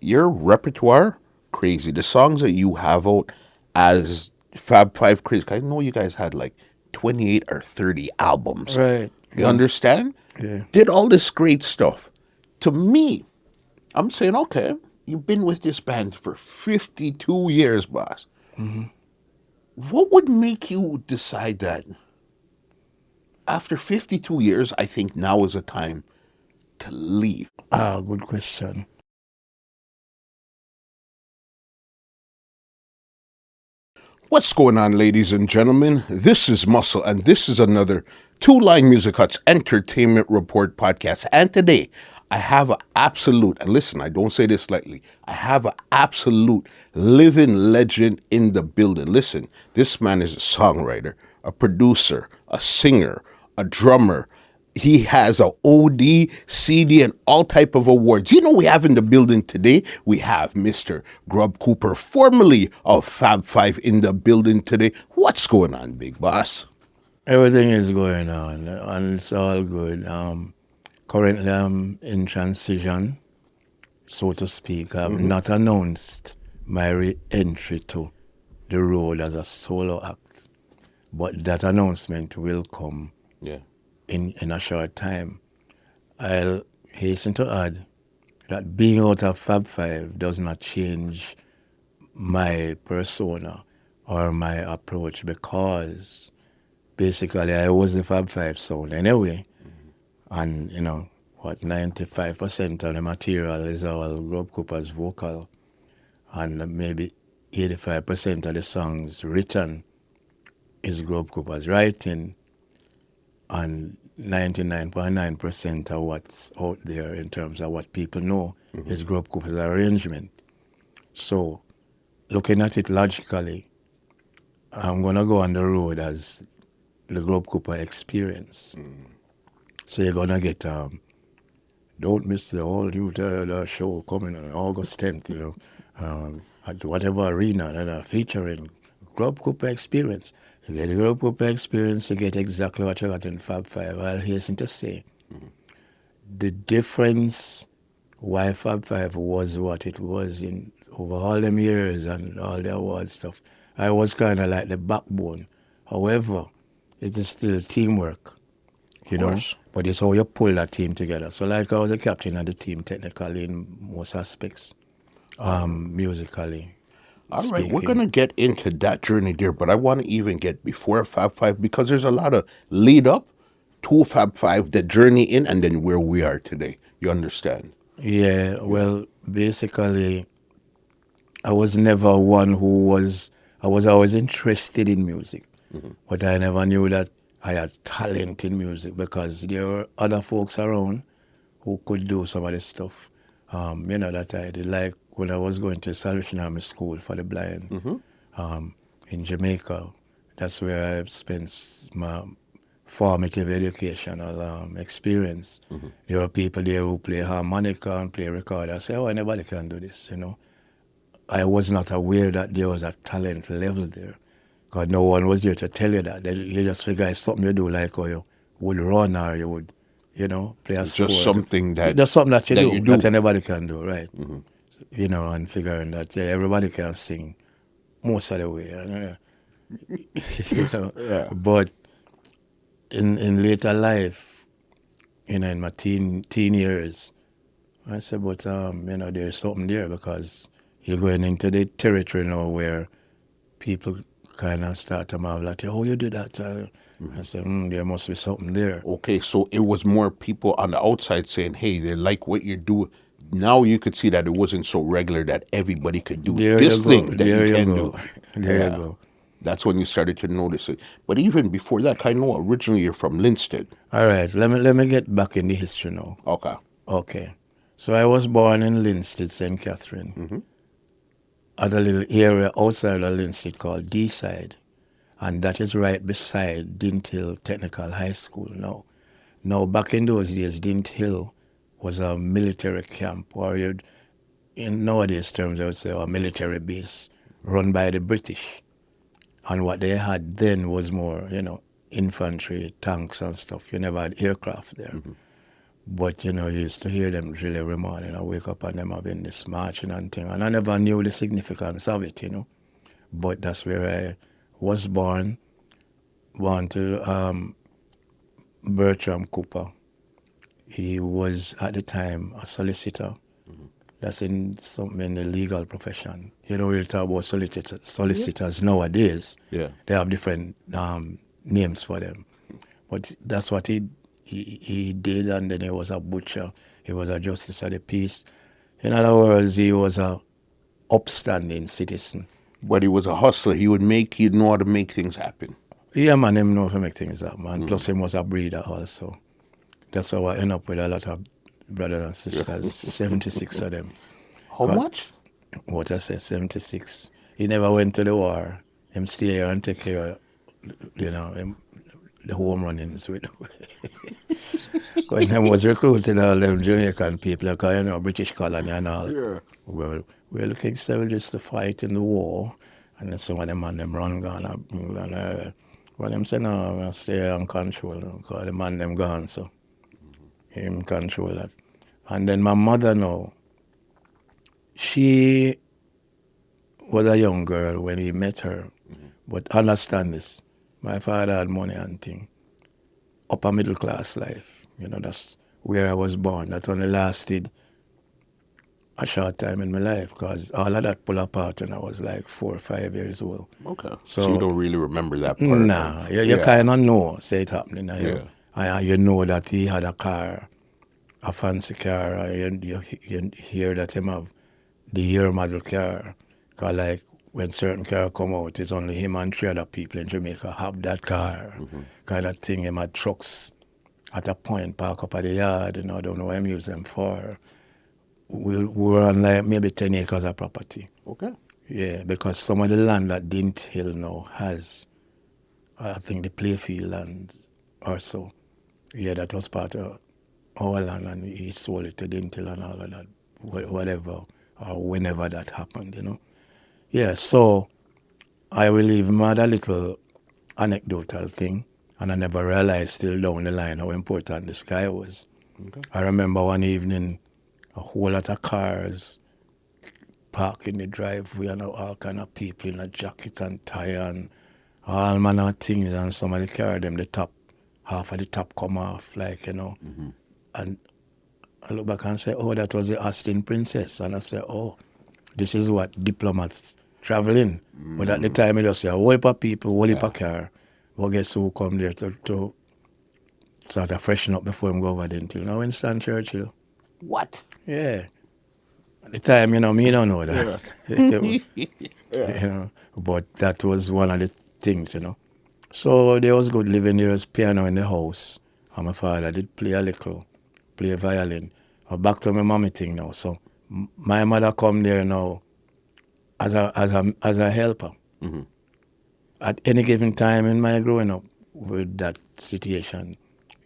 your repertoire, crazy. The songs that you have out as Fab Five, crazy. I know you guys had like 28 or 30 albums. Right. You understand? Yeah. Did all this great stuff. To me, I'm saying, okay, you've been with this band for 52 years, boss. Mm-hmm. What would make you decide that after 52 years, I think now is a time to leave? Good question. What's going on, ladies and gentlemen? This is Muscle, and this is another Two Line Music Hut's Entertainment Report podcast. And today, I have an absolute, and listen, I don't say this lightly, I have an absolute living legend in the building. Listen, this man is a songwriter, a producer, a singer, a drummer. He has a OD, CD, and all type of awards. You know, we have in the building today, we have Mr. Grub Cooper, formerly of Fab Five, in the building today. What's going on, big boss? Everything is going on, and it's all good. Currently, I'm in transition, so to speak. I've not announced my re-entry to the road as a solo act, but that announcement will come Yeah. in a short time. I'll hasten to add that being out of Fab Five does not change my persona or my approach, because basically I was the Fab Five sound anyway, and 95% of the material is all Grub Cooper's vocal, and maybe 85% of the songs written is Grub Cooper's writing, and 99.9% of what's out there in terms of what people know is Grub Cooper's arrangement. So, looking at it logically, I'm going to go on the road as the Grub Cooper experience. So you're going to get, don't miss the all new the show coming on August 10th, at whatever arena that are featuring Grub Cooper experience. You get the Grub Cooper experience to get exactly what you got in Fab Five. I'll hasten to say the difference why Fab Five was what it was in over all them years and all the award stuff. I was kind of like the backbone. However, it is still teamwork, course. but it's how you pull that team together. So like I was the captain of the team technically in most aspects, musically All right, we're speaking. going to get into that journey there, but I want to even get before Fab Five because there's a lot of lead up to Fab Five, the journey in, and then where we are today. You understand? Yeah, well, basically, I was never one I was always interested in music, but I never knew that I had talent in music, because there were other folks around who could do some of this stuff, that I did. Like when I was going to Salvation Army School for the Blind in Jamaica, that's where I spent my formative educational experience. There were people there who play harmonica and play record. I said, oh, anybody can do this. I was not aware that there was a talent level there, because no one was there to tell you that. You just figure it's something you do, like or you would run or you would, play a It's sport. just something that Just something that you do. that anybody can do, right? And figuring that everybody can sing most of the way. Yeah. But in later life, in my teen years, I said, but there's something there, because you're going into the territory now where people kind of start to marvel at you. Oh, you do that? I said, there must be something there. Okay, so it was more people on the outside saying, hey, they like what you're doing. Now you could see that it wasn't so regular that everybody could do There this you go. thing that There you you can go. do. There Yeah. you go. That's when you started to notice it. But even before that, I know originally you're from Linstead. All right, let me get back in the history now. Okay. Okay. So I was born in Linstead, St. Catherine, at a little area outside of Linstead called D-Side. And that is right beside Dint Hill Technical High School now. Now, back in those days, Dint Hill was a military camp, or in nowadays terms, I would say a military base run by the British. And what they had then was more, infantry, tanks and stuff. You never had aircraft there. But, you know, you used to hear them drill every morning. I wake up and them having this marching and thing. And I never knew the significance of it, you know. But that's where I was born to Bertram Cooper. He was at the time a solicitor. That's in something in the legal profession. You don't really talk about solicitors nowadays. Yeah. They have different names for them. But that's what he did, and then he was a butcher. He was a justice of the peace. In other words, he was a upstanding citizen. But he was a hustler. He'd know how to make things happen. Yeah, man, him know how to make things up, man. Plus, him was a breeder also. That's how I end up with a lot of brothers and sisters, 76 of them. How much? What I said, 76. He never went to the war. Him stay here and take care of, you know, the home runnings with. When him was recruiting all them Jamaican people, like, you know, British colony and all. Yeah. Well, we're looking soldiers to fight in the war. And then some of them and them run gone up England. But them say, no, I'm going to stay here and control them, because the man them gone, so him control that. And then my mother now, she was a young girl when he met her. But understand this, my father had money and thing. Upper middle class life, you know, that's where I was born. That only lasted a short time in my life, because all of that pulled apart when I was like 4 or 5 years old. Okay. So you don't really remember that part? Nah, you kind of know, say it happening. You know that he had a car, a fancy car. You hear that him have the year model car. Because like when certain car come out, it's only him and 3 other people in Jamaica have that car. Kind of thing. Him had trucks at a point, park up at the yard, you know, I don't know what I'm using them for. We were on like maybe 10 acres of property. Okay. Yeah, because some of the land that Dint Hill now has, I think the playfield land or so, yeah, that was part of our land, and he sold it to Dint Hill and all of that, whatever, or whenever that happened, you know. Yeah, so I will leave him at a little anecdotal thing, and I never realized till down the line how important the sky was. Okay. I remember one evening, a whole lot of cars parked in the driveway and all kind of people in a jacket and tie and all manner of things, and somebody carried them, the top, half of the top come off, like, you know. And I look back and say, oh, that was the Austin Princess. And I say, oh, this is what diplomats traveling. But at the time, it just say, a whole heap of people, whole heap of car. Well, guess who come there to sort of freshen up before him go over there until now, Winston Churchill. What? Yeah. At the time, you know, me don't know that. You know, but that was one of the things, you know. So there was good living. There was piano in the house. And my father did play a little, play violin. Back to my mommy thing now. So my mother come there now as a helper. At any given time in my growing up with that situation,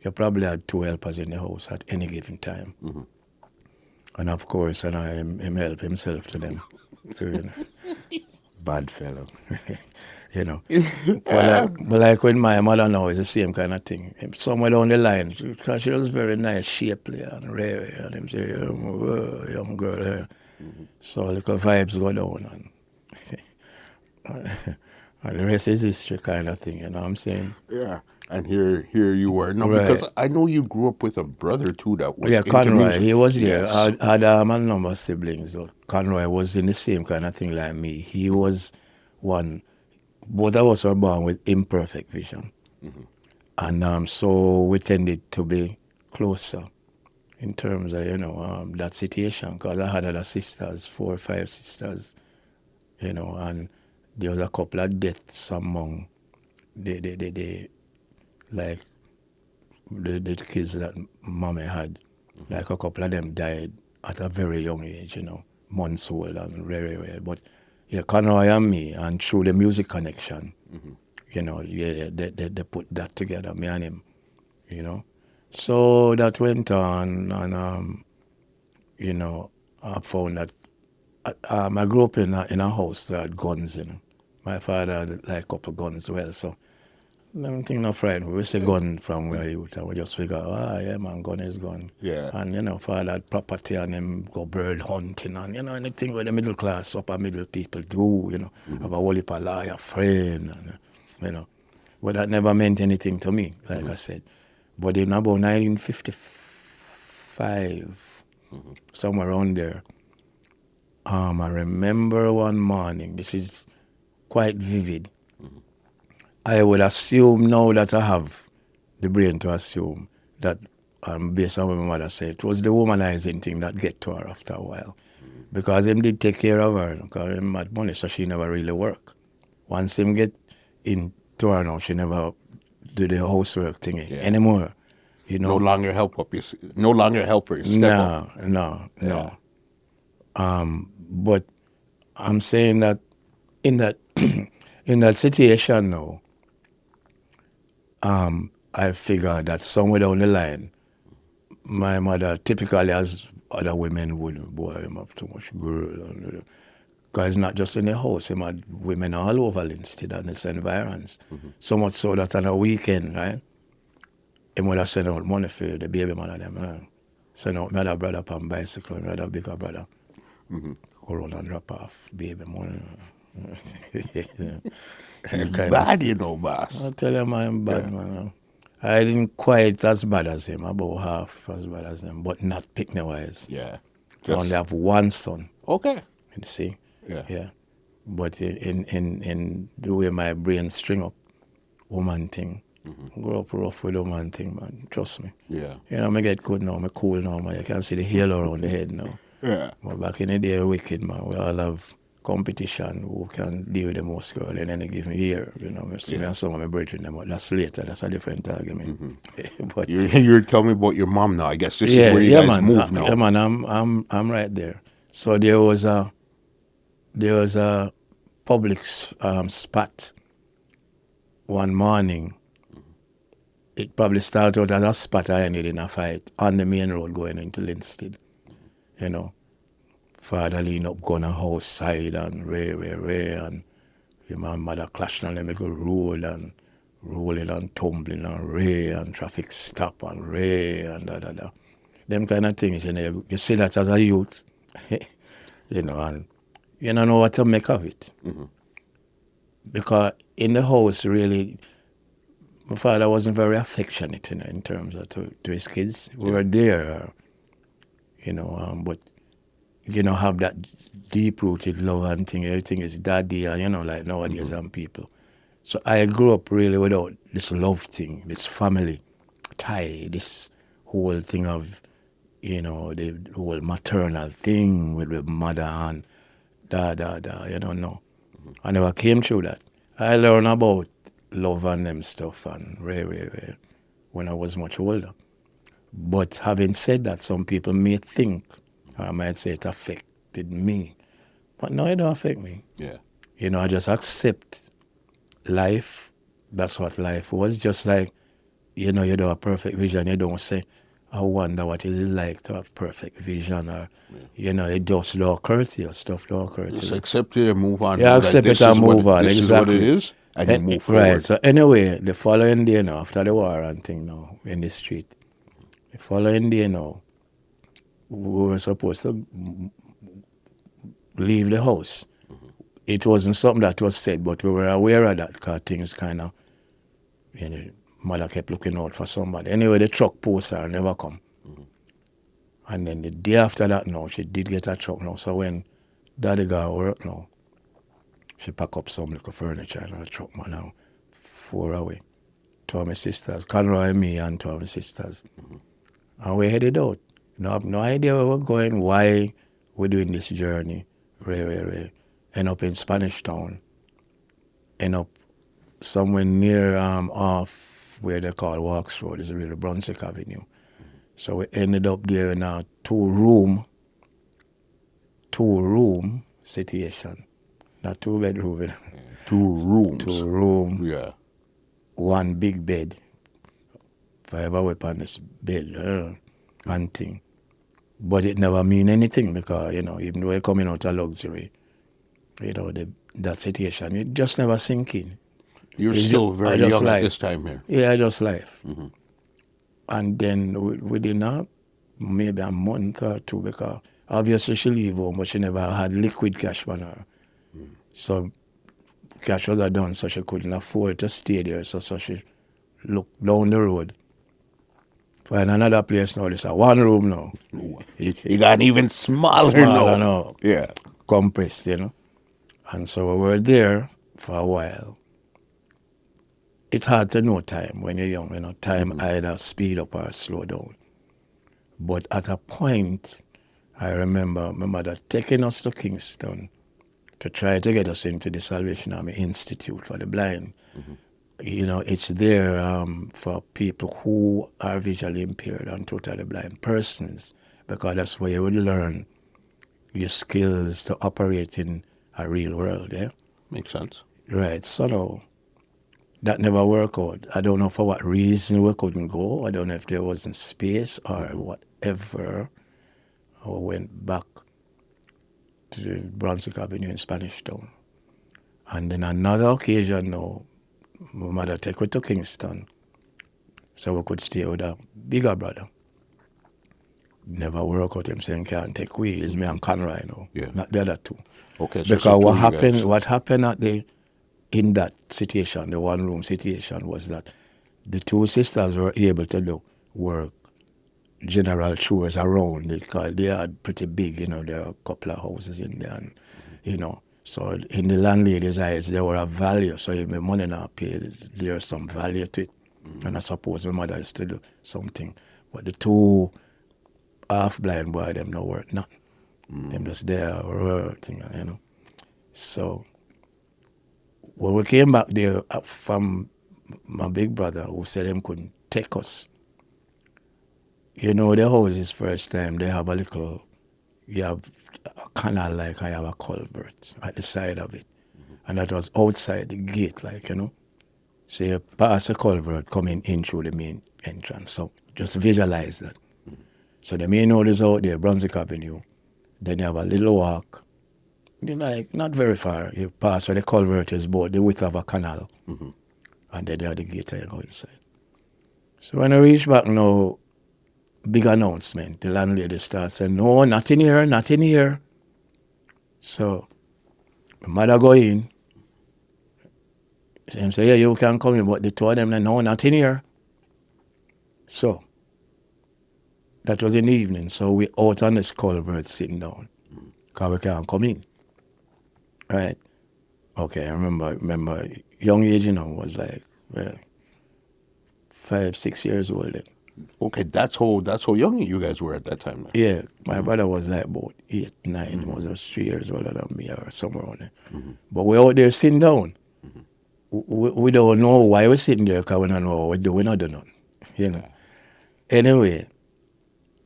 you probably had 2 helpers in the house at any given time. And of course, and him help himself to them. So, you know, bad fellow. You know. But like with my mother now, it's the same kind of thing. Somewhere down the line, because she was very nice, shapely and rare, and him say, young girl. So little vibes go down, and the rest is history kind of thing, you know what I'm saying? Yeah. And here you were. No, Right. because I know you grew up with a brother too that was into Conroy, music. he was there. Yes. I had a number of siblings. So Conroy was in the same kind of thing like me. He was one. Both of us were born with imperfect vision. And so we tended to be closer in terms of, you know, that situation. Because I had other sisters, 4 or 5 sisters, you know, and there was a couple of deaths among the kids that mommy had. Like a couple of them died at a very young age, you know, months old and very rare. But yeah, Conroy and me, and through the music connection, you know, yeah, they put that together, me and him, you know. So that went on, and you know, I found that I grew up in a house that had guns, you know. My father had like a couple of guns as well, so Nothing not frightened. We see gun from where you and we just figure, yeah man, gun is gun. Yeah. And father had property and him go bird hunting and anything where the middle class, upper middle people do, have a whole heap of lawyer friend and but that never meant anything to me, like I said. But in about 1955, somewhere around there, I remember one morning, this is quite vivid. I would assume now that I have the brain to assume that, based on what my mother said, it was the womanizing thing that get to her after a while. Because him did take care of her, because him had money, so she never really work. Once him get into her now, she never do the housework thing anymore. No longer helper. No longer helper. No. But I'm saying that in that in that situation now, I figured that somewhere down the line, my mother, typically as other women would, boy, him have too much girl. Because it's not just in the house, him had women all over Linstead and its environs. So much so that on a weekend, right, him would have sent out money for the baby man and them. Send out my other brother on bicycle, my other bigger brother. Go around and drop off baby money. Bad, boss. I tell you, I'm bad, man. I didn't quite as bad as him, about half as bad as him, but not picnic-wise. Yeah. I only have one son. Okay. You see? Yeah. But in the way my brain string up, woman thing, grew up rough with woman thing, man. Trust me. Yeah. I get good now, I cool now, man. You can see the hair around the head now. Yeah. But back in the day, wicked, man. We all have competition who can deal with the most girl in any given year. I see me and some of my brethren, but that's later. That's a different argument. But you're telling me about your mom now. I guess this is where you guys move now. Yeah, man. I'm right there. So there was a public spot one morning. It probably started out as a spot I ended in a fight on the main road going into Linstead. Father lean up gun a house side and ray, and my mother clashing on the middle road and rolling and tumbling and ray and traffic stop and ray and da. Them kind of things, you see that as a youth, and you don't know what to make of it. Because in the house, really, my father wasn't very affectionate in terms of to his kids. We were there, but have that deep-rooted love and thing. Everything is daddy, and like nowadays and people. So I grew up really without this love thing, this family tie, this whole thing of, the whole maternal thing with the mother and no. I never came through that. I learned about love and them stuff and rare when I was much older. But having said that, some people may think, I might say it affected me. But no, it don't affect me. Yeah. I just accept life. That's what life was. Just like, you don't have a perfect vision. You don't say, I wonder what it is like to have perfect vision. Or, it just don't occur to you. Stuff don't occur to you. Just accept it and move on. Yeah, accept it and move on. This exactly. is what it is, and you move forward. Right. So anyway, the following day now, after the war and thing now, in the street, the following day now, we were supposed to leave the house. It wasn't something that was said, but we were aware of that because things kind of, mother kept looking out for somebody. Anyway, the truck poster never come. And then the day after that now, she did get a truck now. So when daddy got work now, she pack up some little furniture and a truck man now, 4 away. 2 of my sisters, Conroy, me, and 2 of my sisters. And we headed out. I have no idea where we're going, why we're doing this journey. End up in Spanish Town. End up somewhere near off where they call Walks Road. It's really Brunswick Avenue. So we ended up there in a two-room situation. Not 2-bedroom. 2 rooms. 2 room. Yeah. 1 big bed. 5 on this bed and thing. But it never mean anything because, even though you're coming out of luxury, that situation, it just never sink in. You're still very young at this time here. Yeah, I just life. And then within maybe a month or two, because obviously she leave home, but she never had liquid cash on her. So cash was done, so she couldn't afford to stay there. So she looked down the road. Find another place now. There's a one room now. You got even smaller now. Yeah. Compressed, And so we were there for a while. It's hard to know time when you're young, Time either speed up or slow down. But at a point, I remember my mother taking us to Kingston to try to get us into the Salvation Army Institute for the Blind. It's there for people who are visually impaired and totally blind persons, because that's where you would learn your skills to operate in a real world, yeah? Makes sense. Right, so no, that never worked out. I don't know for what reason we couldn't go. I don't know if there wasn't space or whatever. I went back to Brunswick Avenue in Spanish Town. And then another occasion now, my mother took me to Kingston so we could stay with a bigger brother. Never work out. Him saying can't take we. It's me and Conroy now. Yeah. Not the other two. Okay. So Because what happened in that situation, the one room situation, was that the two sisters were able to do work, general chores around because they had pretty big, there are a couple of houses in there, and, so in the landlady's eyes, they were of value. So if my money not paid, there's some value to it. And I suppose my mother used to do something. But the two half-blind boy, them no work nothing. Them just there working, So when we came back there from my big brother, who said him couldn't take us, the houses first time, they have you have a canal like I have a culvert at the side of it. And that was outside the gate, So you pass the culvert coming in through the main entrance. So just visualize that. So the main road is out there, Brunswick Avenue. Then you have a little walk. Not very far. You pass where the culvert is, about the width of a canal. And then you have the gate and you go inside. So when I reach back now, big announcement. The landlady starts saying, no, not in here, not in here. So my mother go in. Him say, yeah, you can come in, but the two of them, no, not in here. So that was in the evening. So we out on this culvert sitting down. Because we can't come in. Right? Okay, I remember young age, was like 5, 6 years old then. Okay, that's how young you guys were at that time. Then. Yeah, my brother was like about 8, 9. He was just 3 years older than me or somewhere on there. But we out there sitting down. We don't know why we're sitting there because we don't know what we're doing or do nothing. Anyway,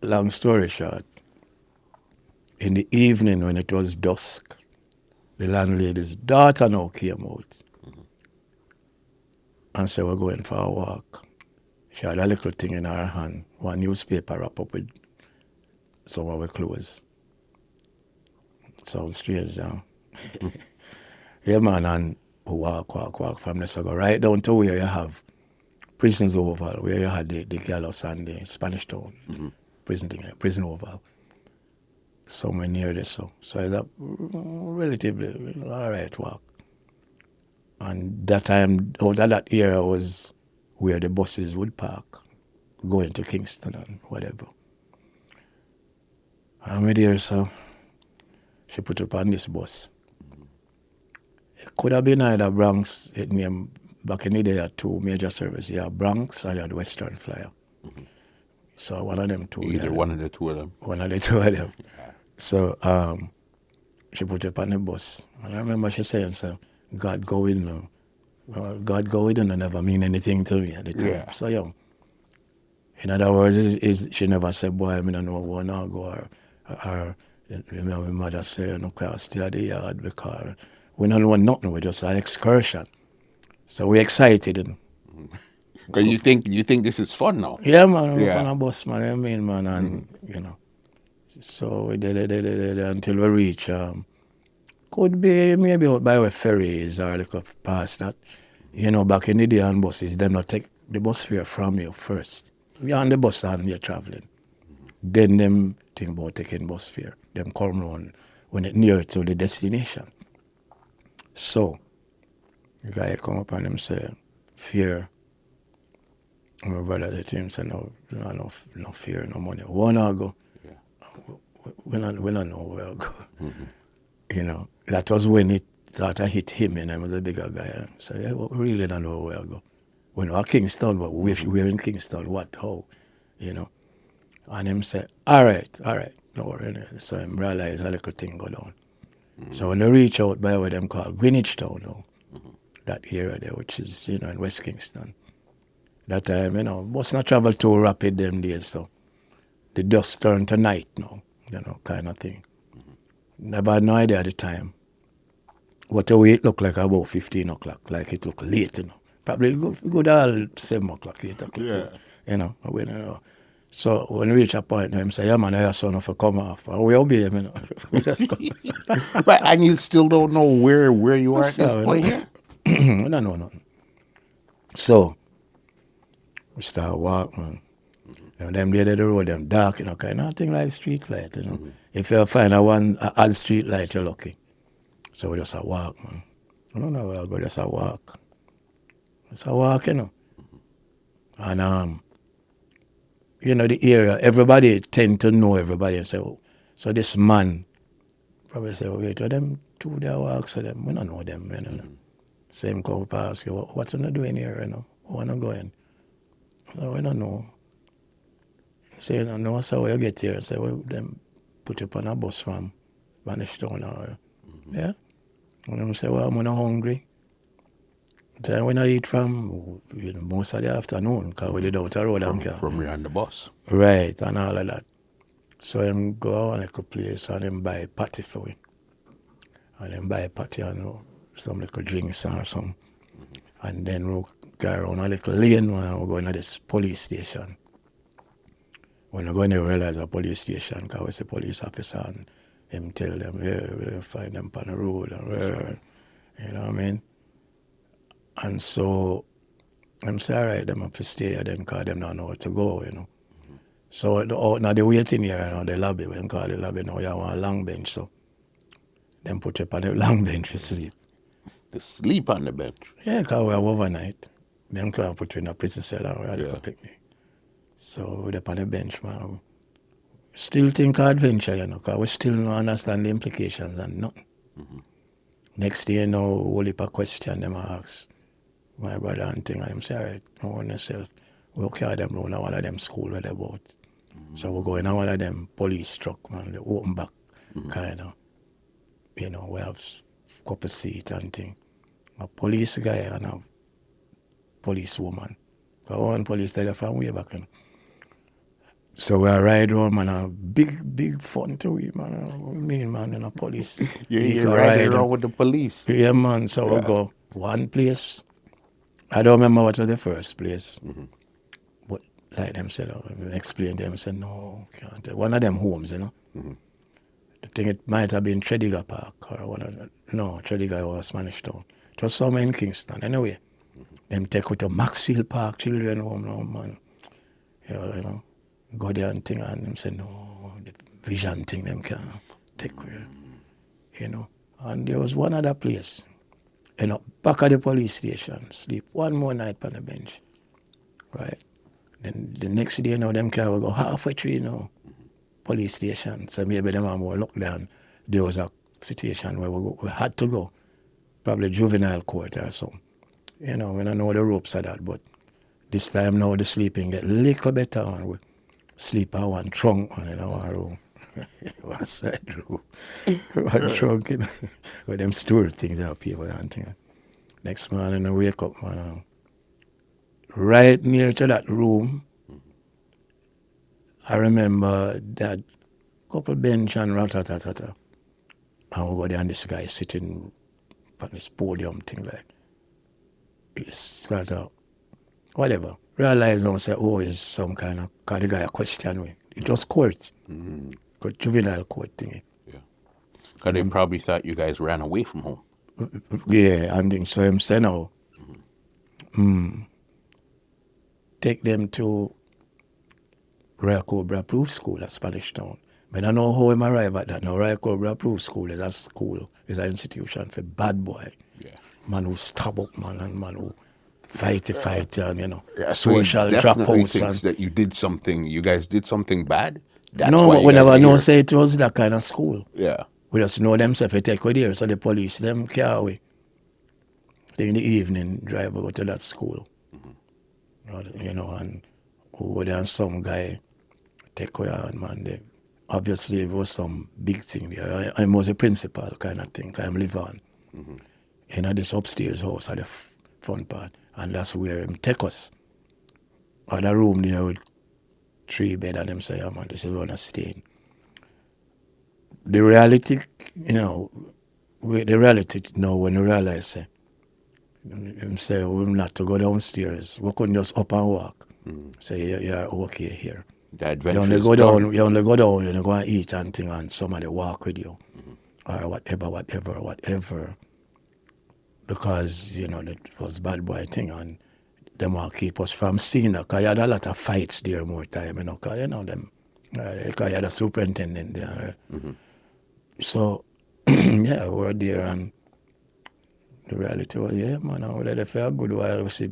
long story short, in the evening when it was dusk, the landlady's daughter now came out and said we're going for a walk. She had a little thing in her hand, one newspaper wrapped up with some of her clothes. Sounds strange now. Yeah, man, and walk from there. So go right down to where you have Prisons Oval, where you had the gallows and the Spanish Town. Prison Oval. Somewhere near this. So it's a relatively all right walk. And that time, out of that area was where the buses would park, going to Kingston and whatever. And we're there, so she put up on this bus. It could have been either Bronx, back in the day, had two major services. You had Bronx and you had Western Flyer. So one of them two. Either one of the two of them. One of the two of them. So she put up on the bus. And I remember she saying, so, God go with you. Well, God go with you never mean anything to me at the time. Yeah. So young. In other words, she never said, boy, I don't know where I go. Or my mother said, no, can't stay at the yard because we don't know nothing. We're just an excursion. So we're excited. Because you think this is fun now. Yeah, man. We're on a bus, man. I mean, man. And, So we did until we reach, could be maybe out by where ferries or like past that. You know, back in the day on buses, them not take the bus fare from you first. You're on the bus and you're traveling. Then them think about taking bus fare. Them come round when it near to the destination. So, the guy come up and him say, fear. My brother said to him, say, no fear, no money. One I go. We don't know where I go. You know, that was when it started hit him, and I was a bigger guy. So, yeah, we really don't know where I go. We know Kingston, but we're in Kingston. What, how, you know? And him said, all right, no worry. So I realized a little thing go down. So when they reach out by what them call Greenwich Town now, that area there, which is, you know, in West Kingston. That time, you know, bus not travel too rapid them days, so the dust turned to night now, you know, kind of thing. Never had no idea at the time what the way it looked like about 15 o'clock, like it looked late, you know. Probably good all 7 o'clock, 8 o'clock. Yeah. You know, when, you know. So when we reach a point, him say, yeah, man, I have son of a come off. And we obey him, you know. We just come. Right, and you still don't know where you are at this point here? We don't know nothing. So, we start walk, man. And them there, the road, them dark, you know, kind of thing like street light, you know. If you find a odd street light, you're lucky. So we just a walk, man. I don't know where I go, just a walk. Just a walk, you know. And, you know, the area, everybody tend to know everybody. And say, oh, so this man probably say, oh, wait, them two there walk, so them, we don't know them, you know. Same come past you, what's you doing here, you know? Where you going? So we don't know. Say, you don't know, so where you get here? Say, well, them put you on a bus from Vanish Town, or, yeah? And them say, well, I'm not hungry. Then when I eat from, you know, most of the afternoon, because we did out a road and From here on the bus. right, and all of that. So him go on a place and him buy patty for me. And him buy patty and some little drinks or something. And then we go around a little lane and we go into this police station. When we go in there, we realize a police station because it's a police officer and him tell them, yeah, we'll find them on the road. And, you know what I mean? And so, I'm say, all right, them have to stay here then because them don't know where to go, you know. So, now they waiting here, you know, the lobby, we call the lobby now, you have a long bench, so them put you on the long bench for sleep. To sleep on the bench. Yeah, because we have overnight. Them can't put you in a prison cell and we had a picnic. So, we're on the bench, man. Still think of adventure, you know, because we still don't understand the implications and nothing. Next day, you know, whole heap of question them ask my brother and thing, and him say, all right, know yourself. We'll carry them round one of them school where they're about. So we're going to one of them police truck, man, the open back kind of, you know, we have couple seat and thing. A police guy and a police woman. But one police tell you from way back, you know. So we ride around, man, a big fun to we, man. Me, man, in a police. You're riding around with the police. Yeah, man. So we go one place. I don't remember what was the first place. But like them said, I explained to them, I said, no, can't. One of them homes, you know. I think it might have been Tredegar Park or one of them. No, Tredegar was Spanish Town. It was somewhere in Kingston. Anyway, them take you to Maxfield Park, children home now, man. You know, go there and thing, and them say, no, the vision thing, them can't take you know. And there was one other place, you know, back at the police station, sleep one more night on the bench, right? Then the next day, you know, them car will go halfway through, you know, police station. So maybe them are more locked down. There was a situation where we had to go, probably juvenile court or something. You know, we don't know the ropes of that, but this time now the sleeping get a little better and we sleep on one trunk in our room. One side room. One trunk, you know, where them store things out people and things. Next morning I wake up, man, right near to that room, I remember that couple bench and ratatatata. And we go there and this guy sitting on this podium thing like, it's got a, whatever. Realize now say, oh, it's some kind of, because the guy a question me. It was court. Got juvenile court thing. Yeah. Because they probably thought you guys ran away from home. Yeah, and then so him say now, take them to Royal Cobra Proof School at Spanish Town. I don't know how him arrive at that. Now, Royal Cobra Proof School is a school, is an institution for bad boy. Yeah. Man who stab up, man, and man who fight, and, Yeah, so he social definitely dropouts. thinks that you guys did something bad. That's No, why but you we guys never are know, here. say it was that kind of school. Yeah. We just know themselves, they take with here, so the police, them car away. In the evening, drive over to that school. And over there, some guy take away, and man, obviously it was some big thing there. I was a principal kind of thing. I'm live on. In this upstairs house at the front part. And that's where him take us. On a room there with 3 bed and them say, oh man, this is where I stay in. The reality, when you realize, him say, we're not to go downstairs. We couldn't just up and walk. Say, you're okay here. The adventure You only is go done. down, you go and eat and thing, and somebody walk with you. Or whatever. Because, it was bad boy thing, and them want to keep us from seeing that. Because you had a lot of fights there more time, because, them, because you had a superintendent there. So, yeah, we were there, and the reality was, yeah, man, I was there for a good while. We see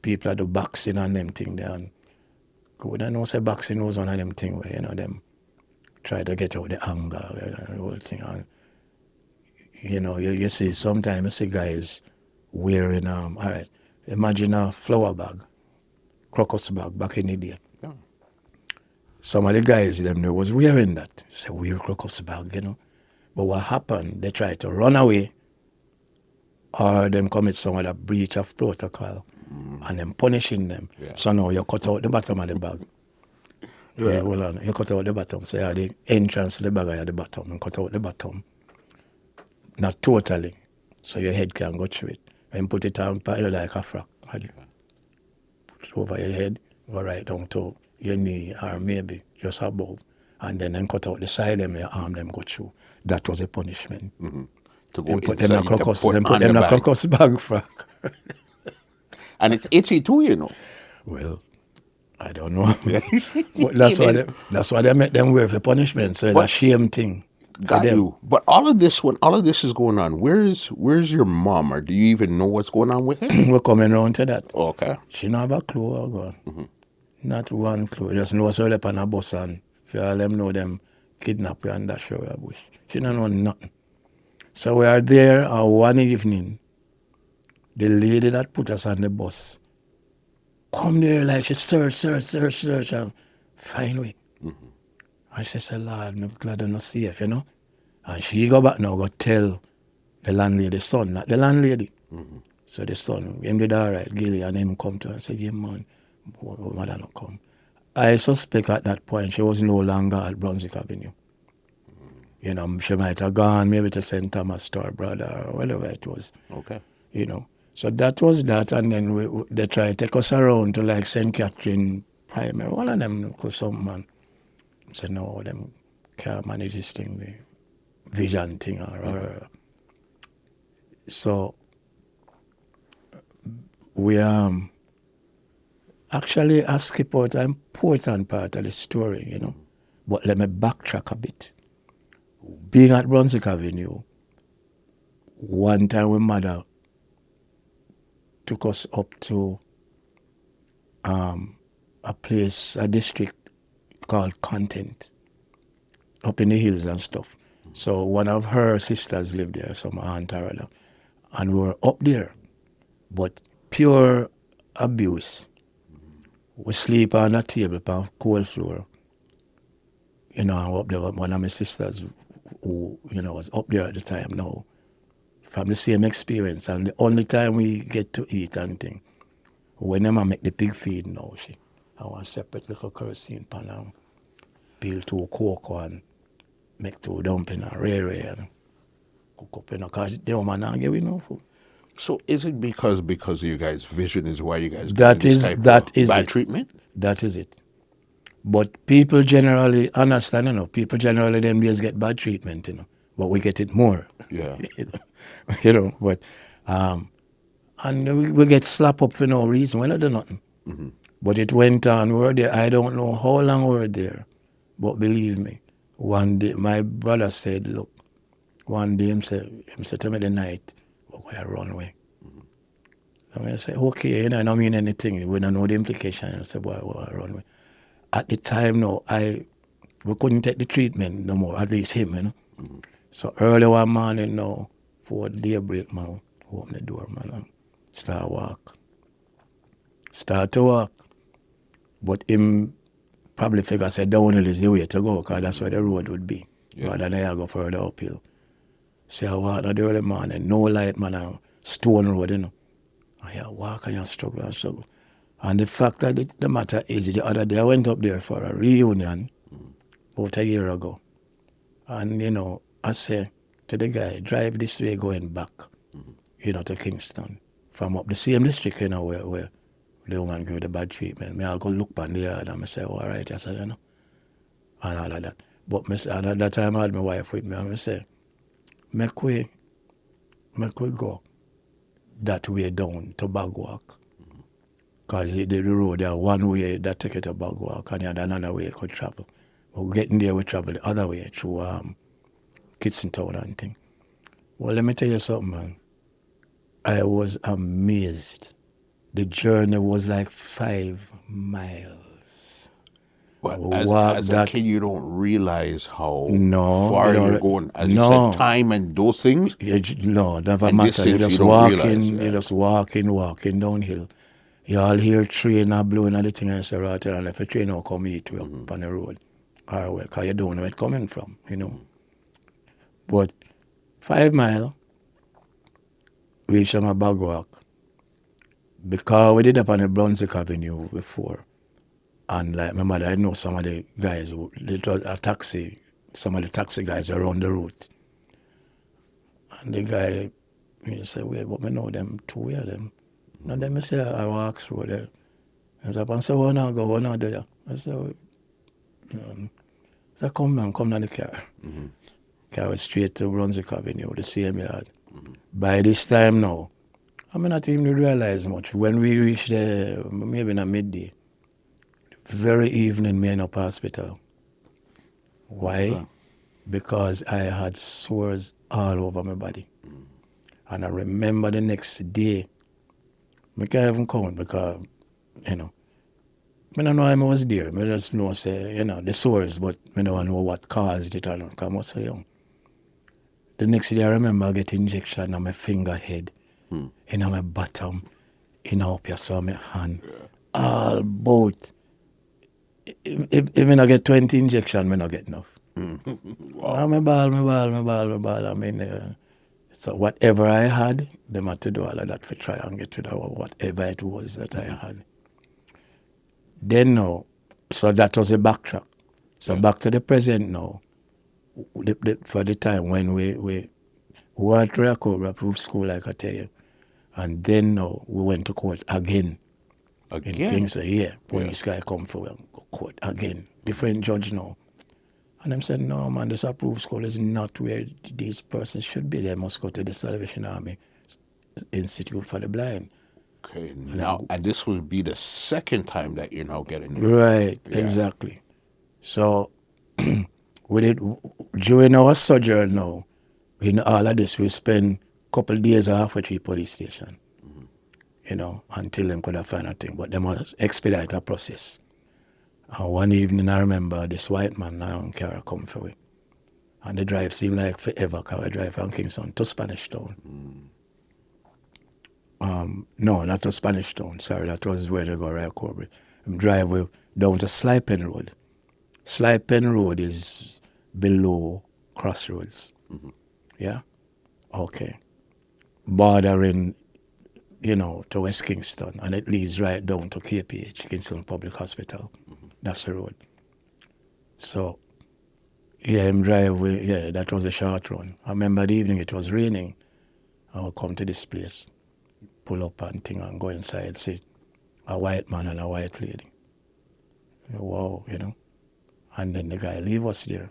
people at the boxing and them thing there, and we don't know, say boxing was one of them thing where, them try to get out the anger, the whole thing. And, you see, sometimes you see guys wearing, all right, imagine a flower bag, crocus bag back in the day. Yeah. Some of the guys, them, they was wearing that. Say, wear crocus bag, But what happened, they tried to run away or them commit some other breach of protocol and them punishing them. Yeah. So now you cut out the bottom of the bag. Yeah, hold on. You cut out the bottom. So the entrance to the bag at the bottom and cut out the bottom. Not totally. So your head can go through it. And put it on you like a frock. Put it over your head, go right down to your knee or maybe just above. And then cut out the side of your arm, them go through. That was a punishment. To go Then put them inside, in a crocus, to then put put on them in the a bag. crocus bag frock. And it's itchy too, Well, I don't know. But that's why they make them wear for punishment. So it's a shame thing. Got you. But when all of this is going on, where's your mom, or do you even know what's going on with her? We're coming around to that. Okay. She not have a clue how God. Not one clue. Just know so up on a bus and for all them know them kidnap you and dash her a bush. She don't know nothing. So we are there one evening. The lady that put us on the bus come there like she search and find we. And she said, Lord, I'm glad I'm not safe, And she go back now, go tell the landlady's son, not the landlady. So the son, him did all right, Gilly, and him come to her and say, yeah, man, mother not come. I suspect at that point she was no longer at Brunswick Avenue. She might have gone maybe to St. Thomas to her brother or whatever it was. Okay. So that was that, and then they tried to take us around to like St. Catherine Primary. One of them, some man said, no, them can't manage this thing, the vision thing. So we actually skip out an important part of the story, But let me backtrack a bit. Being at Brunswick Avenue, one time when mother took us up to a district called Content, up in the hills and stuff. So one of her sisters lived there, some aunt or other, and we were up there, but pure abuse. We sleep on a table on a cold floor. Up there, one of my sisters who, was up there at the time now, from the same experience, and the only time we get to eat and thing, when I make the pig feed now, I want a separate little kerosene pan and peel 2 cocoa and make 2 dumpling and rare and cook up, because the woman not give no food. So is it because of you guys' vision is why you guys That get is this type that of is bad it. treatment? That is it. But people generally understand, people generally them days get bad treatment, but we get it more. Yeah. But And we get slapped up for no reason. We don't do nothing. But it went on. We were there. I don't know how long we were there. But believe me, one day, my brother said, look, one day him said to me the night, we're going to run away. And I said, okay, I don't mean anything. We don't know the implication. I said, boy, we're run away. At the time, no, we couldn't take the treatment no more, at least him. So early one morning, no, for daybreak, man, open the door, man, and start to walk. But him probably figure said downhill is the way to go, because that's where the road would be, rather than I go further uphill. So I walk at the early morning, no light, man, and stone road, And I walk and I struggle. And the fact that the matter is, the other day I went up there for a reunion about a year ago. And, I say to the guy, drive this way going back, to Kingston. From up the same district, where the woman gave the bad treatment. I'll go look on the yard and I say, all right, I said, and all of that. But and at that time I had my wife with me and I say, make we go that way down to Bagwalk. Because the road there, one way that take it to Bagwalk and the other another way you could travel. But getting there, we travel the other way through Kitson Town and thing. Well, let me tell you something, man. I was amazed. The journey was like 5 miles. But as a kid, you don't realize how far you're going. As you said, time and those things. No, never and matter. Distance, You're just walking, you're just walking downhill. You all hear train are blowing at the thing and say, right, and if a train will come eat you up on the road, or where, because you don't know where it's coming from, But 5 miles, reach on a Bagwalk. Because we did up on the Brunswick Avenue before. And like my mother, I know some of the guys some of the taxi guys around the route. And the guy, he said, wait, but I know them, 2 of them. And then I say, I walk through there. And I said, well, now go, well, now do you? I said, come down the car. Car was straight to Brunswick Avenue, the same yard. By this time now, I may not even realize much. When we reached there, maybe in a midday, very evening, me in up hospital. Why? Okay. Because I had sores all over my body. And I remember the next day, I can't even count because, I don't know how I was there. I just know, say, the sores, but I don't know what caused it or not, because I was so young. The next day, I remember getting injection on my finger head, in my bottom, up here, so my hand, all both. If I not get 20 injections, I not get enough. Wow. My ball. I mean, so whatever I had, they had to do all of that for try and get rid of whatever it was that I had. Then now, so that was a backtrack. So back to the present now, for the time when we went to a approved school, like I tell you, and then now we went to court again. In Kingston, police guy come for court again. Different judge now. And I'm saying, no, man, this approved school is not where these persons should be. They must go to the Salvation Army Institute for the Blind. Okay, now, and this would be the second time that you're now getting it. Right, exactly. So, during our sojourn now, in all of this, we spend a couple of days at halfway through police station. Until them could have found a thing. But they must expedite the process. And one evening, I remember this white man now in car come for me. And the drive seemed like forever, because I drive from Kingston to Spanish Town. No, not to Spanish Town. Sorry, that was where they go right over. I drive down to Slipen Road. Slipen Road is below Crossroads. Yeah? Okay. Bordering to West Kingston, and it leads right down to KPH, Kingston Public Hospital. That's the road. So, I'm driving, that was a short run. I remember the evening it was raining. I would come to this place, pull up and thing and go inside, see a white man and a white lady. Wow, And then the guy leave us there.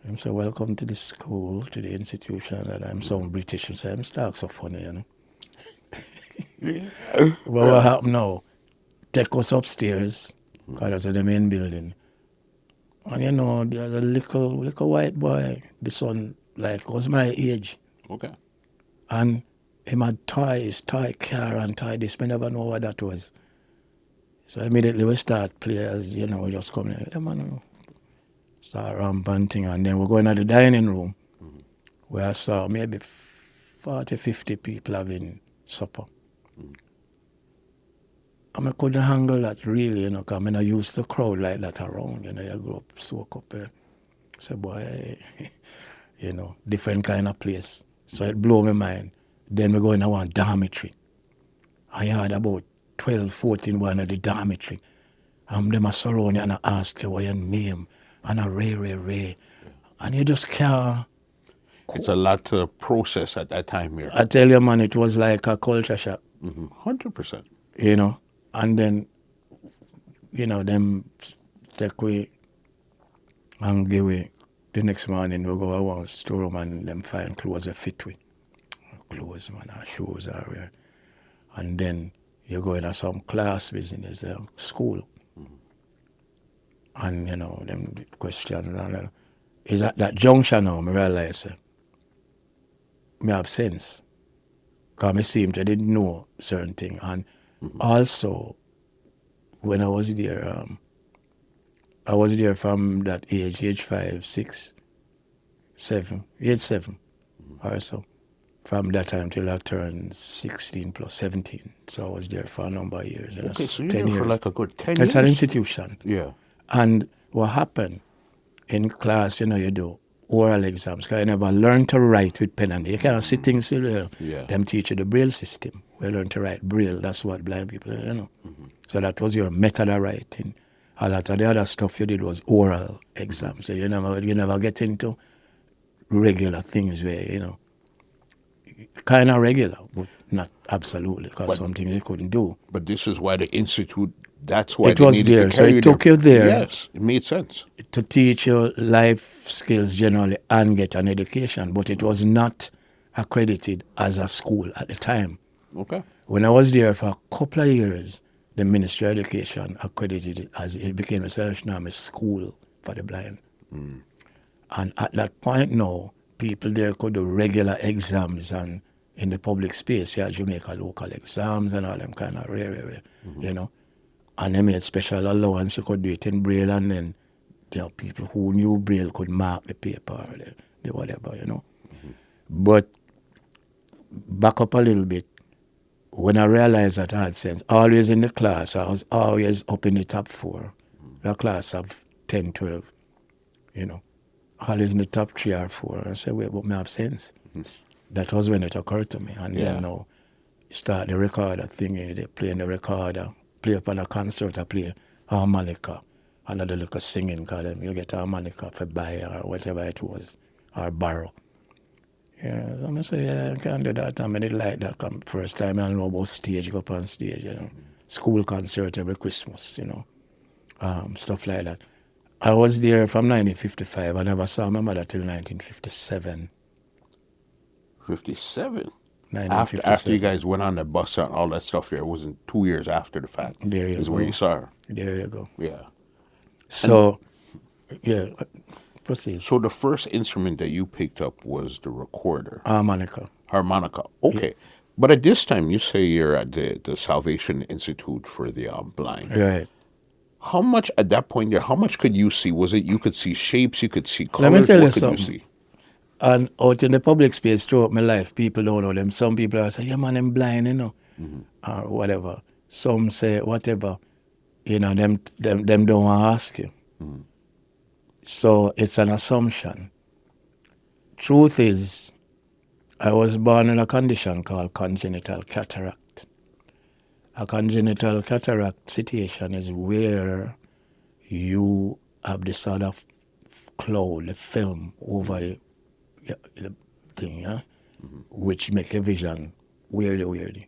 I said, welcome to the school, to the institution, and I'm some British. I said, I'm so funny, But what happened now? Take us upstairs, because that's the main building. And you know, there's a little white boy, the son, like, was my age. Okay. And him had toys, toy car and toy this. I never know what that was. So immediately we start players, you know, we just come in, hey man, start ramping, and then we're going to the dining room where I saw maybe 40, 50 people having supper. And I couldn't handle that really, you know, because I'm not used to crowd like that around, you know, you grew up, soak up here. So boy, you know, different kind of place. So it blew my mind. Then we go in one dormitory. I had about 12, 14 one at the dormitory. Them a surround you and I ask you what your name and a Ray. And you just can't. It's a lot to process at that time here. I tell you, man, it was like a culture shock. 100%. You know, and then, you know, them take away and give away. The next morning we go around storeroom and them find clothes that fit with. Clothes, man, our shoes are wear. And then you go into some class business, school. And, you know, them question, is at that junction now, I realize, I have sense. Because I seem to didn't know certain things. And also, when I was there from that age 5, 6, 7, age 7 or so. From that time till I turned 16 plus 17. So I was there for a number of years. And Okay, so you're 10 there years. for like a good 10 years. It's an institution. Yeah. And what happened in class, you know, you do oral exams because you never learn to write with pen and you can't sit things still there. Yeah. Them teach you the Braille system. We learn to write Braille. That's what blind people, you know. So that was your method of writing. A lot of the other stuff you did was oral exams. So you never get into regular things where, you know, kind of regular, but not absolutely, because some things you couldn't do. But this is why the institute, that's why It they was needed there, to so carry it took you there. Yes, it made sense. To teach you life skills generally and get an education, but it was not accredited as a school at the time. Okay. When I was there for a couple of years, the Ministry of Education accredited it as it became a self-name school for the blind. And at that point now, people there could do regular exams and in the public space, you had Jamaica local exams and all them kind of rare, you know. And they made special allowance, you could do it in Braille, and then, you know, people who knew Braille could mark the paper or the whatever, you know. But back up a little bit, when I realized that I had sense, always in the class, I was always up in the top 4. The class of 10, 12, you know. Always in the top 3 or 4. I said, wait, but I have sense. That was when it occurred to me. And then now, start the recorder thingy, they play in the recorder, play upon a concert, I play harmonica, another little singing, because you get harmonica for buy or whatever it was, or borrow. Yeah, so I say, yeah, I can do that. I mean, it like that. First time I know about stage, go up on stage, you know. School concert every Christmas, you know. Stuff like that. I was there from 1955. I never saw my mother till 1957. 57. 1957. After you guys went on the bus and all that stuff here, it wasn't 2 years after the fact. There you is go. where you saw her. There you go. Yeah. So, yeah, proceed. So the first instrument that you picked up was the recorder. Harmonica. Harmonica. Okay. But at this time, you say you're at the Salvation Institute for the blind. Right. How much, at that point there, how much could you see? Was it you could see shapes, you could see colors? Let me tell you what could something. you see? And out in the public space throughout my life, people don't know them. Some people are say, yeah, man, I'm blind, you know, or whatever. Some say whatever, you know, them don't want to ask you. So it's an assumption. Truth is, I was born in a condition called congenital cataract. A congenital cataract situation is where you have this sort of cloud, the film over the thing, yeah? Which make a vision weirdy.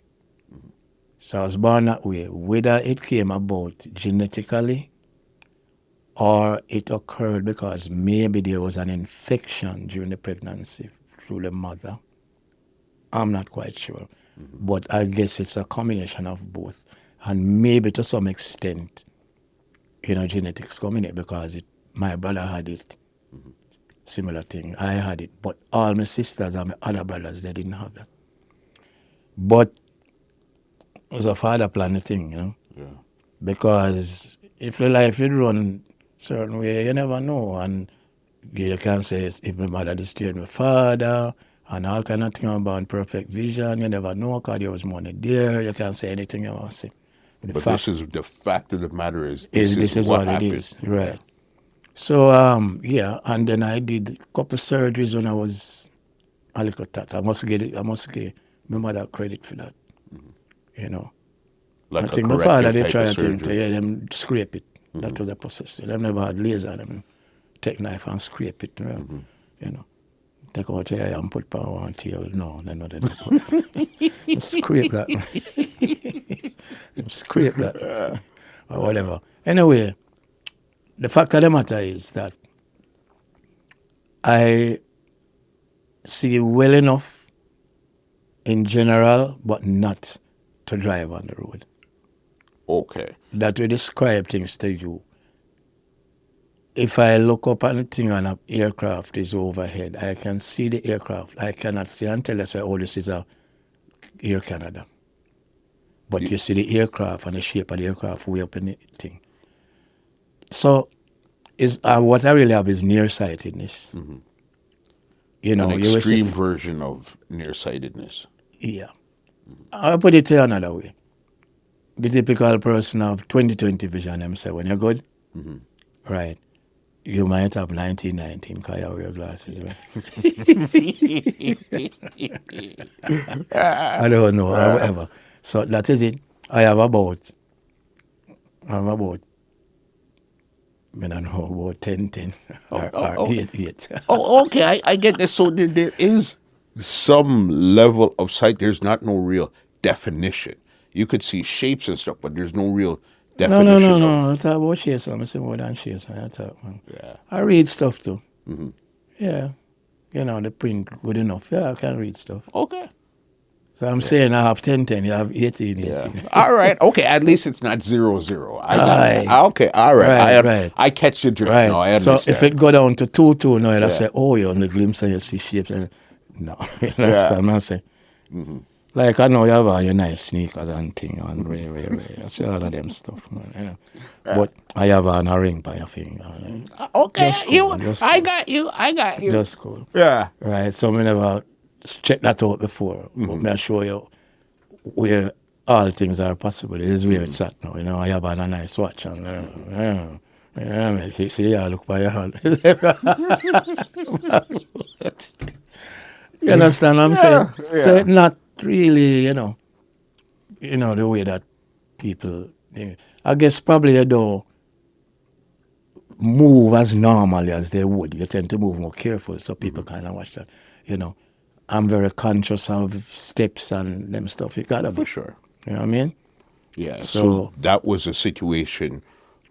So I was born that way. Whether it came about genetically or it occurred because maybe there was an infection during the pregnancy through the mother, I'm not quite sure. But I guess it's a combination of both. And maybe to some extent, genetics come in it because my brother had it, similar thing. I had it. But all my sisters and my other brothers, they didn't have that. But it was a father planning thing, Yeah. Because if the life you run certain way, you never know. And you can say if my mother disturbed my father and all kind of thing about perfect vision, you never know because there was money there. You can't say anything you want to say. But this is the fact of the matter is This is what happened. it is, right? So and then I did a couple surgeries when I was a little tat. I must give my mother credit for that, I Like a think my father corrective they type try of to surgery. them scrape it. That was a process. They never had laser. Them take knife and scrape it. Take out your eye and put power on tail. No, they not. Scrape that. Scrape that. Or whatever. Anyway, the fact of the matter is that I see well enough in general, but not to drive on the road. Okay. That will describe things to you. If I look up at the thing and an aircraft is overhead, I can see the aircraft. I cannot see and tell us, oh, this is a Air Canada. But you see the aircraft and the shape of the aircraft way up in the thing. So what I really have is nearsightedness. An You will extreme see. version of nearsightedness. Yeah. I'll put it to another way. The typical person of 20/20 vision, them say, when you're good, right, you might have 19/19 because you wear glasses, right? I don't know, or whatever. So that is it. I have about, I don't know, about 10/10 or 8/8. Oh, okay. I get this. So there is some level of sight. There's not no real definition. You could see shapes and stuff, but there's no real definition. No. I talk about shapes. I'm saying more than shapes. I talk, man. Yeah. I read stuff too. Yeah. The print good enough. Yeah, I can read stuff. Okay. So I'm saying I have 10/10. You have 18/18. Yeah. All right. Okay. At least it's not 0-0. I got it. Okay. All right. Right. I catch your drift Right. now. I understand. So if it go down to 2-2 now, you'll say, oh, you're on the glimpse and you see shapes. And no. You understand what I'm saying? Like I know you have all your nice sneakers and thing and ray. I see all of them stuff, man. But I have on a ring by your finger. Okay. Cool, I got you. Just cool. Yeah. Right. So we never checked that out before. But me I show you where all things are possible. This is where it's at now. I have on a nice watch and you see, I look by your hand. You understand what I'm saying? Yeah. So it's not really, the way that people, I guess probably you don't move as normally as they would. You tend to move more careful, so people kind of watch that. I'm very conscious of steps and them stuff. You gotta be. For sure. You know what I mean? Yeah. So So- that was a situation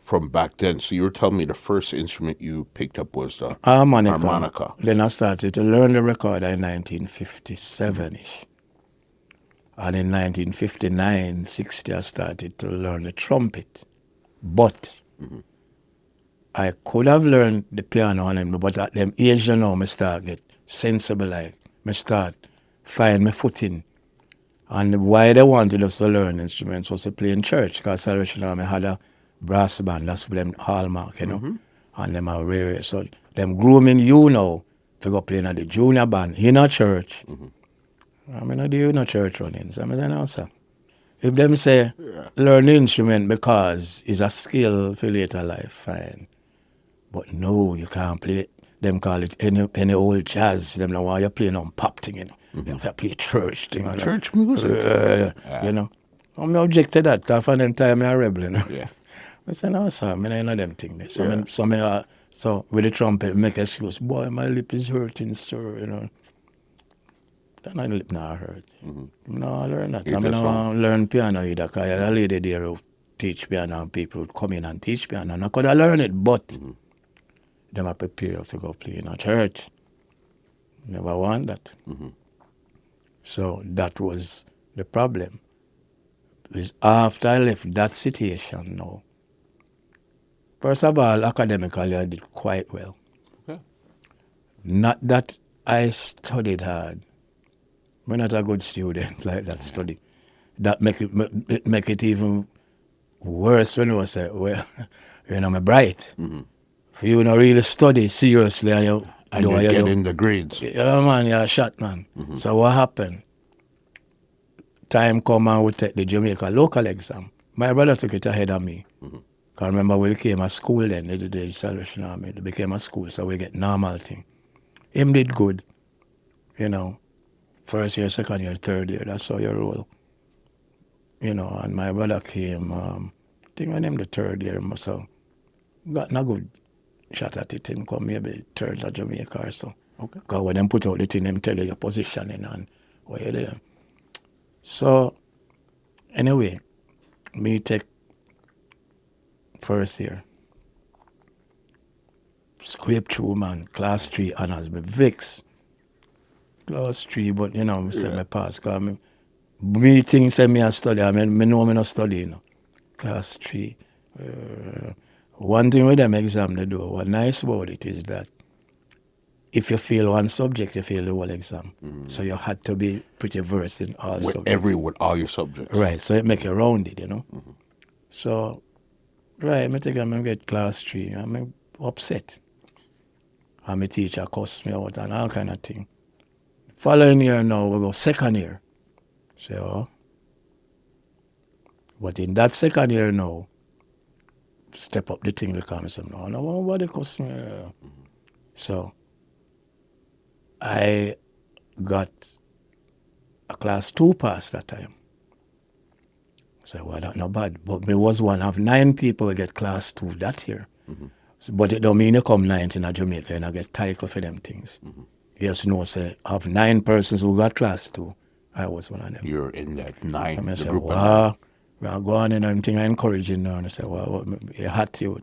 from back then. So you were telling me the first instrument you picked up was the harmonica. Then I started to learn the recorder in 1957-ish. And in 1959, 60, I started to learn the trumpet. But I could have learned the piano on him, but at them age, I start get sensible, like, I start find my footing. And why they wanted us to learn instruments was to play in church, because Salvation Army had a brass band, that's for them hallmark, and them are rare. So them grooming to go play in the junior band in a church. I mean, I do no church runnings. I mean, no, sir. If them say learn the instrument because it's a skill for later life, fine. But no, you can't play it. Them call it any old jazz. Them know why you're playing on pop thing, You have to play church thing. Church music. I'm object to that, because for them time I'm a rebel, Yeah. I say, no, sir, I know them things. So with the trumpet, make excuse, boy, my lip is hurting, sir, Then my lip not hurt. No, I learn that. I mean, I learn piano either, because I had a lady there who teach piano, and people would come in and teach piano, and I could have learned it, but them are prepared to go play in a church. Never want that. So that was the problem is after I left that situation now, first of all, academically I did quite well. Okay. Not that I studied hard. I'm not a good student like that study. That make it even worse when I say, well, I'm bright. If you not really study seriously and you And you're getting the grades. yeah, man, you're a shot, man. So what happened? Time come and we take the Jamaica local exam. My brother took it ahead of me. Because remember we became a school then, they did the Salvation Army, they became a school, so we get normal thing. Him did good, first year, second year, third year, that's how you roll. And my brother came, I think when him the third year, so got no good shot at it, him come maybe third at Jamaica or so. Okay. Because when them put out the thing, them tell you your positioning and what you're doing. So, anyway, me take first year. Scrape through, man. Class 3 honors. Me Vix. Class 3, but, me say me pass. Because me think say me a study. I mean, me know me not study, Class 3. One thing with them exam they do, what nice about it is that if you fail one subject, you fail the whole exam. So you had to be pretty versed in all subjects. With all your subjects. Right, so it make you rounded, So, right, I think I'm going to get class 3. I'm upset. And my teacher cussed me out and all kind of thing. Following year now, we go second year. So, but in that second year now, step up the thing because I said, no, nobody cuss me. So, I got a class 2 pass that time. So, well, that's not bad. But me was one of 9 people who get class 2 that year. So, but it don't mean you come 9th in Jamaica and I get title for them things. You just know, say, of 9 persons who got class 2, I was one of them. You're in that 9. And I the said, group of wow, we are going and everything I encourage you now. And I said, well, you're hot youth.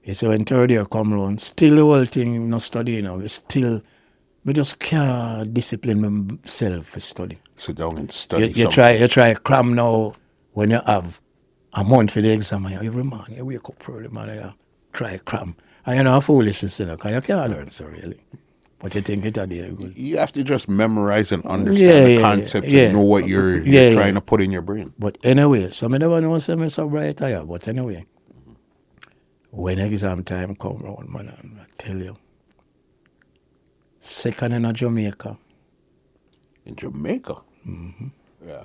He said, when third year come around, still the whole thing, not studying now, still, me just can't discipline myself for study. Sit down and study You try cram now when you have a month for the exam. And every morning you wake up early, man, you try cram. And you're not foolish, because you can't learn so really. But you think it's a day good. You have to just memorize and understand the concept and know what you're trying to put in your brain. But anyway, some never know say me so bright here. But anyway, when exam time come around, man, I tell you, second in Jamaica. In Jamaica? Yeah.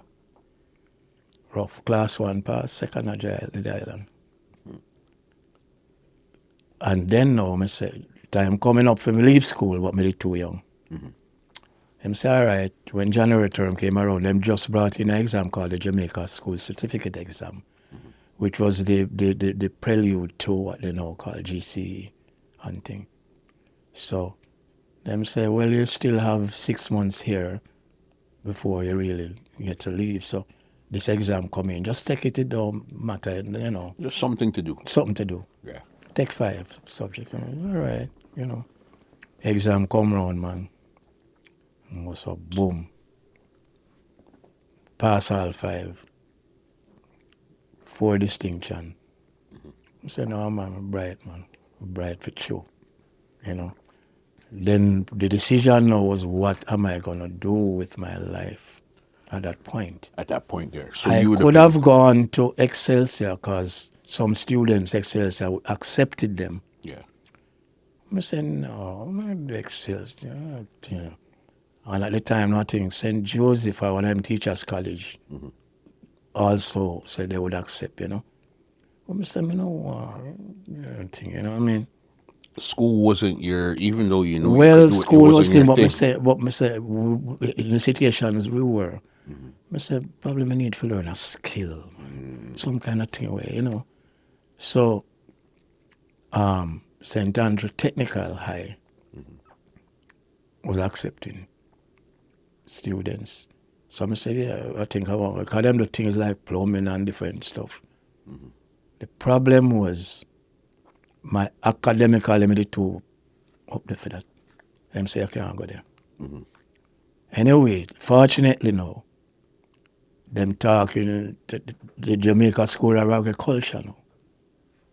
Rough class 1 pass, second at the island. And then now, I say, time coming up for me leave school, but me too young. Them say, all right, when January term came around, them just brought in an exam called the Jamaica School Certificate Exam, which was the prelude to what they now call GCE and thing. So, them say, well, you still have 6 months here before you really get to leave. So, this exam come in, just take it don't matter, Just something to do. Something to do. Yeah. Take 5 subjects. All right, Exam come round, man. And what's up? Boom. Pass all 5. 4 distinction. I said, no, man, I'm bright, man. I'm bright for sure. Then the decision now was, what am I going to do with my life at that point? At that point there. So I could have gone to Excelsior because some students, Excelsior, accepted them. Yeah. I said, no, I'm not the Excelsior. And at the time, I think St. Joseph, one of them teachers' college, also said they would accept, I said, I mean. School wasn't even though you know. Well, school was thing, but I said, in the situations we were, I said, probably I need to learn a skill, some kind of thing where, So, St. Andrew Technical High was accepting students. So I said, yeah, I think I want, because them the things like plumbing and different stuff. The problem was, my academically, me too up there for that. Them say I can't go there. Anyway, fortunately now, them talking to the Jamaica School of Agriculture now.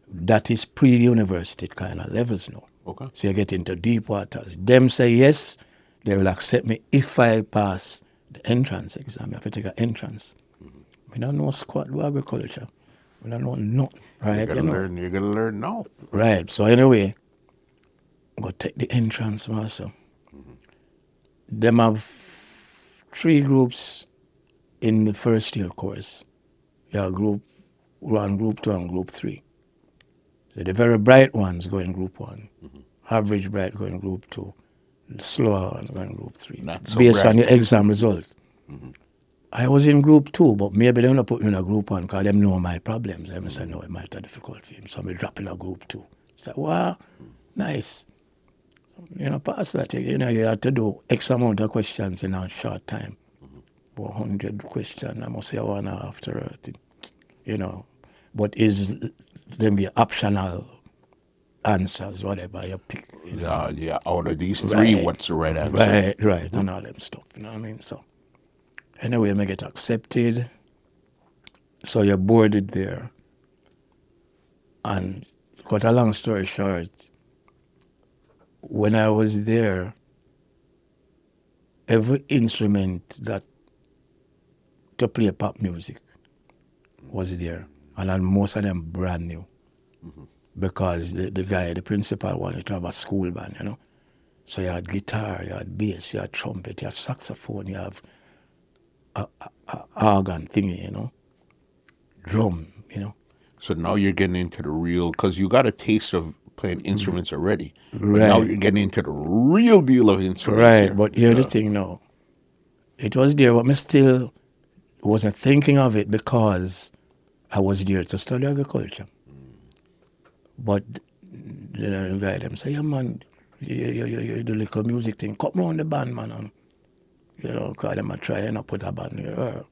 That is pre-university kind of levels now. Okay. So you get into deep waters. Them say yes, they will accept me if I pass the entrance exam. I have to take an entrance. We don't know squat with agriculture. We don't know nothing, right? You're gonna learn now. Right. So anyway, go take the entrance, master. Them have 3 groups in the first year course. Yeah, group 1, group 2, and group 3. So the very bright ones go in group 1. Average bright go in group 2. The slower ones go in group 3. Not so based on bright. your exam result. I was in group 2, but maybe they don't put me in a group 1 because they know my problems. I said, no, it might be difficult for him. So I drop in a group 2. So, wow, nice. Past that, you had to do X amount of questions in a short time. 100 questions, I must say 1 hour after it. But is them be optional answers, whatever you pick. Yeah. Out of these 3, Right. what's the right answer? Right, and all them stuff, you know what I mean? So, anyway, I get accepted. So you're boarded there. And cut a long story short, when I was there, every instrument that to play pop music was there. And then most of them brand new. Because the guy, the principal, wanted to have a school band, So you had guitar, you had bass, you had trumpet, you had saxophone, you have a organ thingy, drum, So now you're getting into the real, because you got a taste of playing instruments already. But Right. now you're getting into the real deal of instruments. Right, here. but here's the thing now. It was there, but I still wasn't thinking of it because I was there to study agriculture. But the guy them say, yeah man, you do little music thing, come round the band, man. And, because them a try and put a band here.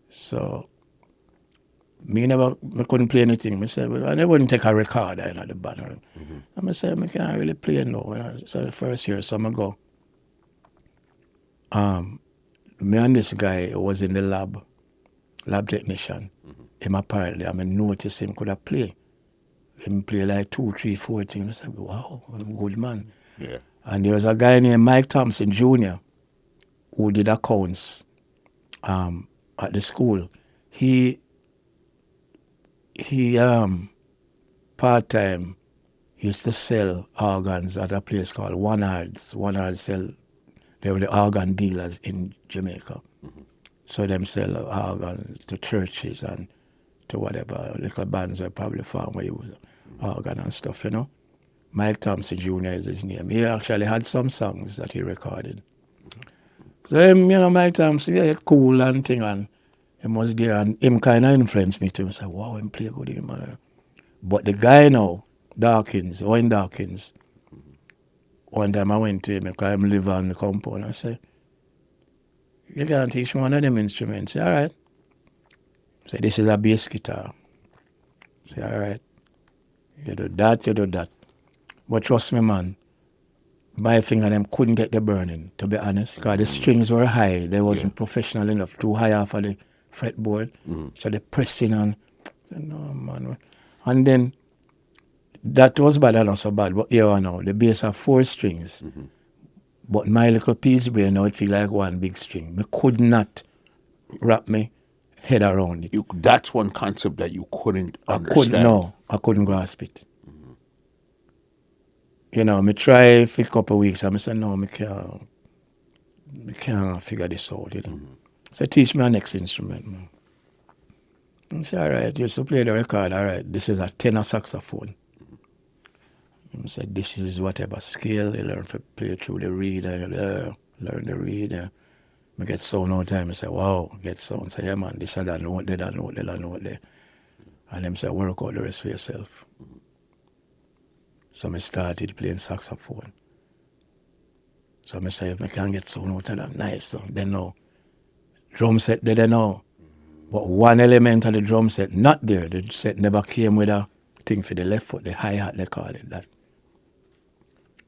So, me couldn't play anything. I said, well, I wouldn't take a record in the band. And I said, I can't really play no. So the first year, so I go. Me and this guy was in the lab technician. Him apparently, I noticed him could have play. Him play like 2, 3, 4 things. I said, wow, good man. Yeah. And there was a guy named Mike Thompson Jr. who did accounts at the school. He part-time used to sell organs at a place called One Ards. One Ards they were the organ dealers in Jamaica. So them sell organs to churches and to whatever little bands were probably found where use organ and stuff, Mike Thompson Jr. is his name. He actually had some songs that he recorded. So him, Mike Thompson, yeah, cool and thing, and him was there, and him kind of influenced me too. I said, wow, him play good, man. But the guy now, Owen Dawkins, one time I went to him because him live on the compound. I said, you can't teach me one of them instruments. All right. I said, this is a bass guitar. I said, all right. You do that. But trust me, man, my finger them couldn't get the burning, to be honest, because the strings were high. They wasn't professional enough, too high off of the fretboard. So they pressing on. No, man. And then, that was bad and not so bad, but here now, the bass have 4 strings. But my little piece brain now, it feel like one big string. I could not wrap my head around it. That's one concept that you couldn't understand. I couldn't grasp it. Me try for a couple of weeks and I said, no, I can't figure this out. So teach me a next instrument, man. I said, all right, you used to play the record, all right, this is a tenor saxophone. I said, this is whatever scale, you learn to play through the reader, learn the reader. I get sound all the time. I say, wow, get sound. I say, yeah, man, this and that note there, that note there, that note there. And them say, work out the rest for yourself. So I started playing saxophone. So I say, if I can get sound out of that, nice sound. Then no. Drum set there now. But one element of the drum set not there. The set never came with a thing for the left foot, the hi-hat, they call it that.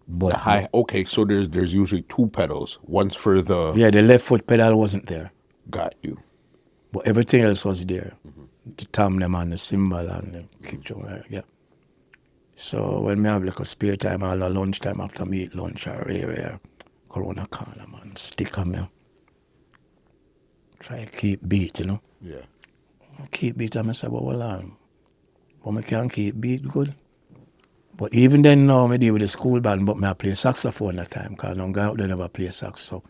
But okay, so there's usually 2 pedals. One's for the... Yeah, the left foot pedal wasn't there. Got you. But everything else was there. The tom them and the cymbal and the kick drum, yeah. So when me have like a spare time, all the lunchtime after me eat lunch or rare, Corona corner, man, stick on me. Try to keep beat, you know. Yeah. Keep beat, and I say, well, but I can't keep beat good. But even then now, I deal with the school band, but I play saxophone at the time, because I don't go out there never play sax, so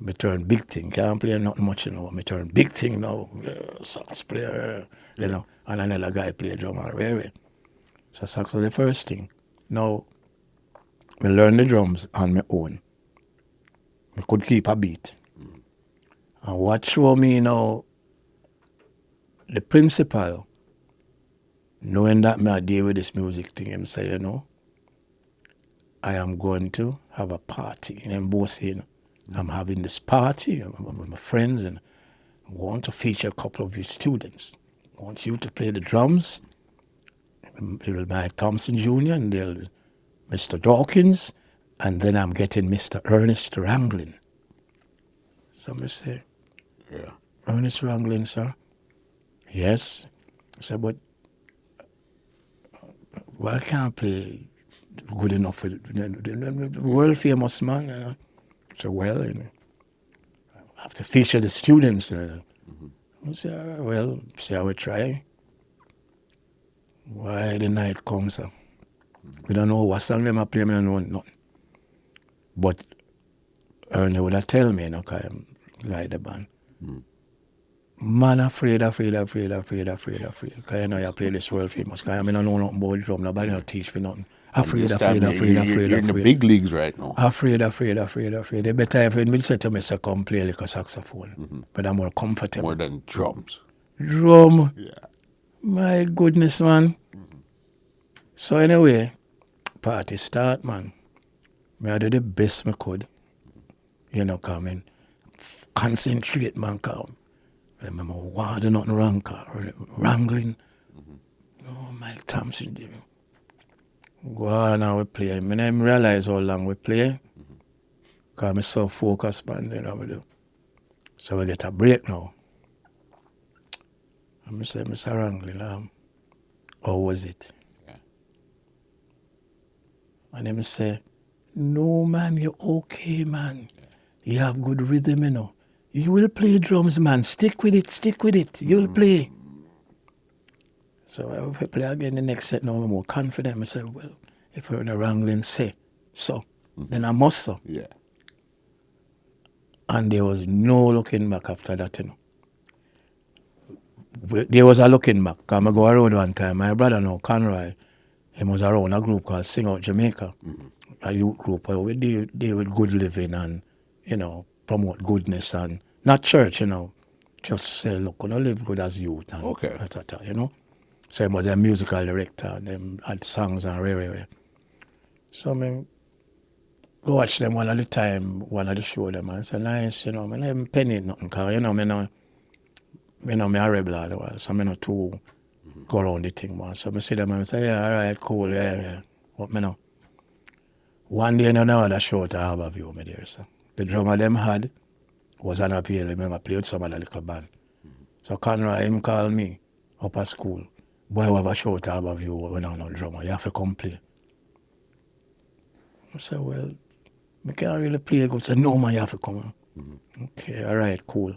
I turn big thing. Can't play nothing much, you know, but I turn big thing now, sax player, you know, and another guy play drum and rare. So sax was the first thing. Now, I learn the drums on my own. I could keep a beat. And what show me now, the principal, knowing that me I deal with this music thing, him say, you know, I am going to have a party. And I'm both saying, I'm having this party with my friends and I want to feature a couple of your students. I want you to play the drums. There will be Mike Thompson Jr. and there'll Mr. Dawkins, and then I'm getting Mr. Ernest Wrangling. Somebody say, Yeah. Ernest Wrangling, sir? Yes. I said, but why can't I play good enough for the world famous man? So, well, you know, I have to feature the students. I said, all right, well, see how we try. Why the night comes, sir? We don't know what song them I play, we don't know nothing. But Ernie would have tell me, you know, because I'm like the band. Man, afraid. Because you know you play this world famous. Because I don't know nothing about drum. Nobody don't teach me nothing. Afraid. You're in the big leagues right now. Afraid. They better if me say to me, so come play like a saxophone. But I'm more comfortable. More than drums. Drum. Yeah. My goodness, man. So anyway, party start, man. I do the best I could. You know, come in. Concentrate, man, come. I remember, wow, there's nothing wrong, wrangling. Oh, Mike Thompson, go on, now we play. I didn't realize how long we play. Because I'm so focused, man, you know what I do. So we get a break now. And I say, Mr. Wrangling, how was it? Yeah. And then I say, no, man, you're okay, man. Yeah. You have good rhythm, you know. You will play drums, man. Stick with it. You'll play. So if I play again the next set, now I'm more confident. I say, well, if you're in a wrangling, say so. Then I must so. Yeah. And there was no looking back after that, you know. There was a looking back. Because I go around one time. My brother now, Conroy, he was around a group called Sing Out Jamaica. A youth group where we deal with good living and, you know, promote goodness and not church, you know. Just say, look, we don't live good as youth and Okay. you know. So he was a musical director and them had songs and rare. So I mean, go watch them one at the time, one of the show them and say, nice, you know, I never penny nothing, because you know, me a rebel otherwise, so I not too go around the thing, man. So I see them and say, yeah, all right, cool, yeah. But me know. One day in another show to Harbour View, me there, so. The drummer them had was unavailable. I remember I played some other little band. So Conroy, him call me up at school. Boy, we have a show to Harbour View when I'm not drummer. You have to come play. I said, well, I can't really play. I said, no, man, you have to come. Okay, all right, cool.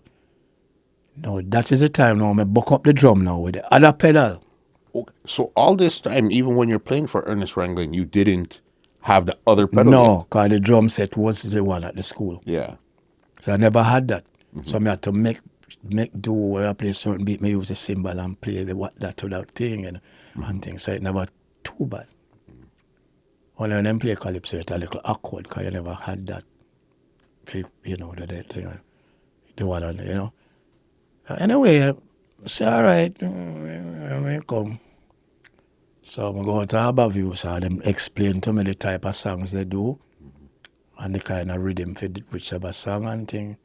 Now, that is the time now. I buck up the drum now with the other pedal. Okay. So all this time, even when you're playing for Ernest Wrangling, you didn't have the other pedal No, yet? because the drum set was the one at the school. Yeah. So I never had that. So I had to make do where I play certain beat. I use the cymbal and play that to that thing and things. So it never too bad. Only when them play calypso, it's a little awkward because you never had that. You know, the thing, the one on, you know. Anyway, I say, all right, I come. So I go to Harbour View, so them explain to me the type of songs they do and the kind of rhythm for whichever song and thing.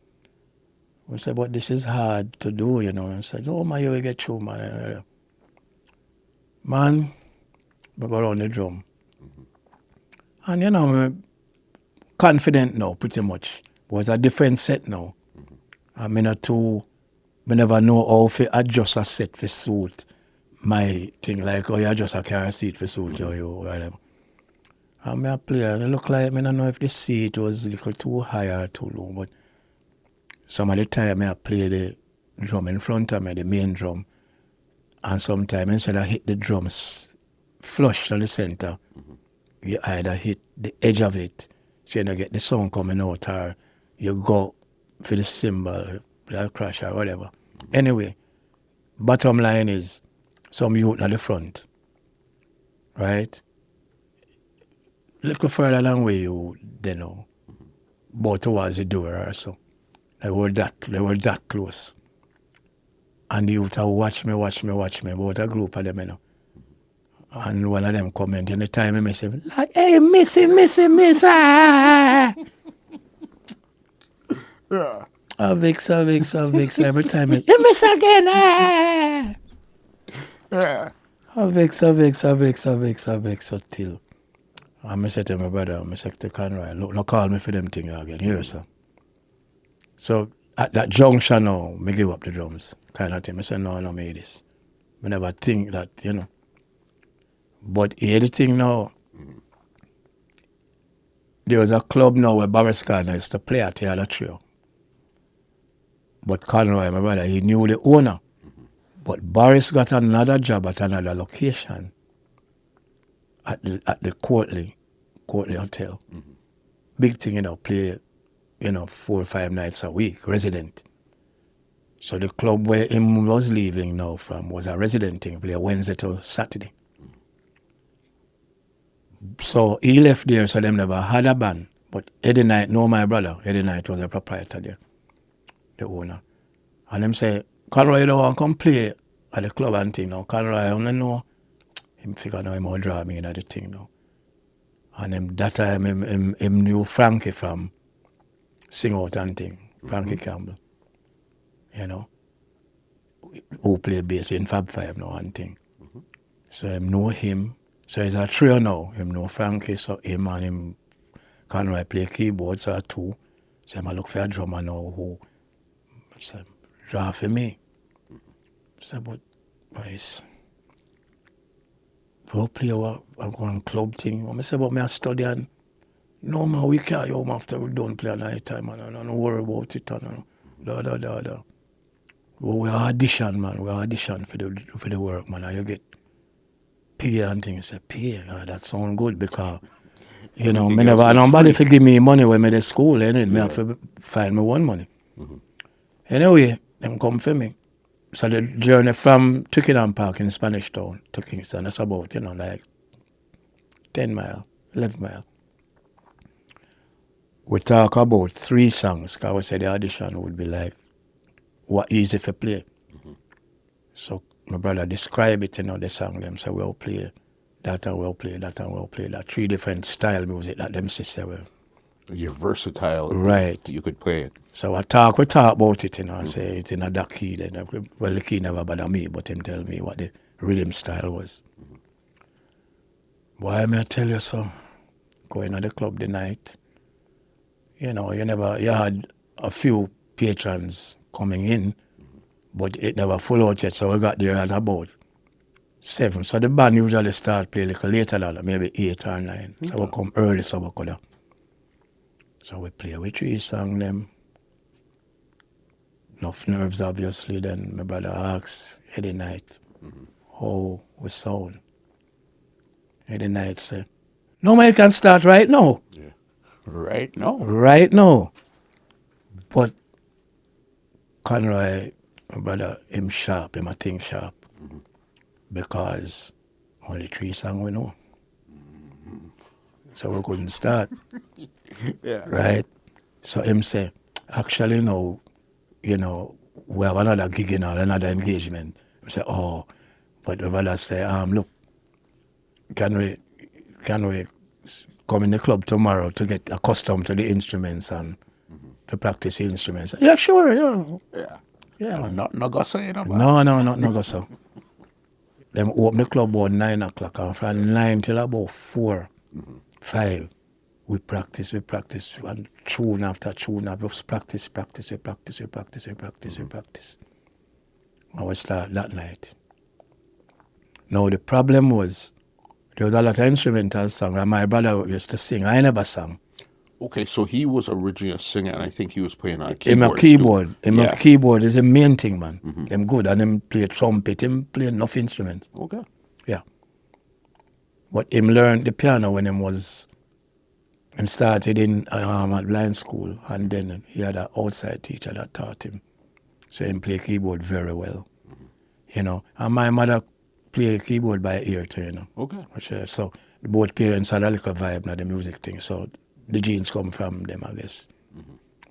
We said, but this is hard to do, you know. I said, oh, man, you will get through, man. Man, we go around the drum. And, you know, I'm confident now, pretty much. But it's a different set now. I I never know how to adjust a set for suit my thing, like, oh, you adjust a car seat for suit or you, whatever. And I play, and it look like, I don't know if the seat was a little too high or too low, but some of the time I play the drum in front of me, the main drum, and sometimes instead of hit the drums flush to the center, you either hit the edge of it, so you don't get the sound coming out, or you go for the cymbal, the crash or whatever. Anyway, bottom line is some youth at the front, right? Little further along way you know, but towards the door or so. They were that close. And the youth watch me, about a group of them, you know. And one of them comment anytime I say, like, hey, missy, ah. Yeah. I vex every time. You miss again, ah. Yeah. I vex till. And I say to my brother, I say to Conroy, look, no call me for them things again, here, sir. So at that junction now, I give up the drums, kind of thing. I say, no, me this. I never think that, you know. But hear the thing now, there was a club now where Boris Garner used to play at the other trio. But Conroy, my brother, he knew the owner. But Boris got another job at another location at the Courtly Hotel. Big thing, you know, play, 4 or 5 nights a week, resident. So the club where him was leaving now from was a resident thing, play Wednesday to Saturday. So he left there, so them never had a band. But Eddie Knight, my brother, Eddie Knight was a proprietor there, the owner. And them say, Conroy, you don't want to come play at the club and thing now. Conroy, I only know him figure now him will draw me in at the thing now. And him, that time him knew Frankie from Sing Out and thing, Frankie Campbell, who played bass in Fab Five now and thing. So him know him. So he's a trio now. Him know Frankie, so him and him Conroy play keyboards or two. So him a look for a drummer now who draw for me. So but nice. We'll play a club thing. I say about me a study and no man we carry home after we don't play a night time and I don't worry about it and da. But we audition, man. We audition for the work, man. And you get pay and things. Say pay, that sound good because me never nobody for give me money when me at school, innit? Me have to find me one money. Anyway, them come for me. So the journey from Twickenham Park in Spanish Town to Kingston, that's about, like 10 mile, 11 mile. We talk about 3 songs, because we said the audition would be like, what easy for play. So my brother describe it, the song them, so we'll play that and we'll play that and we'll play that. 3 different style music that them sister will. You're versatile. Right. You could play it. So we talk about it, and say it's in a dark key. Then, well, the key never bother me, but him tell me what the rhythm style was. Why may I tell you so? Going to the club the night, you had a few patrons coming in, but it never full out yet, so we got there at about 7. So the band usually start play a little later than that, maybe 8 or 9. So we come early, so we could. So we play with 3 songs them. Enough nerves, obviously. Then my brother asks Eddie Knight how we sound. Eddie Knight say, no man, you can start right now. Yeah. Right now. Right now. But Conroy, my brother, him a think sharp. Because only 3 songs we know. So we couldn't start. Yeah. Right? So him say, actually no, we have another gig another engagement. I say, oh, but the brother say, look, can we come in the club tomorrow to get accustomed to the instruments and to practice the instruments? Yeah, sure, Yeah. Yeah. Not go say it about. No go so. Them open the club about 9 o'clock and from 9 till about 4, 5. We practice, and tune after tune, we practice. I would start that night. Now the problem was there was a lot of instrumental song, and my brother used to sing. I never sang. Okay, so he was originally a singer, and I think he was playing on In my keyboards keyboard, too. Yeah. keyboard is the main thing, man. Them good, and them play trumpet. Him play enough instruments. Okay. Yeah. But him learned the piano when him started in at blind school, and then he had an outside teacher that taught him. So him play keyboard very well. You know, and my mother play keyboard by ear too, you know. Okay. So both parents had a little vibe now the music thing, so the genes come from them, I guess.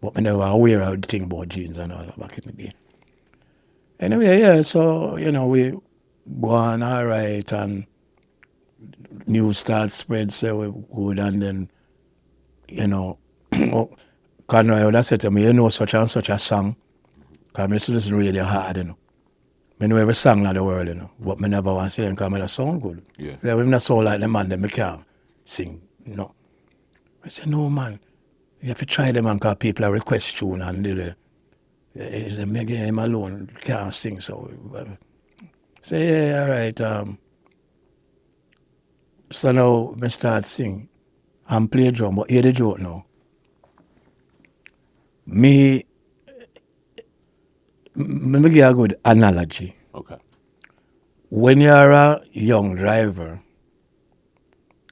But I never aware of the thing about genes and all that back in the day. Anyway, yeah, so, you know, we go on all right, and news starts spread, so we good, and then, you know, Conroy would have said to me, you know such and such a song, because I used to listen really hard, you know. I know every song in the world, you know, but I never want to say it because I sound good. Yeah. So if I not sound like the man, then I can't sing, you know. I said, no, man, you have to try them, man, because people are request tune, and he said, make him alone, can't sing, so. Say, yeah, all right. So now I start sing and play drum, but hear the joke now. Me give you a good analogy. Okay. When you're a young driver,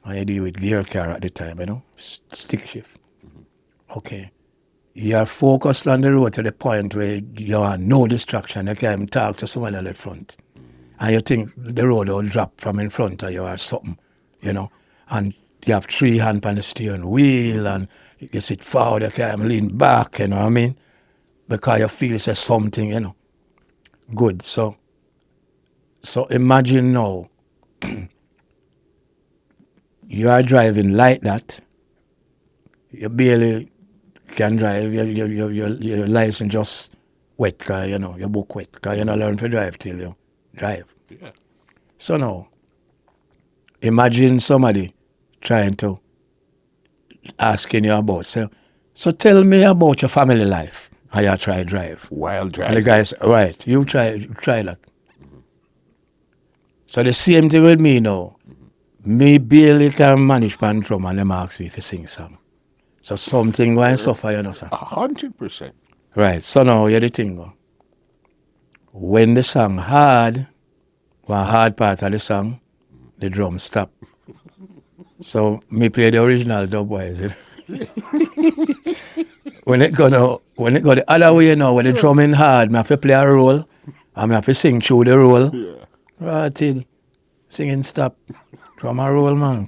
and you deal with gear car at the time, you know, stick shift. Okay. You're focused on the road to the point where you have no distraction. You can't even talk to someone at the front. And you think the road will drop from in front of you or something, you know. And you have 3 hands on the steering wheel, and you sit forward, you can't even lean back, you know what I mean? Because you feel it's something, you know. Good. So imagine now, you are driving like that. You barely can drive. Your license just wet, because, you know, your book wet, because you don't learn to drive till you drive. Yeah. So now, imagine somebody trying to asking you about, so tell me about your family life, how you try drive. While And the driving. guy said, right, you try that. So the same thing with me now. Me barely can manage pan drum, and them ask me if you sing song. So something going suffer, you know, sir. 100%. Right, so now hear the thing go. When the song hard, one hard part of the song, the drum stop. So me play the original dub wise. When it go the other way now, when the drumming hard, me have to play a role, and me have to sing through the role. Yeah. Right till singing stop. Drum a roll, man.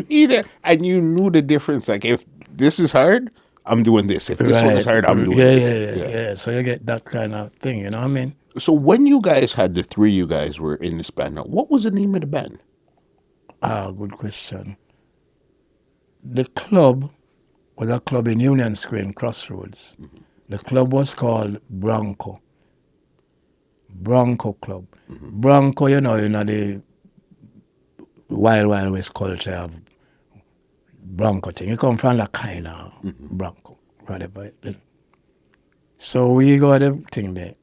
Either, and you knew the difference. Like, if this is hard, I'm doing this. If this one is hard, I'm doing this. Yeah. So you get that kind of thing, you know what I mean? So when you guys had the 3 you guys were in this band, now, what was the name of the band? Good question. The club was a club in Union Square in Crossroads. The club was called Bronco Club. Bronco, you know the Wild West culture of Bronco thing. You come from that kind of Bronco, whatever. So we got the thing there.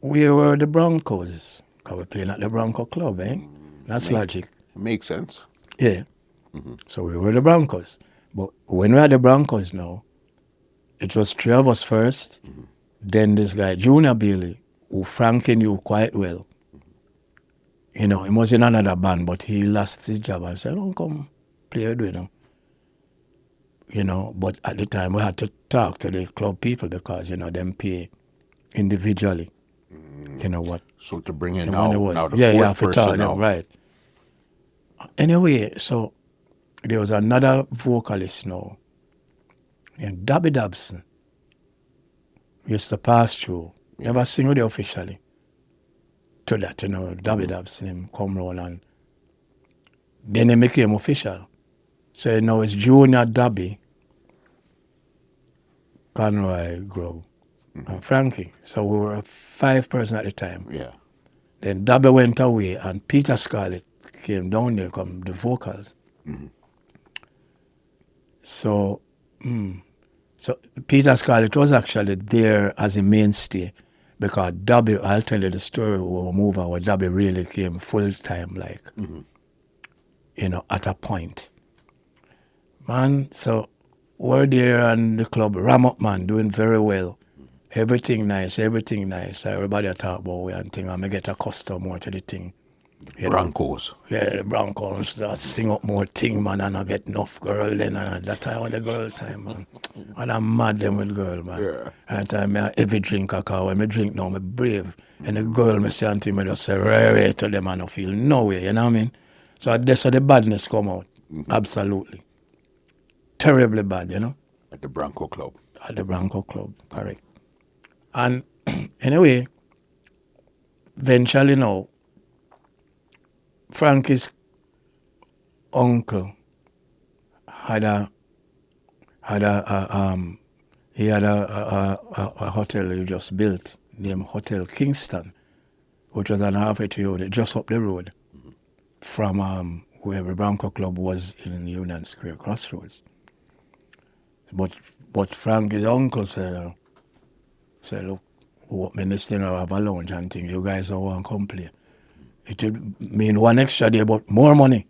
We were the Broncos, because we playing at the Bronco Club, eh? That's logic. Makes sense. Yeah. So we were the Broncos. But when we had the Broncos now, it was 3 of us first, then this guy, Junior Bailey, who Frankie knew quite well. You know, he was in another band, but he lost his job. I said, don't come play with him. You know, but at the time we had to talk to the club people because, you know, them pay individually. You know what? So to bring in the now, money was. now the Yeah, fourth yeah, for person talk, now. right. Anyway, so there was another vocalist now, named Dabby Dobson. Used to pass through. Never sing with you officially. To that, you know, Dabby Dobson him come round, and then he became official. So now it's Junior Dabby, Conroy, Grub, and Frankie. So we were 5 person at the time. Yeah. Then Dabby went away, and Peter Scarlett came down there, come the vocals. So Peter Scarlett was actually there as a mainstay, because Dabby, I'll tell you the story we'll move on where Dabby really came full time, like, at a point. Man, so we're there and the club, ram up, man, doing very well. Everything nice. Everybody talk about we and thing, and I get accustomed more to the thing. Broncos. Yeah, the Broncos start sing up more thing, man, and I get enough girl then, and that time was the girl time, man. And I'm mad them with girl, man. Yeah. And time I heavy drinker, cause when I drink now, I'm brave. And the girl, me say until me just say, right to them, and I feel no way, you know what I mean? So that's how the badness come out. Absolutely. Terribly bad, you know? At the Bronco Club. At the Bronco Club, correct. And anyway, eventually now, Frankie's uncle had a hotel he just built named Hotel Kingston, which was an halfway to road, just up the road from where the Bronco Club was in Union Square Crossroads. But Frankie's uncle said, look, what minister now have a lounge and thing, you guys don't want to come play. It would mean one extra day, but more money.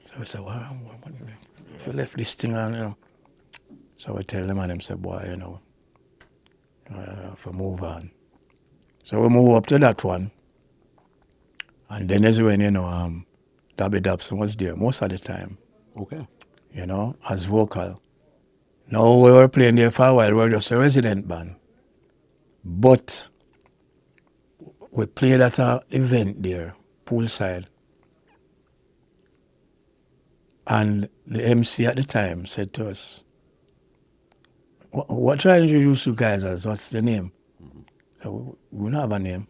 So we said, well, more money. If you left this thing on, So we tell them and them say, boy, if we move on. So we move up to that one. And then is when, Dabby Dobson was there most of the time. Okay. As vocal. Now we were playing there for a while, we were just a resident band. But we played at an event there, poolside. And the MC at the time said to us, what try to introduce you guys as? What's the name? So we don't have a name.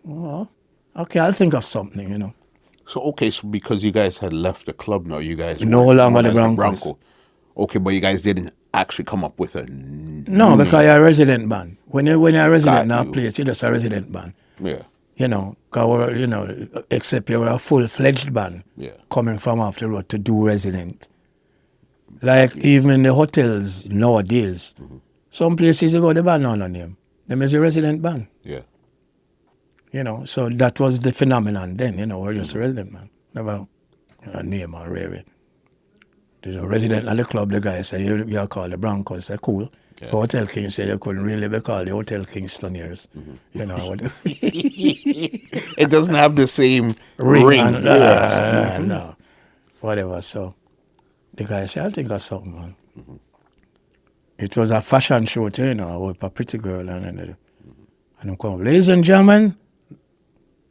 Oh, okay, I'll think of something, So because you guys had left the club now, you guys no were longer known the as Broncos. Okay, but you guys didn't actually come up with a No, because you're a resident band. When you're a resident in a you. place, you're just a resident band. Yeah. Except you're a full-fledged band coming from off the road to do resident. Like even in the hotels nowadays, some places you go, the band on name. Them is a resident band. Yeah. So that was the phenomenon then, we're just a resident band. Never a name or really. There's a resident at the club, the guy said, you're called the Broncos. I said, cool. Yeah. The Hotel King said you couldn't really be called the Hotel Kingstoners. It doesn't have the same ring. No. Whatever. So the guy said, I'll think of something, man. It was a fashion show too, with a pretty girl and I'm calling, ladies and gentlemen,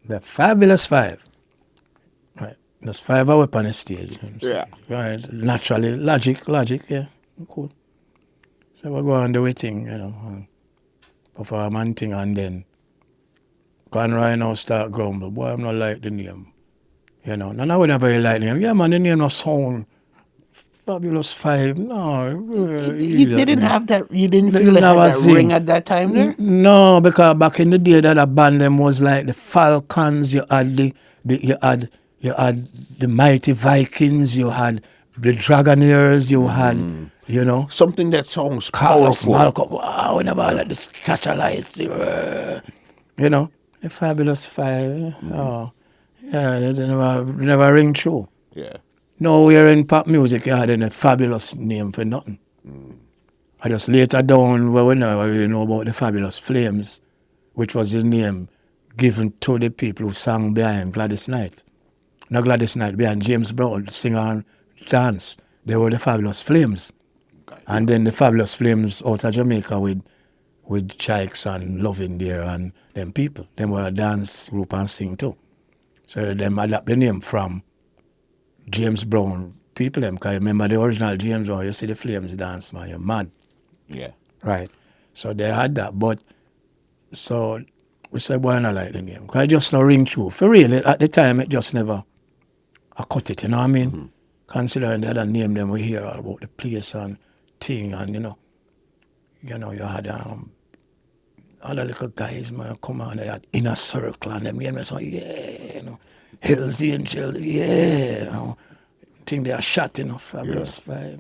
the Fabulous Five. Right. There's 5 up on the stage. Yeah. Right. Naturally, logic, yeah. Cool. So we go on the waiting, perform and thing, and then Conroy now start grumble. Boy, I'm not like the name. None of them very like the name. Yeah, man, the name no sound. Fabulous Five. No. You didn't have that, you didn't feel it had that ring at that time there? No, because back in the day that a band them was like the Falcons, you had you had the Mighty Vikings, you had the Dragonaires, you had, something that sounds powerful. Wow, never had the Catch-a-Lights, the Fabulous Five. Oh, yeah, they never ring true. Yeah. No, we're in pop music, you had a fabulous name for nothing. I just later down, we never really know about the Fabulous Flames, which was the name given to the people who sang behind Gladys Knight. Not Gladys Knight, behind James Brown, sing and dance. They were the Fabulous Flames. And then the Fabulous Flames out of Jamaica with Chikes and Lovindeer and them people. Them were a dance group and sing too. So them adapt the name from James Brown people, because remember the original James Brown, you see the Flames dance, man, you're mad. Yeah. Right. So they had that. But, so we said, why not like the name? Because it just not ring true. For real, at the time, it just never, I cut it, you know what I mean? Considering the other name, then we hear all about the place and thing, and, you had other little guys, man, come on, they had Inner Circle, and them name, so, yeah, Hell's Angels, yeah, think they are shot, Fabulous Five,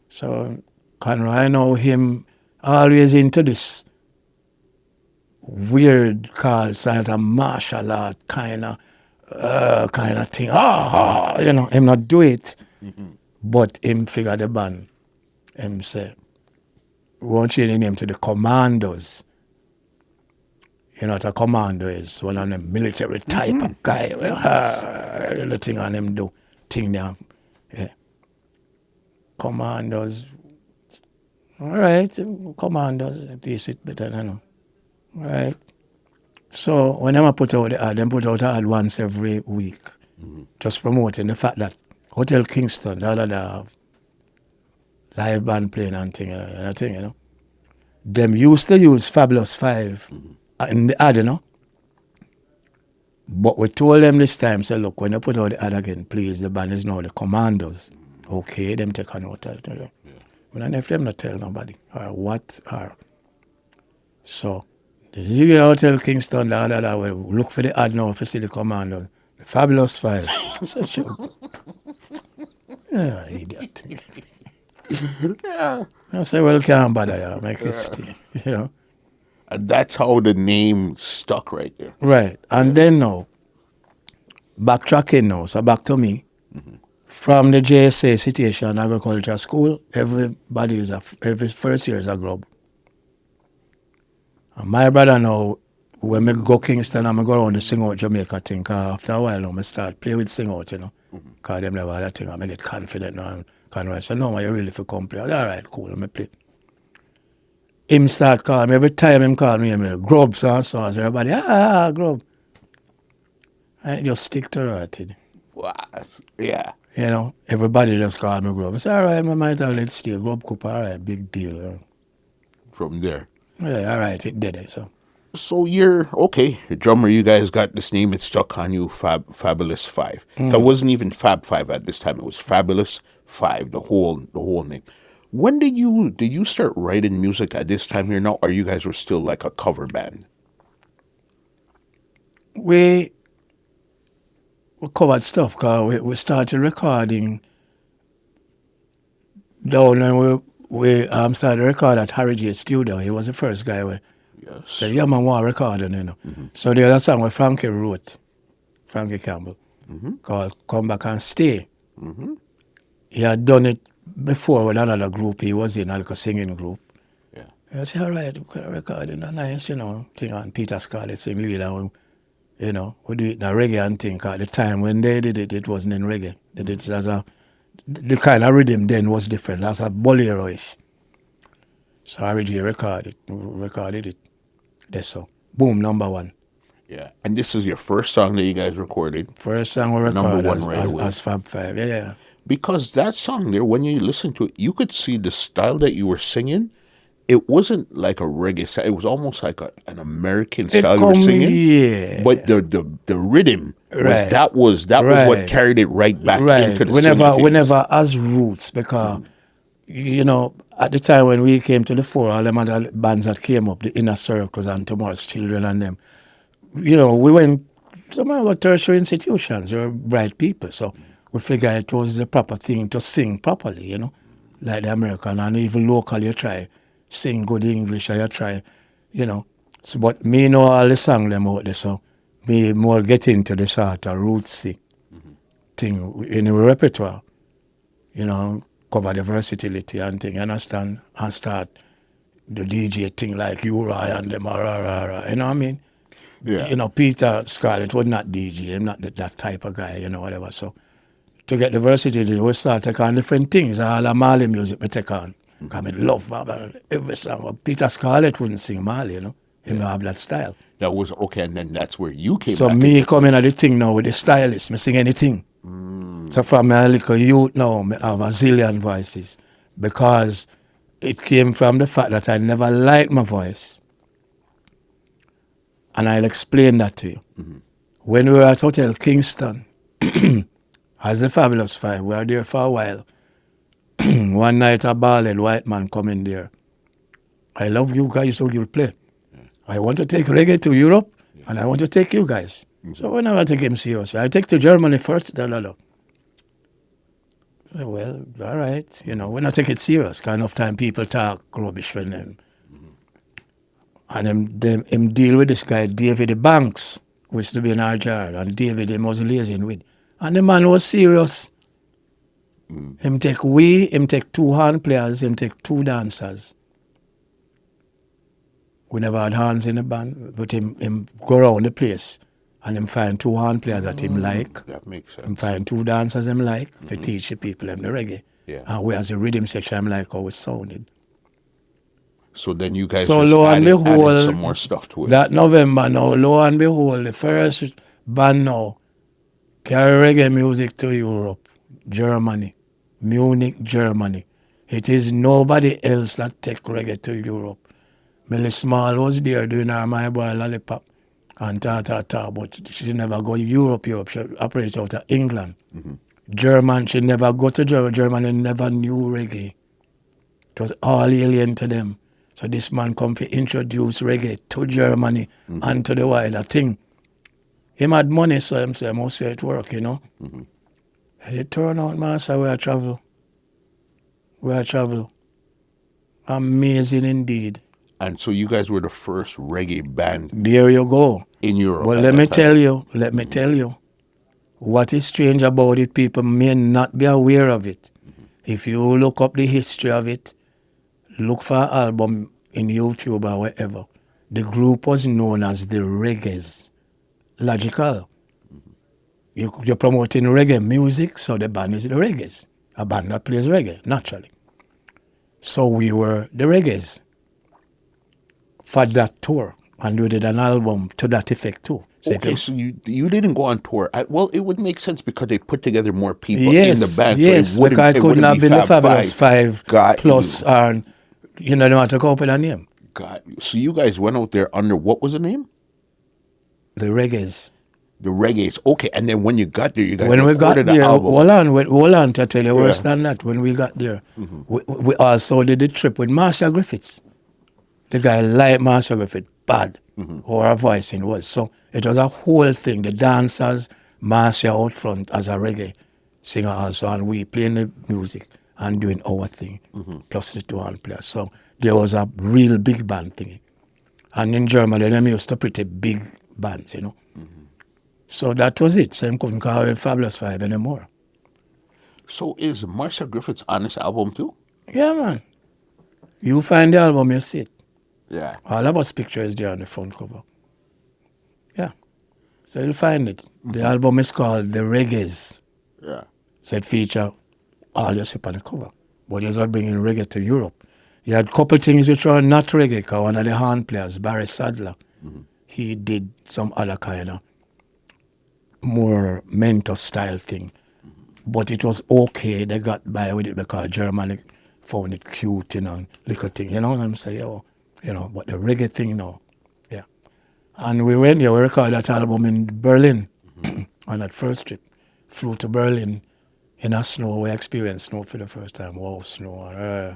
So, Conroy, I know him, always into this weird called sort of martial art kind of thing. Him not do it, but him figure the band. Him say, we want to change the name to the Commandos. You know what a commando is? One of them military type of guy. The thing on them do. Thing there. Yeah. Commandos. All right. Commandos. At least it better than know. All right. So when I put out the ad, them put out an ad once every week. Just promoting the fact that Hotel Kingston, the other have live band playing and thing, you know. Them used to use Fabulous Five in the ad, you know. But we told them this time, say, look, when you put out the ad again, please, the band is now the Commandos. Okay, them take a note. But I if them not tell nobody or what or. So, the Hotel Kingston, the other will look for the ad now to see the Commandos. The Fabulous Five. So, sure. Yeah, idiot. I say, well, can't bother you, make it stay, you know. And that's how the name stuck right there. Right. And then now, backtracking now, so back to me. From the JSA Situation Agriculture School, everybody every first year is a grub. And my brother now, when I go Kingston, I'm go around the sing out Jamaica thing, cause after a while now, I start play with sing out, you know. Because them never had that thing, I get confident now. And I say, no, man, you really feel complete. All right, cool, let me play. Him start calling me, every time him call me, Grub, so everybody, Grub. I just stick to that. Wow. Yeah. You know, everybody just call me Grub. I say, all right, my might have let's stay. Grub Cooper, all right, big deal. From there. Yeah, all right, it did it, so. So you're, okay, the drummer, you guys got this name, it stuck on you, Fabulous Five. That wasn't even Fab Five at this time, it was Fabulous Five, the whole name. When did you start writing music at this time here now, or you guys were still like a cover band? We covered stuff, because we started recording down and we started recording at Harry J Studio. He was the first guy we said, yeah, man, want recording, you know. So the other song where Frankie wrote, Frankie Campbell, called Come Back and Stay. He had done it before with another group he was in, like a singing group. Yeah. I said, all right, we could record it, nice, you know, thing on Peter Scarlett sing lead, and you know, we do it in a reggae and thing. At the time when they did it, it wasn't in reggae. They did it as the kind of rhythm then was different. That's a bolero-ish. So I already recorded it. That's so. Boom, number one. Yeah. And this is your first song that you guys recorded. First song we recorded right as Fab Five. Yeah. Because that song there, when you listen to it, you could see the style that you were singing. It wasn't like a reggae style. It was almost like an American style you were singing. Yeah. But the rhythm was Right. what carried it right back into the whenever as roots, because you know, at the time when we came to the fore, all them other bands that came up, the Inner Circles and Tomorrow's Children and them, you know, we went some of our tertiary institutions. They were bright people, so we figured it was the proper thing to sing properly, you know, like the American, and even local you try sing good English, or you try, you know. So, but me know all the song them out there, so me more get into the sort of rootsy thing in the repertoire, you know, cover the versatility and thing, you understand, and start the DJ thing like Uri and them, you know what I mean? Yeah. You know, Peter Scarlett was not DJ, I'm not that type of guy, you know, whatever. So to get the versatility, we start taking on different things. All the Marley music we take on. Because I love every song. Peter Scarlett wouldn't sing Marley, you know. He don't have that style. That was okay, and then that's where you came so back. Me coming at the thing now with the stylist, me sing anything. So from my little youth now, I have a zillion voices. Because it came from the fact that I never liked my voice. And I'll explain that to you. When we were at Hotel Kingston, as the Fabulous Five, we were there for a while. One night a bald white man come in there. I love you guys, so you'll play. I want to take reggae to Europe, and I want to take you guys. So we never take him seriously. I take to Germany first. Well, all right. We not take it serious. Kind of time people talk rubbish for them. And him deal with this guy, David Banks, who used to be in our jar, and David him was liaising with. And the man was serious. Him take two hand players, him take two dancers. We never had hands in the band, but him go around the place and him find two hand players that him like. That makes sense. Him find two dancers him like to teach the people them the reggae. Yeah. And we as a rhythm section him like how it sounded. So then you guys So just lo and added behold, some more stuff to it. that November now, lo and behold, the first band now carry reggae music to Europe, Germany, Munich, Germany. It is nobody else that take reggae to Europe. Millie Small was there doing her My Boy Lollipop and ta, but she never go to Europe. She operates out of England. German, she never go to Germany. Germany never knew reggae. It was all alien to them. So this man come to introduce reggae to Germany and to the wider thing. Him had money, so him say, I must say it work, And it turned out, master, we travel. Amazing indeed. And so you guys were the first reggae band There you go. in Europe. Well, let me tell you, what is strange about it, people may not be aware of it. If you look up the history of it, look for an album in YouTube or wherever. The group was known as the Reggaes. Logical. You're promoting reggae music, so the band is the Reggaes. A band that plays reggae, naturally. So we were the Reggaes for that tour. And we did an album to that effect too. So So you didn't go on tour. Well, it would make sense because they put together more people in the band. Yes, so because it couldn't have been the Fabulous Five Got plus, you. and they want to go up with a name. Got you. So you guys went out there under what was the name? The Reggaes. The Reggaes. Okay, and then when you got there, you guys When we got recorded the there, album. hold on to tell you worse than that. When we got there, we also did the trip with Marcia Griffiths. The guy liked Marcia Griffith bad, or her voicing was. So it was a whole thing. The dancers, Marcia out front as a reggae singer also, and we playing the music and doing our thing, plus the two hand players. So there was a real big band thing. And in Germany, they used to pretty big bands, So that was it. So I couldn't call it Fabulous Five anymore. So is Marcia Griffiths on this album too? Yeah, man. You find the album, you see it. Yeah. All of us pictures there on the front cover. Yeah. So you'll find it. The album is called The Reggaes. Yeah. So it features all you see on the cover. But it's not bringing reggae to Europe. You had a couple things which were not reggae, because one of the hand players, Barry Sadler, he did some other kind of more mentor style thing. But it was okay. They got by with it because Germany found it cute, little thing. You know what I'm saying? But the reggae thing, yeah. And we went there, we recorded that album in Berlin on that first trip. Flew to Berlin in a snow. We experienced snow for the first time. Wow, snow.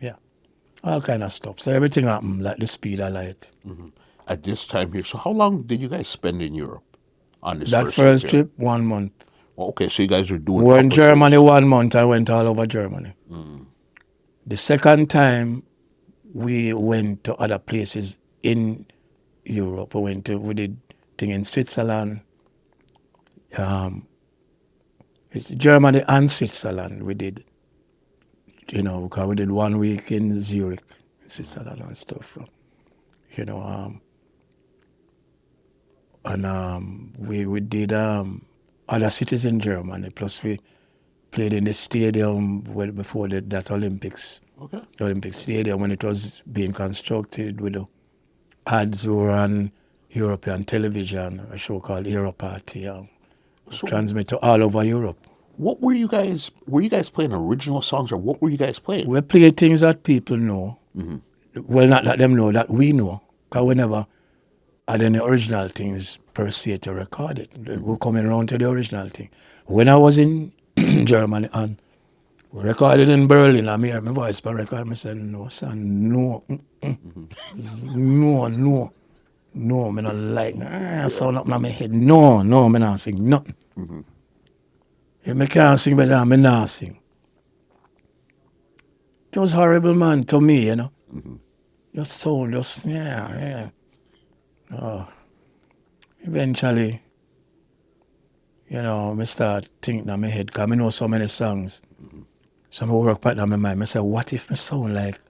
Yeah. All kind of stuff. So everything happened like the speed of light. At this time here, so how long did you guys spend in Europe on this That first first here? trip, 1 month. Well, okay, so you guys are doing. We were in couple Germany shows. 1 month. I went all over Germany. The second time, we went to other places in Europe. We did thing in Switzerland. It's Germany and Switzerland we did. Because we did 1 week in Zurich, Switzerland and stuff. We did other cities in Germany. Plus we played in the stadium before that Olympics. Okay. The Olympic Stadium when it was being constructed with the ads were on European television, a show called Euro Party. So- Transmit to all over Europe. What were you guys? Were you guys playing original songs, or what were you guys playing? We play things that people know. Well, not that them know, that we know. Because we never had any original things per se to record it. We're coming around to the original thing. When I was in Germany and we recorded in Berlin, I hear my voice per record, I said, no, son, no. No, I don't like sound up in my head. No, I don't sing nothing. If me can't sing better, I not sing. It was horrible, man, to me, you know. Your soul, just, yeah. Oh. Eventually, you know, I start thinking in my head, because I know so many songs. So I work part in my mind. I say, what if I sound like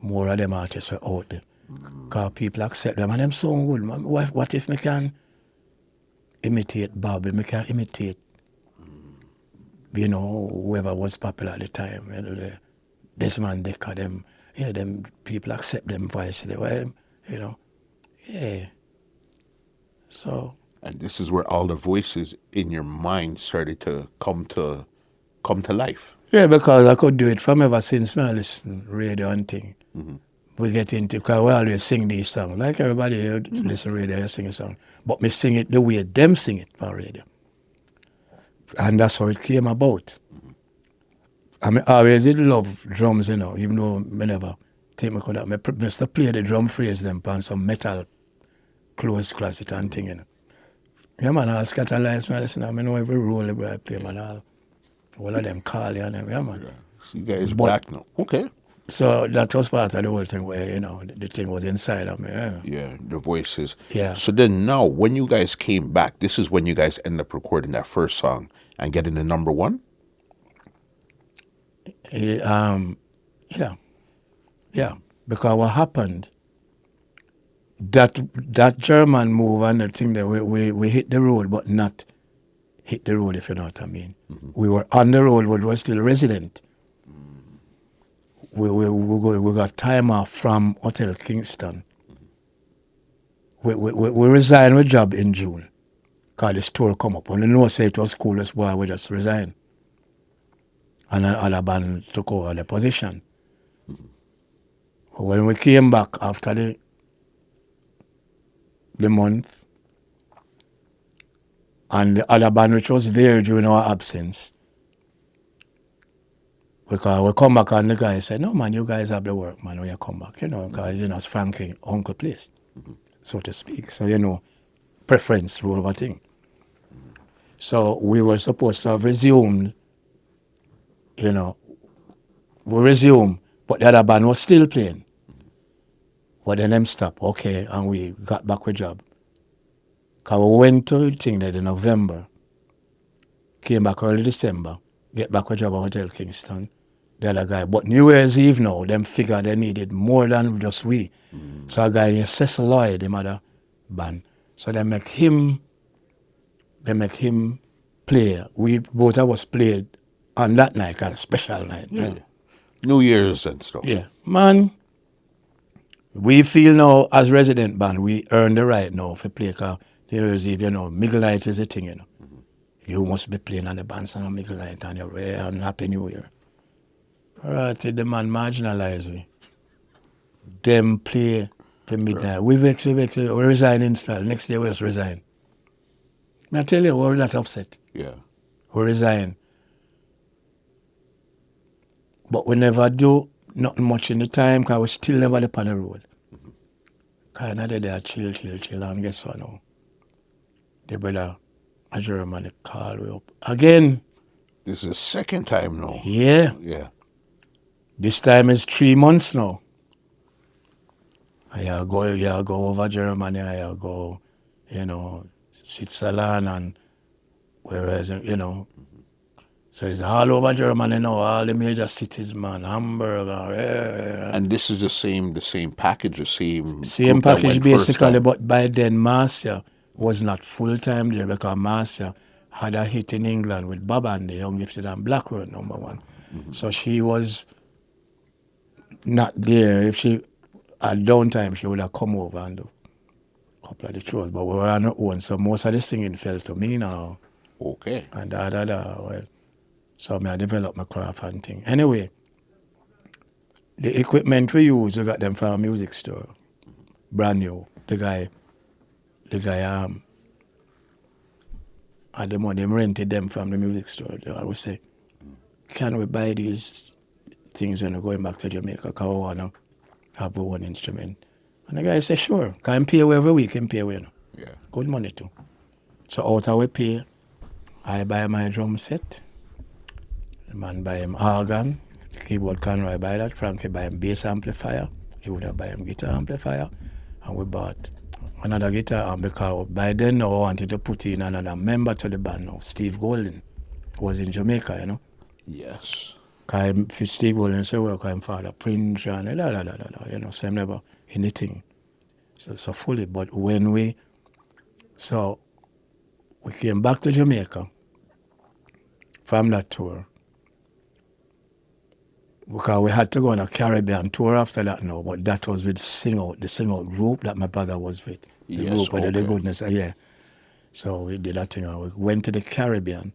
more of them artists were out there? Because people accept them and them sound good. What if I can imitate Bobby? I can imitate, you know, whoever was popular at the time. You know, this man, they call them, yeah, them people accept them voice. They were, you know, yeah. So. And this is where all the voices in your mind started to come to life. Yeah, because I could do it from ever since I listen radio and thing. We get into, because we always sing these songs. Like everybody listen radio, you sing a song. But me sing it the way them sing it on radio. And that's how it came about. I mean, I always did love drums, you know, even though I never take me could have. I used to play the drum phrase them on some metal closed closet and thing, you know. Yeah, man, I'll scatter lights, man. Listen, I know every role I play, man. All of them call you and them, yeah, man. So you guys back now. Okay. So that was part of the whole thing where, you know, the thing was inside of me. Yeah, the voices. Yeah. So then now, when you guys came back, this is when you guys end up recording that first song and getting the number one? Yeah. Because what happened, that German move and the thing that we hit the road, but not hit the road, if you know what I mean. We were on the road, but we were still resident. We got time off from Hotel Kingston. We resigned our job in June. Because the store come up. When the know say it was cool, that's why we just resigned. And other band took over the position. When we came back after the month, and the other band which was there during our absence, because we come back and the guy said, no man, you guys have the work, man, when you come back, you know, because, you know, it's Frankie uncle place, so to speak. So, you know, preference rule over thing. So we were supposed to have resumed, you know, we resumed, but the other band was still playing. But then them stopped, okay, and we got back with job. Because we went to the thing there in November, came back early December, get back with job at Hotel Kingston, the other guy. But New Year's Eve now, them figured they needed more than just we. So a guy named Cecil Lloyd, the other band. So they make him play. We both of us played on that night, a special night. Yeah. New Year's and stuff. Yeah. Man, we feel now as resident band, we earn the right now to play, because New Year's Eve, you know, Middle Light is a thing, you know. You must be playing on the bands and Middle Light and you're and Happy New Year. All right, the man marginalized we. Them play to midnight. We vex, we resign in style. Next day we just resign. I tell you, we're not upset. Yeah. We resign. But we never do nothing much in the time, because we still never up on the road. Because another day I chill, and guess what now? The brother, a German, call me up. Again. This is the second time now. Yeah. Yeah. This time is 3 months now. I go over Germany, I go, you know, Switzerland and whereas, you know. So it's all over Germany now, all the major cities, man, Hamburg. And this is the same package, the same Same package basically, but by then Marcia was not full-time there, because Marcia had a hit in England with Bob and the Young Gifted and Blackwood, #1. So she was not there. If she had downtime, she would have come over and do a couple of the shows, but we were on our own, so most of the singing fell to me now. Okay. And well, so I developed my craft and thing. Anyway, the equipment we use, we got them from a music store, brand new. The guy had the money, rented them from the music store. I would say, can we buy these things when we're going back to Jamaica, because we want to have one instrument? And the guy said, sure, can pay every week, can pay. You know. Yeah. Good money too. So out of we pay, I buy my drum set. The man buy him organ, keyboard Conroy buy that. Frankie buy him bass amplifier. He would have buy him guitar amplifier. And we bought another guitar amp because by then now I wanted to put in another member to the band now, Steve Golden, who was in Jamaica, you know. Yes. Because Steve Golden said, well, I'm father Prince and you know, so I'm never anything. So fully. But when we came back to Jamaica from that tour, because we had to go on a Caribbean tour after that now, but that was with the Sing Out group that my brother was with. The Yes, group of the okay. goodness, yeah. So we did that thing. And we went to the Caribbean.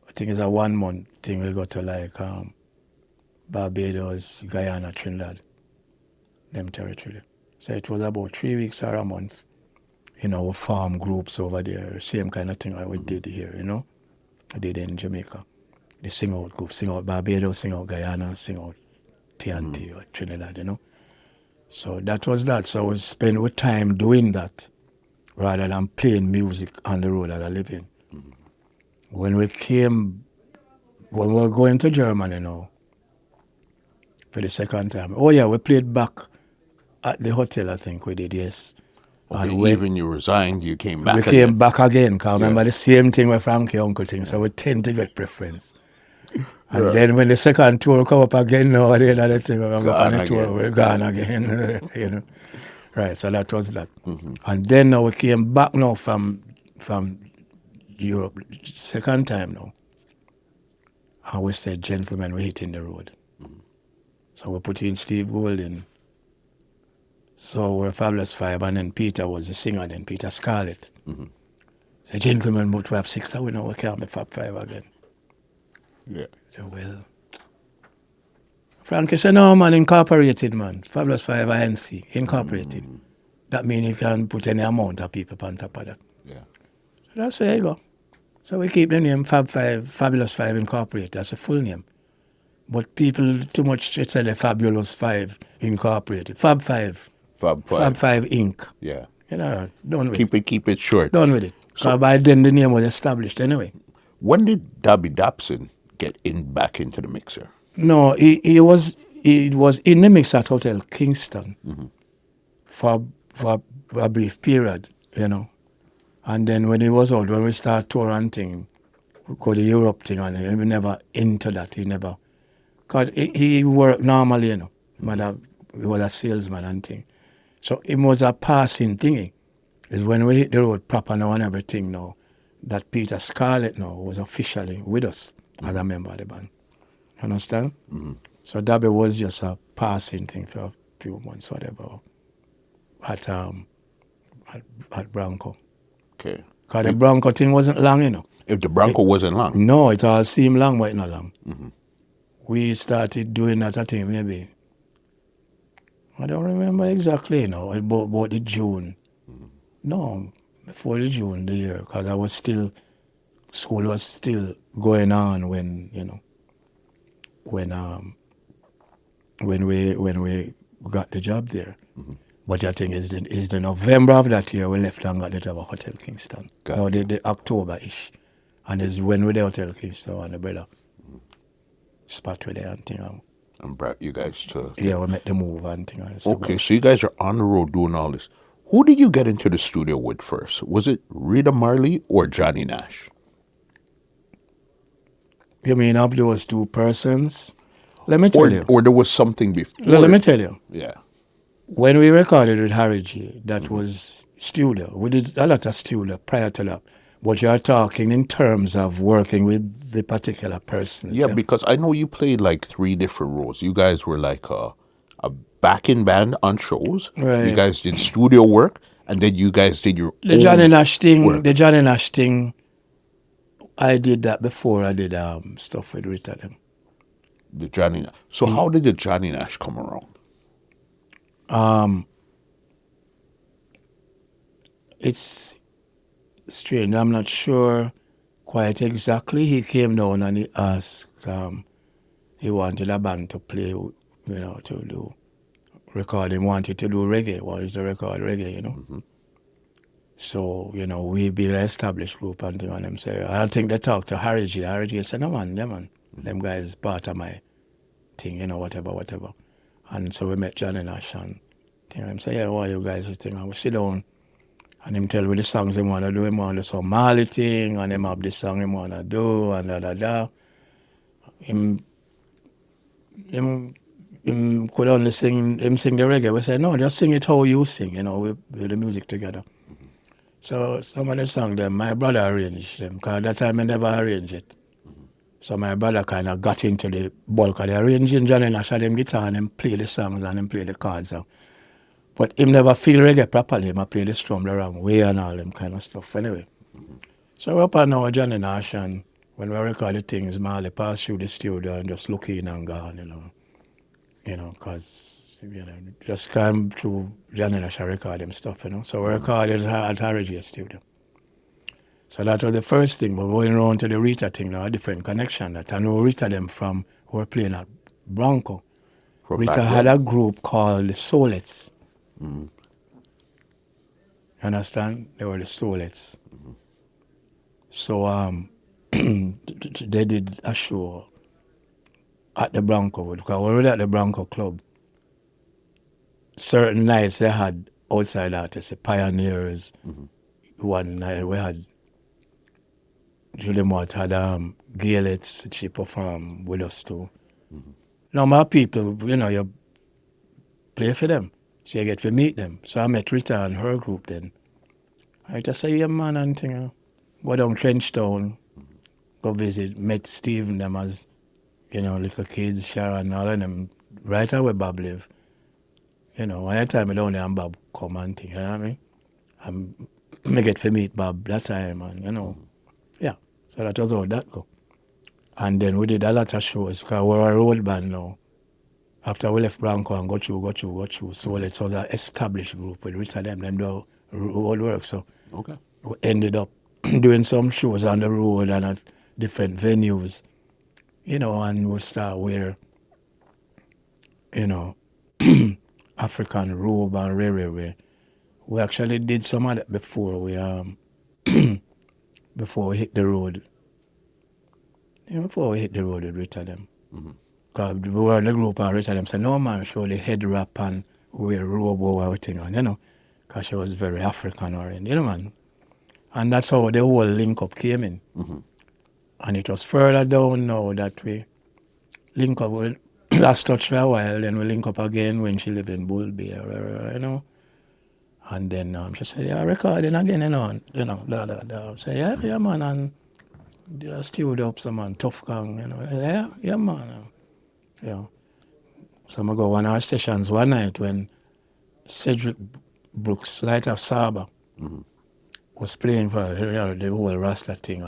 I think it's a 1 month thing. We got to like Barbados, Guyana, Trinidad, them territory. So it was about 3 weeks or a month. You know, we form groups over there, same kind of thing I we did here, you know. I did in Jamaica. The Sing Out group, Sing Out Barbados, Sing Out Guyana, Sing Out TNT or Trinidad, you know. So that was that. So we spent our time doing that rather than playing music on the road as a living. When we were going to Germany now, for the second time. Oh yeah, we played back at the hotel, I think we did, yes. Okay, And even you resigned, you came back we again. came back again, because remember the same thing with Frankie Uncle thing, so we tend to get preference. And then when the second tour come up again, now the other thing, we're going to go on the tour, we're gone again, you know. Right, so that was that. And then now we came back now from Europe, second time now. And we said, gentlemen, we're hitting the road. So we put in Steve Golden. So we're Fabulous Five, and then Peter was the singer, then Peter Scarlett. Say, gentlemen, but we have 6, so we know we can't be Fab Five again. Yeah. So, well, Frankie said, no, man, incorporated, man. Fabulous Five INC, incorporated. That means you can put any amount of people on top of that. Yeah. So that's where you go. So we keep the name Fab Five, Fabulous Five Incorporated. That's a full name. But people too much say the Fabulous Five Incorporated. Fab Five. Fab Five. Fab Five Inc. Yeah. You know, done with it. Keep it short. Done with it. So by then the name was established anyway. When did Dabby Dobson get back into the mixer? No, he was in the mix at Hotel Kingston for a brief period, you know. And then when he was out, when we started tour hunting, we called the Europe thing, and he never into that. He never, because he worked normally, you know. He was a salesman and thing. So it was a passing thingy. It's when we hit the road proper now and everything now, that Peter Scarlett now was officially with us as a member of the band. Understand? So Dabby was just a passing thing for a few months, whatever, at Bronco. Okay. Because the Bronco thing wasn't long, you know. If the Bronco wasn't long. No, it all seemed long, but it's not long. We started doing that, I think, maybe, I don't remember exactly, you know, about the June. No, before the June, the year, because I was still, school was still going on when, you know, when we got the job there. But I think is the November of that year we left and got the job at Hotel Kingston. No, the October-ish. And it's when we the Hotel Kingston and the brother spot with there and thing. And brought you guys to... Yeah, we met the move and thing. Okay, so you guys are on the road doing all this. Who did you get into the studio with first? Was it Rita Marley or Johnny Nash? You mean of those two persons? Let me tell you. Or there was something before? Let me tell you. Yeah. When we recorded with Harry G, that was studio. We did a lot of studio prior to that. But you're talking in terms of working with the particular persons. Yeah, because I know you played like 3 different roles. You guys were like a backing band on shows. Right. You guys did studio work, and then you guys did your The own Johnny Nash thing. work. The Johnny Nash thing. I did that before I did stuff with Rita them. The Johnny Nash. So how did the Johnny Nash come around? It's strange. I'm not sure quite exactly. He came down and he asked. He wanted a band to play, you know, to do recording. Wanted to do reggae. Wanted to record reggae, you know. So, we be an established group and thing, and them say, I think they talk to Harry G. Harry G said, no man, yeah man. Them guys part of my thing, whatever. And so we met Johnny Nash and thing, him say, yeah, what you guys is thing? And we sit down and him tell me the songs him wanna do, him wanna do some Marley thing, and him have this song him wanna do, and da. Him could only sing the reggae. We said, no, just sing it how you sing, we do the music together. So some of the songs them, my brother arranged them, because at that time I never arranged it. So my brother kind of got into the bulk of the arranging. Johnny Nash had them guitar and him play the songs and him play the chords. But him never feel reggae properly. Him play the strum the wrong way and all them kind of stuff anyway. So we're up on now Johnny Nash, and when we record the things, Marley pass through the studio and just look in and gone, because, just come through Johnny Nash and record them stuff, So we recorded at Harry G studio. So that was the first thing, but going around to the Rita thing, now a different connection. That I know Rita them from who were playing at Bronco. Rita had a group called the Soulettes. You understand? They were the Soulettes. So they did a show at the Bronco, because when we were at the Bronco Club, certain nights they had outside artists, the Pioneers. One night we had Julie Mott had Gaelets, she performed with us too. Now my people, you play for them, so you get to meet them. So I met Rita and her group then. I just say, yeah man, and thing, go down Trenchtown, go visit, met Steve and them as, little kids, Sharon, all of them, right away Bob live. One time I down there and Bob come and thing, you know what I mean? I get to meet Bob that time, and yeah. So that was how that go. And then we did a lot of shows, because we're a road band now. After we left Bronco and go through. So it's an established group with Rita them do road work. So we ended up doing some shows on the road and at different venues, and we start wear, African robe and rare. We actually did some of that before we before we hit the road. Before we hit the road with Rita them. Because we were in the group and Rita them said, no man, show the head wrap and wear robe or everything on, because she was very African oriented, man. And that's how the whole link up came in. And it was further down now that we link up. We last touch for a while, then we link up again when she lived in Bull Bay, And then she said, yeah, recording again, I say, yeah, man, and the studio up some man, Tough Kong, yeah, man. So I go on our sessions one night when Cedric Brooks, Light of Saba, was playing for the whole Rasta thing.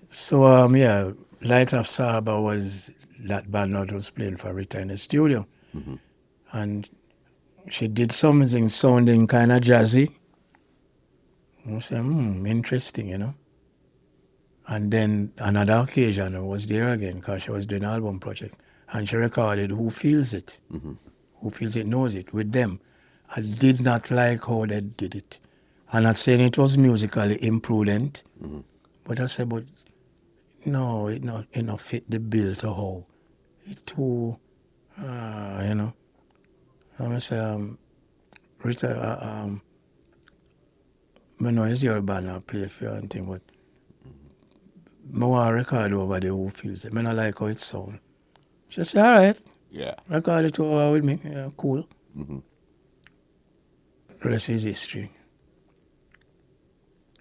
So, Light of Saba was that band that was playing for Rita in the studio. And she did something sounding kind of jazzy. I said, interesting, And then another occasion I was there again because she was doing an album project. And she recorded Who Feels It. Who Feels It Knows It with them. I did not like how they did it. I'm not saying it was musically imprudent. But I said, but no, it not fit the bill to how. It too, I say, Rita, I know it's your band I play for you and thing, but I want to record over there Who Feels It. I don't like how it sounds. She said, all right. Yeah. Record it over with me. Yeah, cool. The rest is history.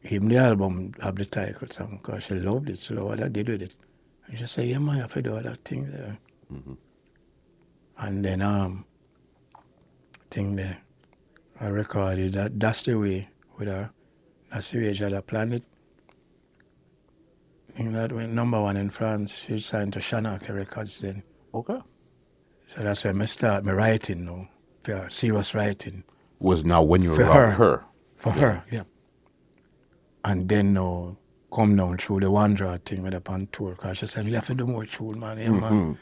Even the album have the title song because she loved it. She loved what I did with it. And she said, yeah, man, I have to do all that thing there. And then, thing there, I recorded that. That's the way with her. That's the way she had planned it. And that went #1 in France. She signed to Shanaka Records then. Okay. So that's when I start my writing now. For serious writing. Was now when you were For around her. For her, yeah. And then now come down through the Wanderer thing with up on tour. Because she said, you have to do more tune, man. Yeah, man.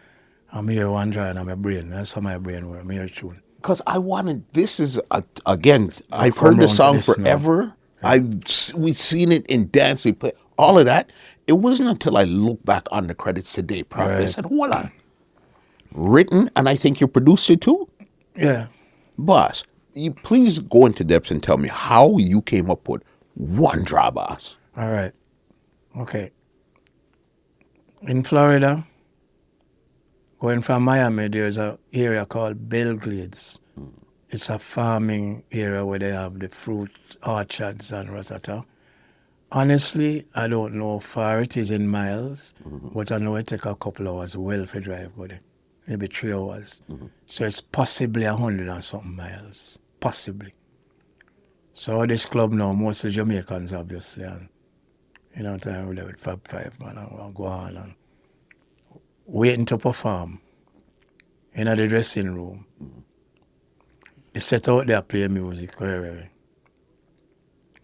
I'm here Wanderer in my brain. That's how my brain works. I'm here tune. because I wanted. This is again. You I've come heard the round to song this now. forever. We've seen it in dance. We play all of that. It wasn't until I looked back on the credits today properly. I Right. said, "Hold on." Written, and I think you produced it too, Yeah. boss. You please go into depth and tell me how you came up with One Draw, boss. All right. Okay. In Florida, going from Miami, there's a area called Belglades. It's a farming area where they have the fruit orchards and ratata. Honestly, I don't know how far it is in miles, but I know it take a couple hours well for drive go there. Maybe 3 hours. So it's possibly 100 and something miles. Possibly. So this club now, most of the Jamaicans obviously, and you know, time we there with Fab Five, man, and we'll go on and waiting to perform in the dressing room. They set out there play music, wherever.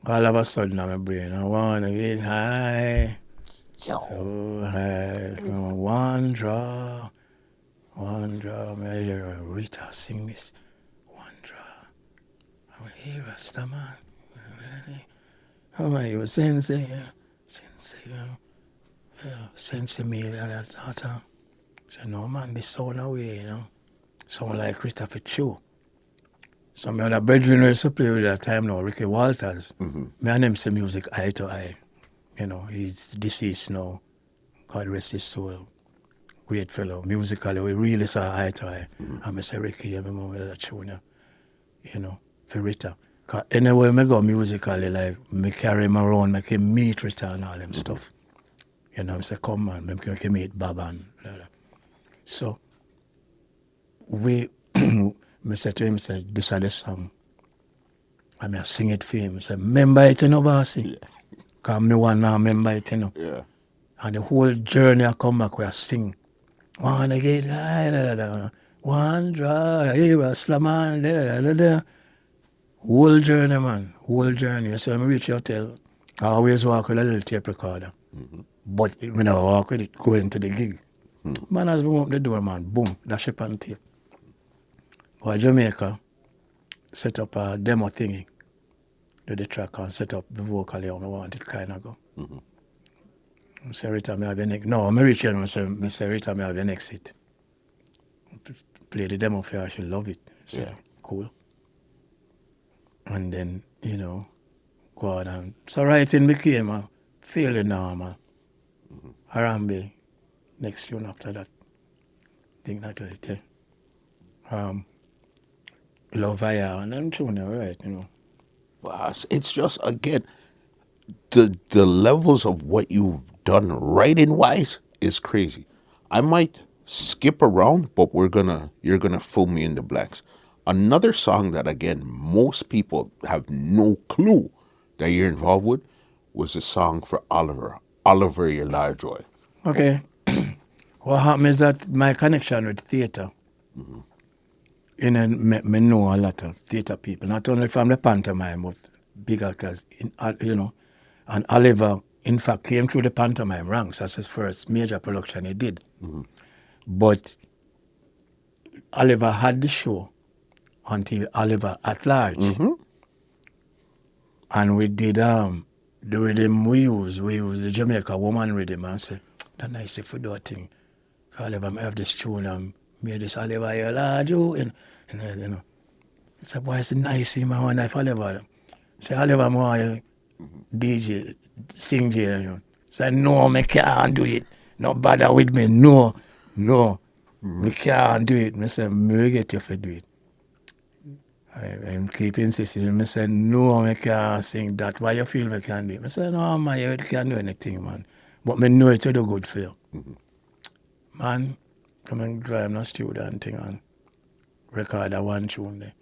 All of a sudden, in my brain, I want to get high, Yo, so high. One draw, I hear Rita sing this. One draw, I hear Rasta man. Oh, my, you sensei, sensei me that time. I said, no man, this sound away, you know. Sound like Rita for true. Some other brethren used to play with that time now, Ricky Walters. Me and him say music eye to eye. You know, he's deceased now. God rest his soul. Great fellow. Musically, we really saw eye to eye. And I say, Ricky, you remember that tune, you know, for Rita. Because anywhere I go musically, like, me carry him around, make him meet Rita and all them stuff. You know, I say, come man, make him meet Baba and all that. So, I said to him, I said, this is the song. And I sing it for him. I said, remember it, you know, bossy? Because I want to remember it, you know. yeah. And the whole journey I come back where I sing. Wanna get high, da, da, da. One draw, here a slaman, da, da, da, da. Whole journey, man. Whole journey. So when I reach your hotel, I always walk with a little tape recorder. But when I walk with it, going to the gig. Man, as we open the door, man, boom, that ship on tape. Or Jamaica set up a demo thingy. Do the track and set up the vocal how I want it kind of go. I say, Rita, I have your next. No, I reach here and I say, Rita, I have your next hit. Play the demo for her, she love it. I say, Yeah. cool. And then, you know, go on and so writing became a fairly normal. Harambe, next tune after that. Think that was it, yeah. Lovindeer, and I'm tune, right, you know. Boss, it's just again the levels of what you've done writing wise is crazy. I might skip around, but you're gonna fill me in the blanks. Another song that again most people have no clue that you're involved with was a song for Oliver. Oliver, your large joy. Okay. What happened is that my connection with theatre, you know, me know a lot of theatre people, not only from the pantomime, but big actors, you know. And Oliver, in fact, came through the pantomime ranks as his first major production he did. But Oliver had the show on TV, Oliver at Large. And we did the rhythm we use the Jamaica woman rhythm and say, that's nice if we do a thing. Oliver, I have this tune and made this Oliver here large, and you know. I said, boy, it's nice in my one life, Oliver. Say, Oliver, I want you DJ, sing there, you know. Say, no, I can't do it. No bother with me, no. I can't do it. I said, I get you to do it. I keep insisting. I said, no, I can't sing that. Why you feel I can do it? I said, no, man, you can't do anything, man. But I know it's do good for you. Man, come and drive in the studio and thing and record a one tune there.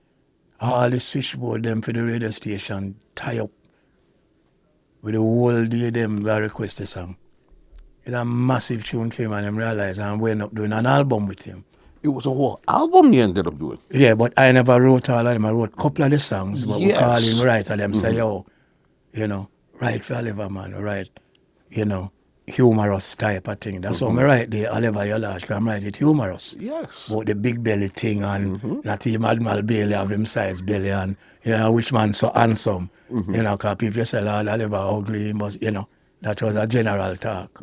All the switchboard them for the radio station tie up with the whole day them that request the song. It's a massive tune for him and him realize I'm going up doing an album with him. It was a whole album you ended up doing. Yeah, but I never wrote all of them. I wrote a couple of the songs, but we call Yes. him writer them say, yo, you know, write for Oliver, man, write, you know, humorous type of thing. That's how I write the Oliver Your Large, because I write it humorous. Yes. About the big belly thing and not even Admiral Bailey have him size belly and, which man so handsome. Because people say, Lord, Oliver ugly, he must, that was a general talk.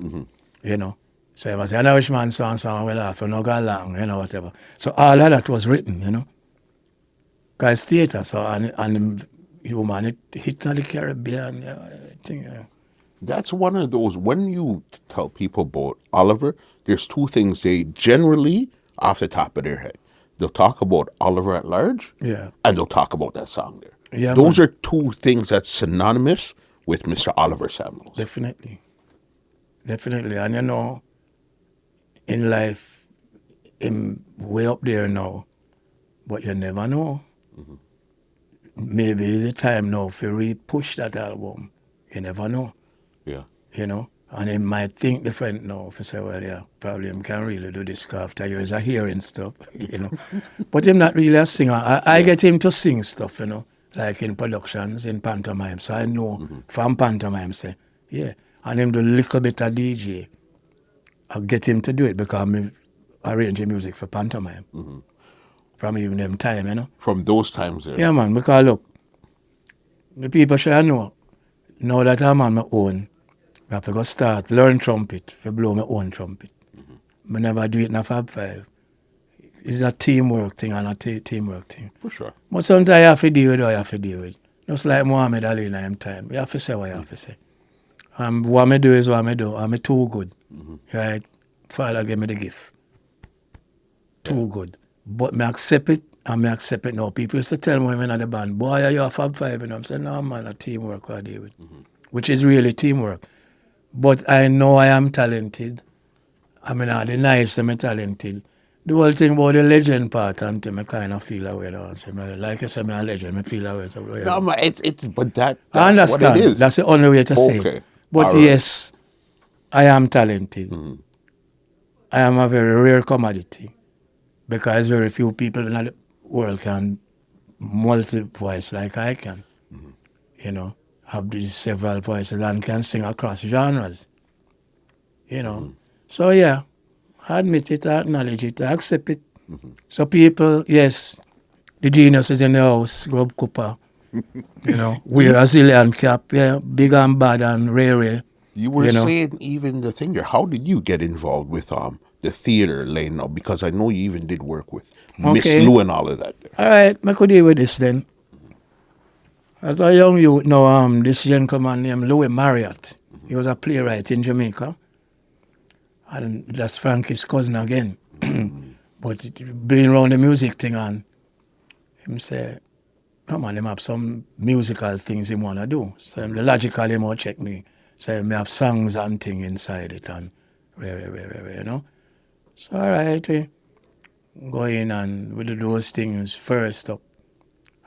So if I say, I know which man so handsome, we laugh, no go along, whatever. So all of that was written, because it's theater, so, and human, it hit on the Caribbean, thing, That's one of those, when you tell people about Oliver, there's two things they generally, off the top of their head. They'll talk about Oliver at Large, Yeah. and they'll talk about that song there. Yeah, Those man. are two things that's synonymous with Mr. Oliver Samuels. Definitely. Definitely. And in life, I'm way up there now, but you never know. Maybe it's the time now for re-push that album. You never know, Yeah. And he might think different now if you say, well, yeah, probably him can really do this 'cause after years of hearing stuff, But him not really a singer. I get him to sing stuff, like in productions, in pantomime. So I know from pantomime, say, yeah. And him do a little bit of DJ. I'll get him to do it because I'm arranging music for pantomime. From even them time, From those times there. Yeah, man, because look, the people should know, now that I'm on my own, I have to go start, learn trumpet, to blow my own trumpet. I never do it in a Fab Five. It's a teamwork thing and a teamwork thing. For sure. But sometimes you have to deal with what you have to deal with. Just like Muhammad Ali in him time. You have to say what you have to say. What I do is what I do. I'm too good. Right? Father gave me the gift. Too good. But me accept it, and me accept it now. People used to tell me when I'm in the band, boy, are you a Fab Five? And I'm saying, no, man, a teamwork I deal with. Which is really teamwork. But I know I am talented. I mean, I deny I'm talented. The whole thing about the legend part, until I kind of feel away. Like I said, I'm a legend, I feel away. So, yeah. No, man, but that's I understand. what it is. That's the only way to say Okay. it. But All right. yes, I am talented. I am a very rare commodity because very few people in the world can multi-voice like I can. Have these several voices and can sing across genres. So yeah, I admit it, I acknowledge it, I accept it. So people, yes, the genius is in the house, Grub Cooper. Wear a zillion cap, yeah, big and bad and rare. You were saying even the thing there. How did you get involved with the theater lane now? Because I know you even did work with Miss Okay. Lou and all of that there. All right, I could deal with this then. As a young youth, this gentleman named Louis Marriott. He was a playwright in Jamaica. And that's Frankie's cousin again. But being around the music thing and him say, come on, him have some musical things he want to do. So him, the logical him will check me. So him have songs and thing inside it and rare. So all right, we go in and we do those things first up.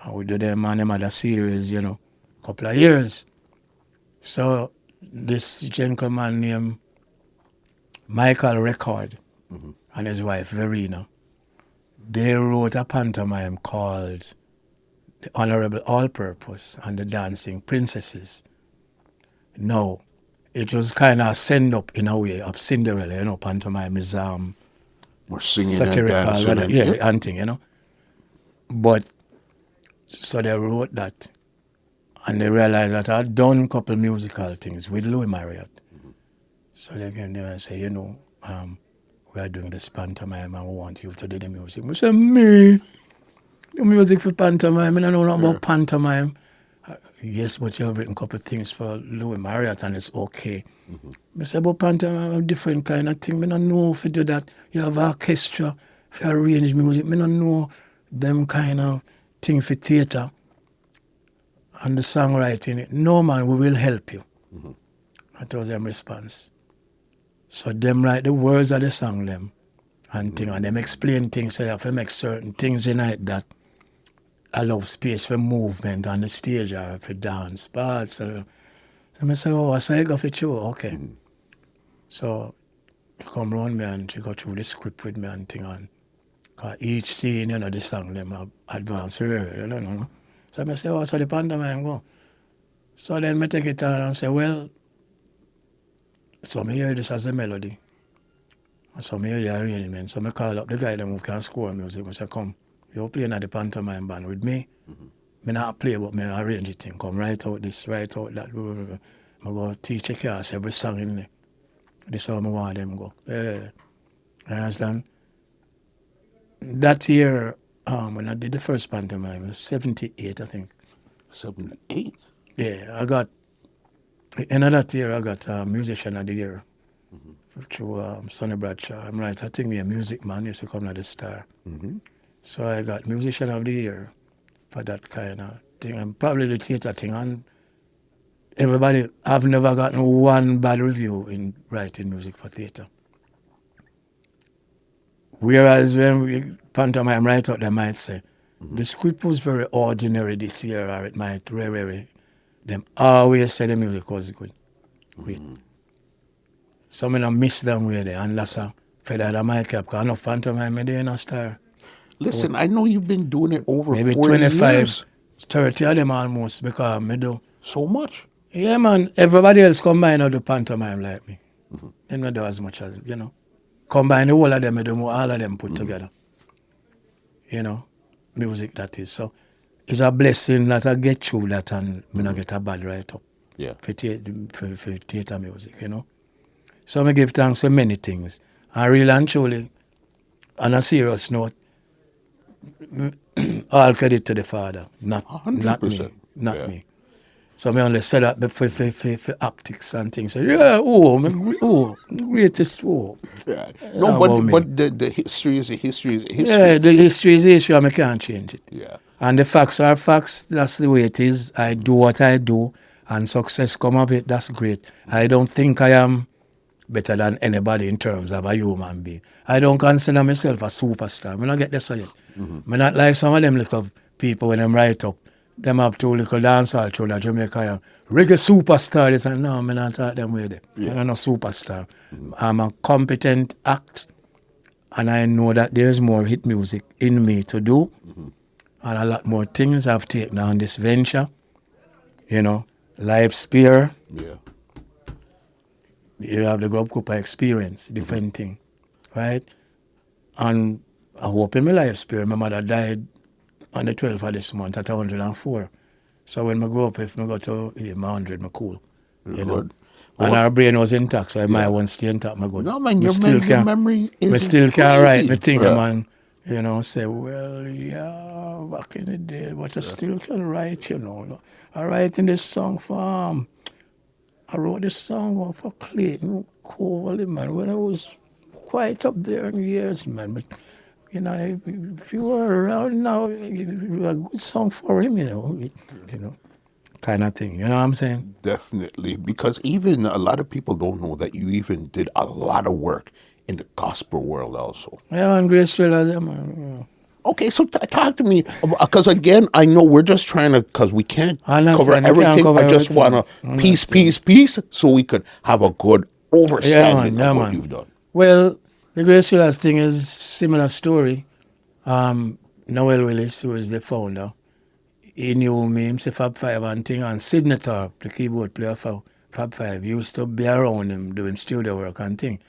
And we do them and them other series, couple of years. So this gentleman named Michael Record and his wife Verena, they wrote a pantomime called The Honorable All-Purpose and the Dancing Princesses. Now, it was kind of a send-up in a way of Cinderella, pantomime is We're singing satirical, and dancing. and thing, But, so they wrote that, and they realized that I'd done a couple musical things with Louis Marriott. So they came there and say, we are doing this pantomime and we want you to do the music. We said, me? The music for pantomime? I don't know about pantomime. Yes, but you have written a couple of things for Louis Marriott and it's okay. I said, but pantomime, a different kind of thing. I don't know if you do that. You have orchestra, if you arrange music. I don't know them kind of thing for theater and the songwriting. No, man, we will help you. That was their response. So them write the words of the song them and thing, and them explain things, so you have to make certain things in it that allow space for movement on the stage or for dance parts. So I say, oh, so you go for you, okay. So she come round me and she go through the script with me and thing on. Cause each scene, the song them have advanced, So I say, oh, so the pantomime go. So then I take it on and say, well, So I hear this as a melody. So I hear the arrangement. So I call up the guy who can score music. I say, come, you're playing at the pantomime band with me. I not play, but I arrange it thing. Come write out this, write out that. I go teach a class every song in there. This is how I want them go. Yeah. You understand? That year, when I did the first pantomime, it was 78, I think. 78. Yeah, I got, in that year, I got Musician of the Year through Sonny Bradshaw. I'm right, I think me a music man used to come at the Star. So I got Musician of the Year for that kind of thing. And probably the theatre thing. And everybody, I've never gotten one bad review in writing music for theatre. Whereas when we pantomime write out, they might say, the script was very ordinary this year, or it might very, them always say the music was good. Great. Some of them miss them way there, and that's a feather that might cap, because enough pantomime there in a star. Listen, I know you've been doing it over Maybe 40 25, years. 30 of them almost, because me do. So much. Yeah, man, everybody else combine out the pantomime like me. They don't do as much as, combine the whole of them, all of them put together. Music that is. So it's a blessing that I get through that and me not get a bad write-up Yeah. for theatre music, So I give thanks for many things. And really and truly, on a serious note, all credit to the Father, not me. 100%. Not Yeah. me. So I only said that for optics and things. So, greatest, Yeah. No, about but the history is a history is a history. Yeah, the history is the history and I can't change it. Yeah. And the facts are facts, that's the way it is. I do what I do and success come of it, that's great. I don't think I am better than anybody in terms of a human being. I don't consider myself a superstar. I don't get this yet. I'm not like some of them little people when them write up. Them have two little dance all through the Jamaica. Reggae superstar. They say, no, I'm not talk them way there. I'm not a superstar. I'm a competent act. And I know that there's more hit music in me to do. And a lot more things I've taken on this venture. Life Spear. Yeah. You have the Grub Cooper experience, different thing, right? And I hope in my life spirit, my mother died on the 12th of this month at 104. So when I grow up, if I go to my 100, I'm cool. Good. And our brain was intact, so my one stay intact, my good. No, man, Me your memory is I still crazy. can't write me thing, Yeah. man. Say, well, yeah, back in the day, but I still can write, I write in this song for I wrote this song for Clayton Cole, man, when I was quite up there in years, man. But, if you were around now, it was a good song for him, kind of thing. You know what I'm saying? Definitely, because even a lot of people don't know that you even did a lot of work in the gospel world also. Yeah, man, Grace Thrillers, man. Okay, so talk to me, because again, I know we're just trying to, because we can't I understand, cover we can't everything. cover I just everything. want to piece, so we could have a good understanding of what you've done. Well, the Grace Thrillers thing is similar story. Noel Willis, who is the founder, he knew me, him say Fab Five and thing, and Sidney Tharp, the keyboard player for Fab Five, used to be around him doing studio work and thing,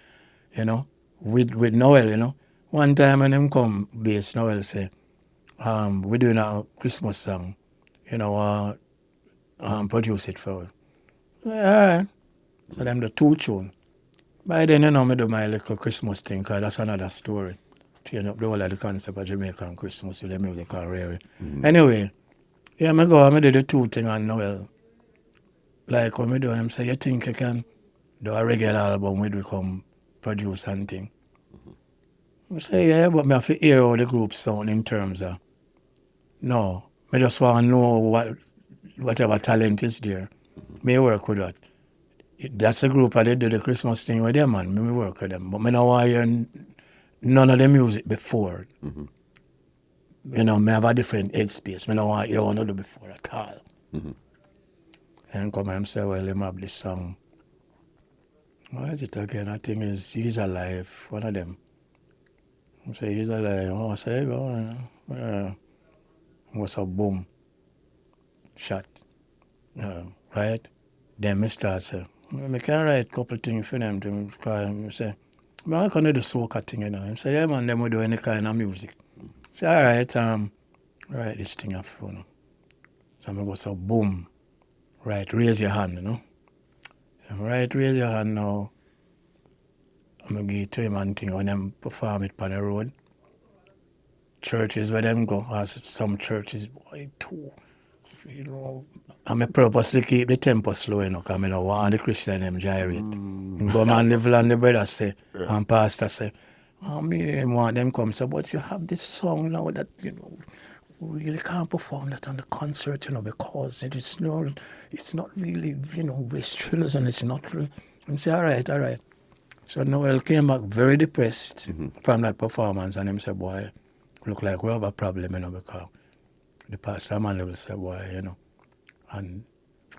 with Noel, One time when him come bass, Noel say, we're doing a Christmas song, produce it for us. All right. So them the two tune. By then, me do my little Christmas thing, because that's another story. Change up the whole of the concept of Jamaican Christmas with the music and rare. Anyway, me do the two thing on Noel. Like when me do him say, you think you can do a regular album with we come produce and thing? I say, yeah, but me have to hear how the group sound in terms of, no, me just want to know whatever talent is there. Me work with that. That's a group that they do the Christmas thing with them, man. Me work with them. But me don't want to hear none of the music before. Me have a different headspace. Me don't want to hear one of them before at all. And come and say, well, him have this song. What is it again? I think it's He's Alive, one of them. I say, He's Alive. Oh, I say, go. What's a boom? Shot. Right? Then me start say, I can write a couple things for them to call them. Say, I can do the soca thing, you know. I say, yeah, man, them will do any kind of music. Say, all right, write this thing off, you know. So I go, so boom, right, raise your hand, you know. So, right, raise your hand now. I'm going to give it to him and thing when them perform it on the road. Churches where them go, as some churches, boy, too. You know, I purposely keep the tempo slow, you know, because I don't want the Christian them gyrate. Go man level and the brother say, and pastor say, me want them come say, but you have this song now that, you know, we really can't perform that on the concert, you know, because it's not really, you know, West Thrillers and it's not really. I say, all right. So Noel came back very depressed from that performance and him said, boy, look like we have a problem, you know, because the pastor man will say, boy, you know, and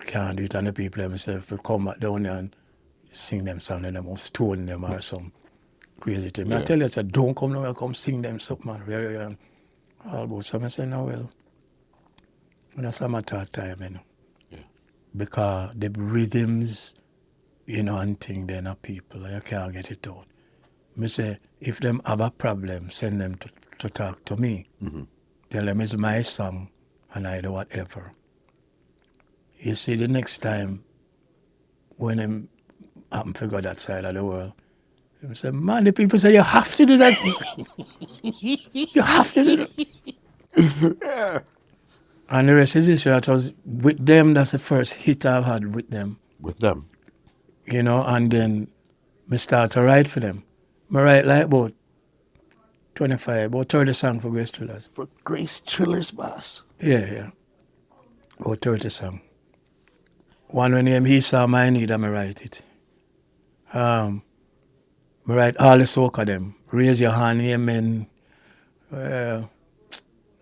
can't do it, and the people themselves will come back down there and sing them song and them or stone them or some crazy thing. I tell you, I said, don't come now, come sing them something, man. All about so I say, no, well, that's a matter of time, you know. Yeah. Because the rhythms, you know, and thing, they're not people, you can't get it out. Me say, if them have a problem, send them to talk to me. Tell them it's my song and I do whatever. You see, the next time when I'm figure that side of the world, they say, man, the people say, you have to do that. You have to do that. And the rest is history. That was with them, that's the first hit I've had with them. With them. You know, and then I start to write for them. I write like about 30 songs for Grace Thrillers. For Grace Thrillers, boss. Yeah. About 30 songs. One when he saw my need, I write it. I write all the soca them. Raise your hand, amen. All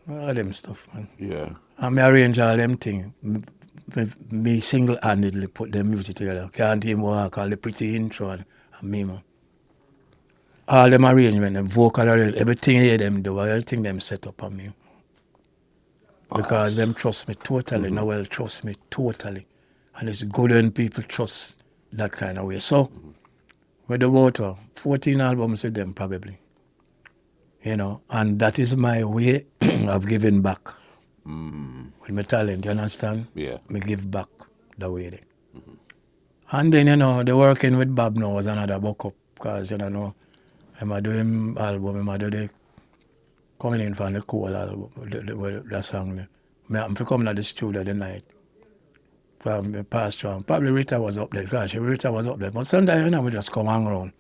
them stuff, man. Yeah. And I arrange all them things. Me single-handedly put them music together. Can't even walk, all the pretty intro and me, man. All them arrangement, them vocal arrangement, everything here them do, everything them set up on me. Because them trust me totally. Noel trust me totally. And it's good when people trust that kind of way. So, with the water, 14 albums with them probably. You know, and that is my way of giving back. With my talent, you understand? Yeah. Me give back the way they. And then, you know, the working with Bob now was another buck up. Because, you know, I'm doing album, I'm doing coming in from the cool album, the song. I'm coming at the studio the night. From the pastor, probably Rita was up there. Rita was up there. But sometimes, you know, we just come hang around.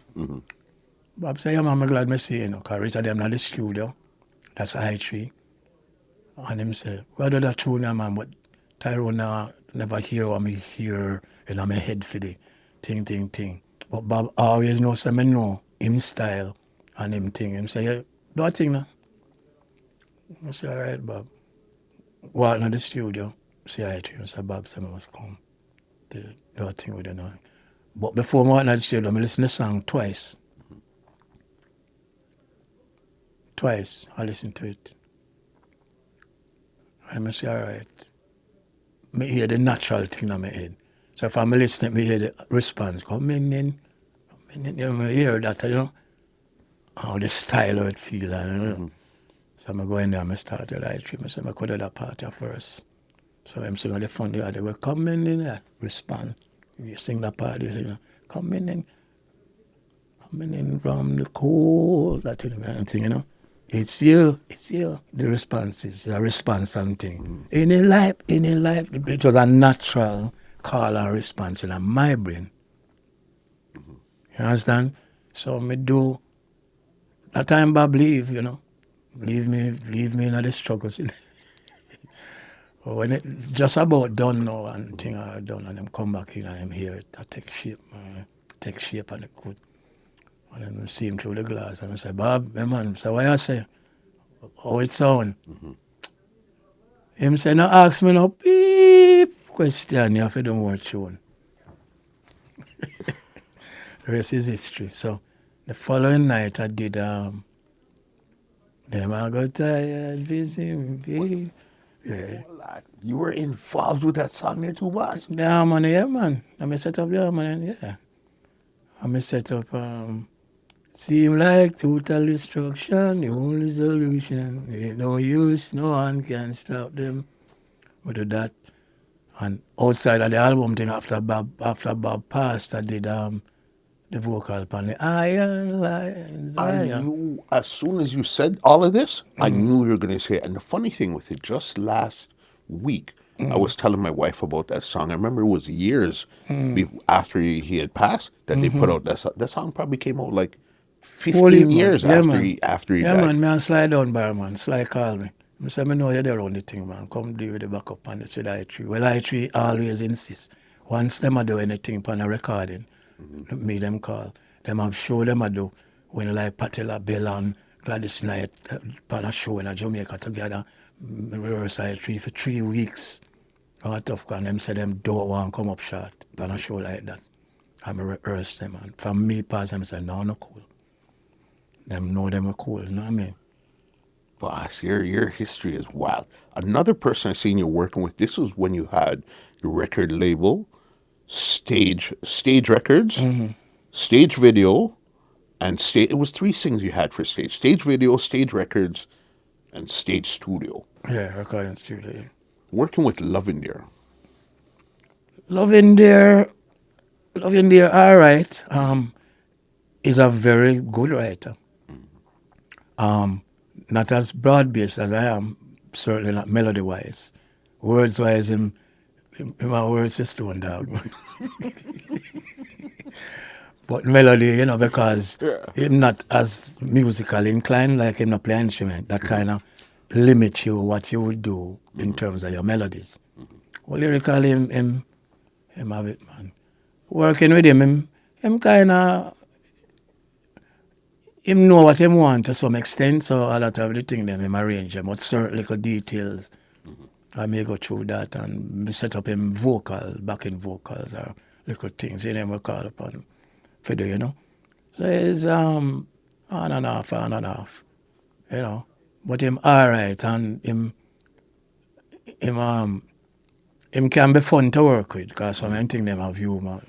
Bob said, yeah, man, I'm glad I see you, know, because Rita them at the studio. That's I3. And him say, well, do that tune, man, but Tyrone never hear what me hear in my head for the thing. But Bob always knows, so I know him style and him thing. Him say, yeah, do a thing now. I say, all right, Bob. Walk in the studio, see I3. I say, Bob said I must come. Do a thing with you now. But before I walk in the studio, I listen to the song twice. Twice, I listen to it. And I say, all right. I hear the natural thing in my head. So if I'm listening, I hear the response. Come in. I hear that, you know, how the style of it feels. You know? So I'm going there, I start the light stream. I say, I could do that part at first. So I'm singing the fun, they were coming in there, respond. You sing that part, you know, coming in from the cold, that thing, you know. It's you. The response is a response and thing. In a life, it was a natural call and response in my brain. You understand? So me do, that time Bob leave, you know. Leave me in the struggles. When it just about done now and thing are done and them come back in and them hear it, I take shape and it good. And then I see him through the glass and I say, Bob, man, so what you say? How it sound? Him say, no ask me no beep question, you have to do more tune. The rest is history. So the following night I did them I got tired, busy, Yeah. You were involved with that song there too, boss? The harmony, yeah, man. I set up the harmony, yeah. I set up, seem like total destruction, the only solution. Ain't no use, no one can stop them. We do that. And outside of the album thing, after Bob passed, I did the vocal upon the Iron Lion I Zion. knew as soon as you said all of this, I knew you were going to say it. And the funny thing with it, just last week, I was telling my wife about that song. I remember it was years after he had passed that they put out that song. That song probably came out like Hold 15 it, man. years Yeah, after man. he Yeah, died. man. Me and Sly down bar, man. Sly call me. I say, me know you're there on the thing, man. Come deal with the backup on this with I3. Well, I3 always insist. Once them a do anything on a recording, me them call. Them have show them a do. When like Patella Bell and Gladys Knight on a show in Jamaica together, rehearse I3 for 3 weeks. How tough can them say them don't want to come up short on a show like that. I'm rehearse them, and from me pass them say, no cool. Them know them are cool, you know what I mean? Boss, your history is wild. Another person I seen you working with, this was when you had your record label, stage records, stage video, and stage. It was 3 things you had for stage: stage video, stage records, and stage studio. Yeah, recording studio. Yeah. Working with Lovindeer. Lovindeer, all right, is a very good writer. Not as broad-based as I am, certainly not melody-wise. Words-wise, him my words just don't dog. But melody, because him not as musically inclined, like him not play instrument, that kind of limits you what you would do in terms of your melodies. Well, lyrically, him have it, man. Working with him kind of, him know what him want to some extent, so a lot of the thing them him arrange them, but certain little details, I may go through that and set up him backing vocals or little things, he never call upon him for do, So it's on and off, But him alright, and him can be fun to work with, because some thing them have humor,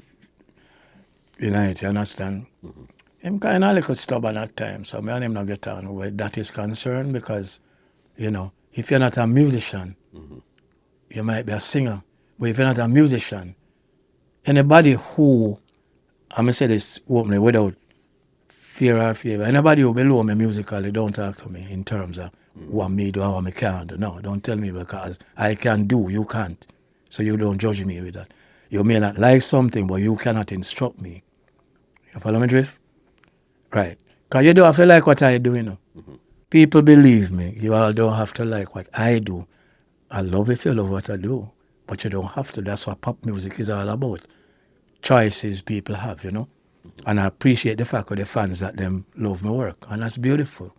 you understand? Him kind of little stubborn at times, so me and him not get on where that is concerned, because, if you're not a musician, you might be a singer, but if you're not a musician, anybody who, I'm going to say this openly without fear or favor, anybody who below me musically, don't talk to me in terms of what me do or what me can't do. No, don't tell me, because I can do, you can't. So you don't judge me with that. You may not like something, but you cannot instruct me. You follow me, Drift? Right. Because you don't have to like what I do, People believe me. You all don't have to like what I do. I love if you love what I do, but you don't have to. That's what pop music is all about. Choices people have, And I appreciate the fact of the fans that them love my work. And that's beautiful,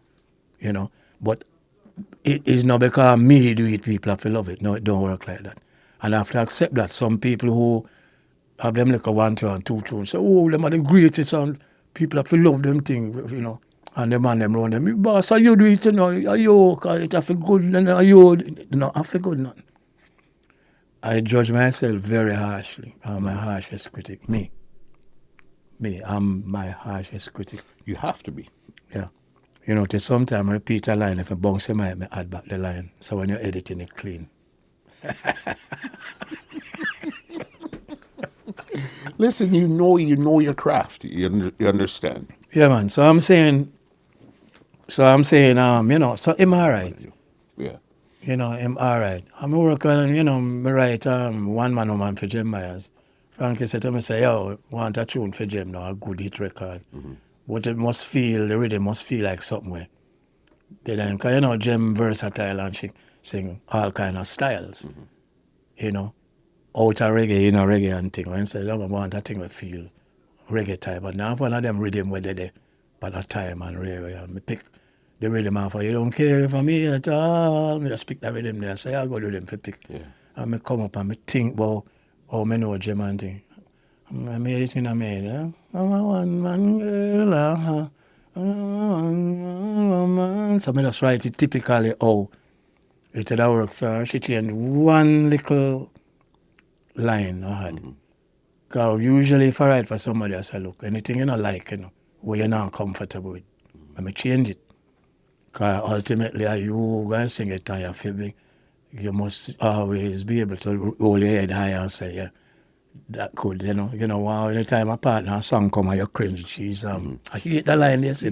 But it is not because me do it, people have to love it. No, it don't work like that. And I have to accept that. Some people who have them like a 1 tune, 2 tunes, say, oh, them are the greatest, and people have to love them things, And the man them run them, boss, are you do it, are you, it have to good, are you, have to good, nothing. I judge myself very harshly. I'm my harshest critic. Me, I'm my harshest critic. You have to be. Yeah. To sometimes repeat a line, if I bounce him, I add back the line. So when you're editing it clean. Listen, you know your craft. You understand. Yeah, man. So I'm saying, so him all right. Yeah. Him all right. I'm working, me write One Man Woman for Jem Myers. Frankie said to me, say, yo, want a tune for Jem now, a good hit record. But the rhythm must feel like something where. Because, Jem versatile and she sing all kind of styles. Out of reggae, reggae and thing. When I say, I want a thing that feel reggae type. But now one of them rhythm where they there, but a time and rare. And me pick the rhythm off. You don't care for me at all. Me just pick that rhythm there. Say, I'll go to them for pick. Yeah. And me come up and me think about how me know Jem and thing. I made it in a made, I'm a one-man girl, So I just write it typically how, It had worked for her. She changed one little line I had. Because usually if I write for somebody, I say, look, anything you don't like, where you're not comfortable with, let me change it. Because ultimately, you going to sing it and you're feeling, you must always be able to roll your head high and say, yeah, that could, wow, anytime a partner a song come and you cringe, I hate the line, yes,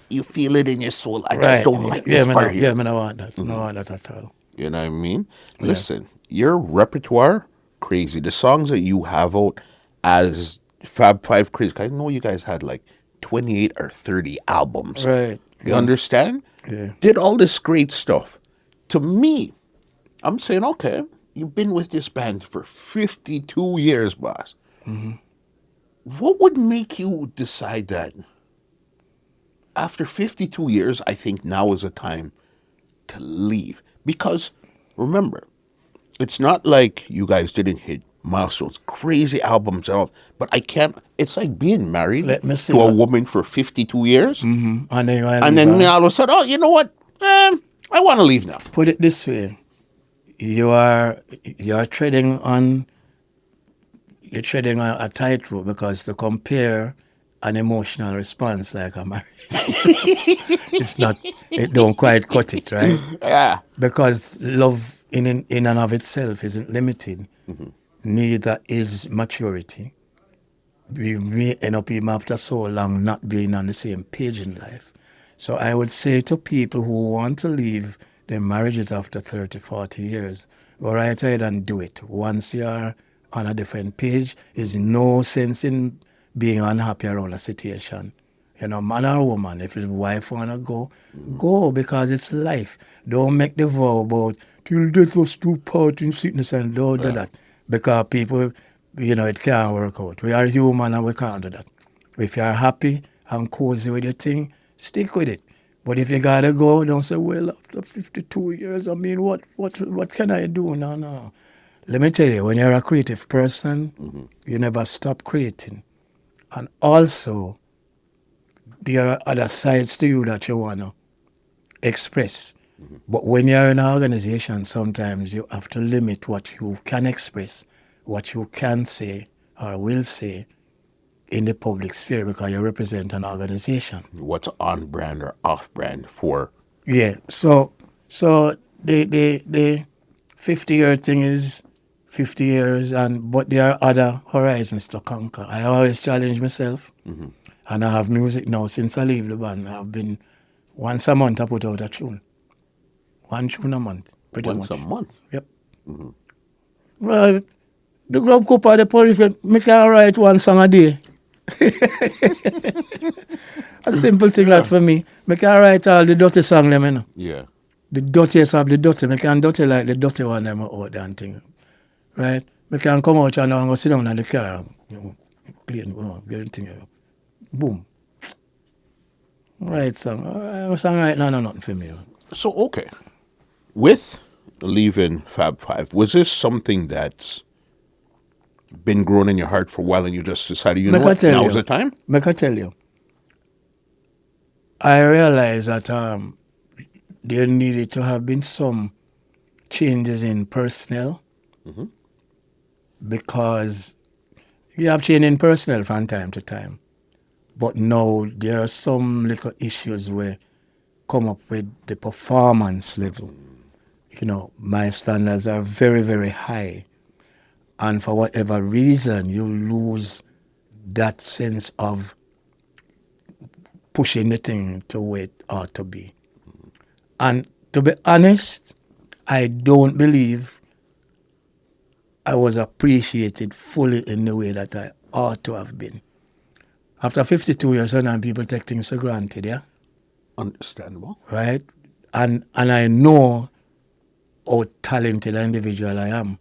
You feel it in your soul. I just Right. don't like Yeah, this part yeah, here. I don't want that. I don't want that at all. You know what I mean? Listen, your repertoire, crazy. The songs that you have out as Fab Five crazy. 'Cause I know you guys had like 28 or 30 albums. Right. You understand? Yeah. Did all this great stuff. To me, I'm saying, okay, you've been with this band for 52 years, boss. What would make you decide that after 52 years, I think now is a time to leave? Because remember, it's not like you guys didn't hit milestones, crazy albums and all, but I can't, it's like being married Let me see to a what. woman for 52 years. And then I And leave then her. all of a sudden, oh, you know what? I want to leave now. Put it this way. You're treading on a tightrope because to compare an emotional response like a marriage, it's not, it don't quite cut it, right? Yeah. Because love in and of itself isn't limited. Neither is maturity. We may end up even after so long not being on the same page in life. So I would say to people who want to leave their marriages after 30, 40 years, go right ahead and do it. Once you're on a different page, there's no sense in being unhappy around a situation. Man or woman, if your wife want to go, go because it's life. Don't make the vow about, till death us do part in sickness and don't do that. Because people, it can't work out. We are human and we can't do that. If you're happy and cozy with your thing, stick with it. But if you gotta go, don't say, well, after 52 years, I mean, what can I do? No. Let me tell you, when you're a creative person, you never stop creating. And also, there are other sides to you that you want to express. But when you're in an organization, sometimes you have to limit what you can express, what you can say or will say in the public sphere because you represent an organization. What's on brand or off brand for? Yeah. So the 50-year thing is 50 years, but there are other horizons to conquer. I always challenge myself, and I have music now since I leave the band. I've been once a month I put out a tune. One tune a month, pretty Once much. a month. Yep. Well, the Grub Cooper, the police, me can write one song a day. A simple thing that for me. Me can write all the dirty song them, Yeah. The dirtiest of the dirty. Me can dirty like the dirty one them out there and thing. Right? Me can come out and go sit down in the car and clean, get thing. Boom. Right song. Song right now, no nothing for me. So, okay. With leaving Fab Five, was this something that's been growing in your heart for a while and you just decided, you know what, now is the time? Make I tell you. I realized that there needed to have been some changes in personnel because you have change in personnel from time to time. But now there are some little issues where come up with the performance level. My standards are very, very high. And for whatever reason, you lose that sense of pushing the thing to where it ought to be. And to be honest, I don't believe I was appreciated fully in the way that I ought to have been. After 52 years, and people take things for granted, yeah? Understandable. Right? And I know how talented an individual I am.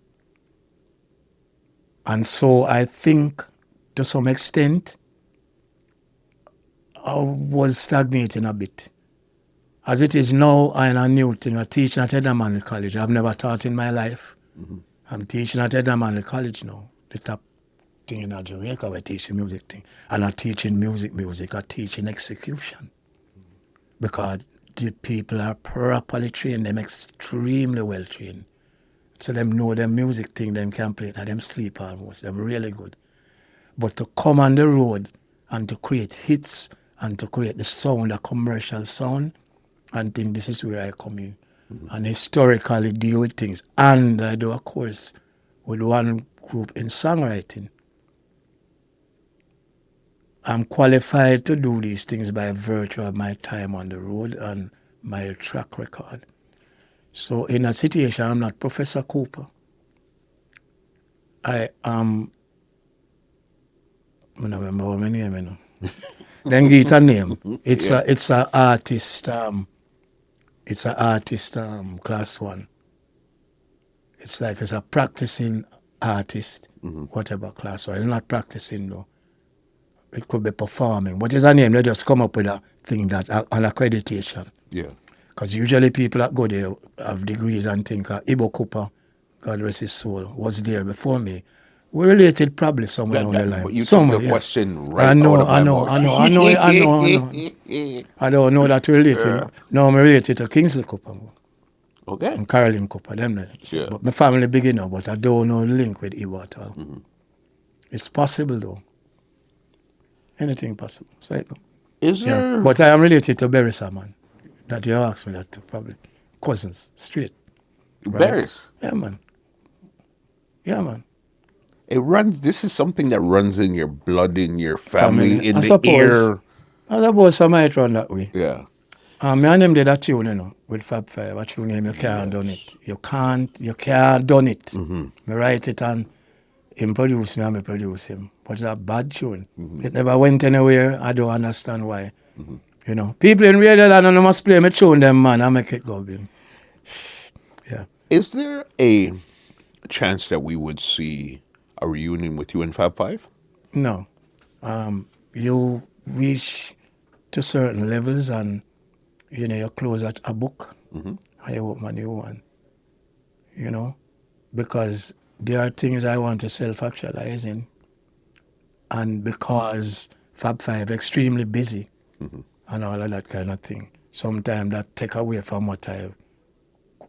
And so I think, to some extent, I was stagnating a bit. As it is now, I'm a new thing. I teach at Edamani College. I've never taught in my life. I'm teaching at Edamani College now. The top thing in Jamaica, we're teaching music thing. And I'm teaching music. I teach in execution. Because the people are properly trained, them extremely well trained. So them know them music thing, them can play it, and them sleep almost. They're really good. But to come on the road and to create hits and to create the sound, the commercial sound, and think this is where I come in. And historically deal with things. And I do a course with one group in songwriting. I'm qualified to do these things by virtue of my time on the road and my track record. So in a situation, I'm not Professor Cooper. I am, I don't remember what my name is. Then get a name. It's a artist. It's an artist class 1. It's like it's a practicing artist, whatever class 1. It's not practicing though. It could be performing. What is a name? They just come up with a thing that an accreditation. Yeah. Because usually people that go there have degrees and think Ibo Cooper, God rest his soul, was there before me. We're related probably somewhere on the line. But you somewhere, took the yeah. question right I know, out of my mouth. I don't know that we're related. No, I'm related to Kingsley Cooper Okay. and Caroline Cooper. Them. Yeah. But my family big enough, but I don't know the link with Ibo at all. It's possible though. Anything possible. So, Is there... But I am related to Berry Salmon. That you asked me that too, probably. Cousins, straight. Right? Berries? Yeah, man. Yeah, man. It runs... This is something that runs in your blood, in your family, in I the suppose, air. I suppose some might run that way. Yeah. Me and them did a tune, with Fab Five. A tune name, You Can't Done It. You can't done it. Me write it and him produce me and me produce him. But it's a bad tune. It never went anywhere. I don't understand why. People in Radio Land and must play me tune them, man. I make it go big. Yeah. Is there a chance that we would see a reunion with you and Fab Five? No. You reach to certain levels and, you close at a book and you open a new one. Because there are things I want to self-actualize in. And because Fab Five extremely busy and all of that kind of thing, sometimes that take away from what I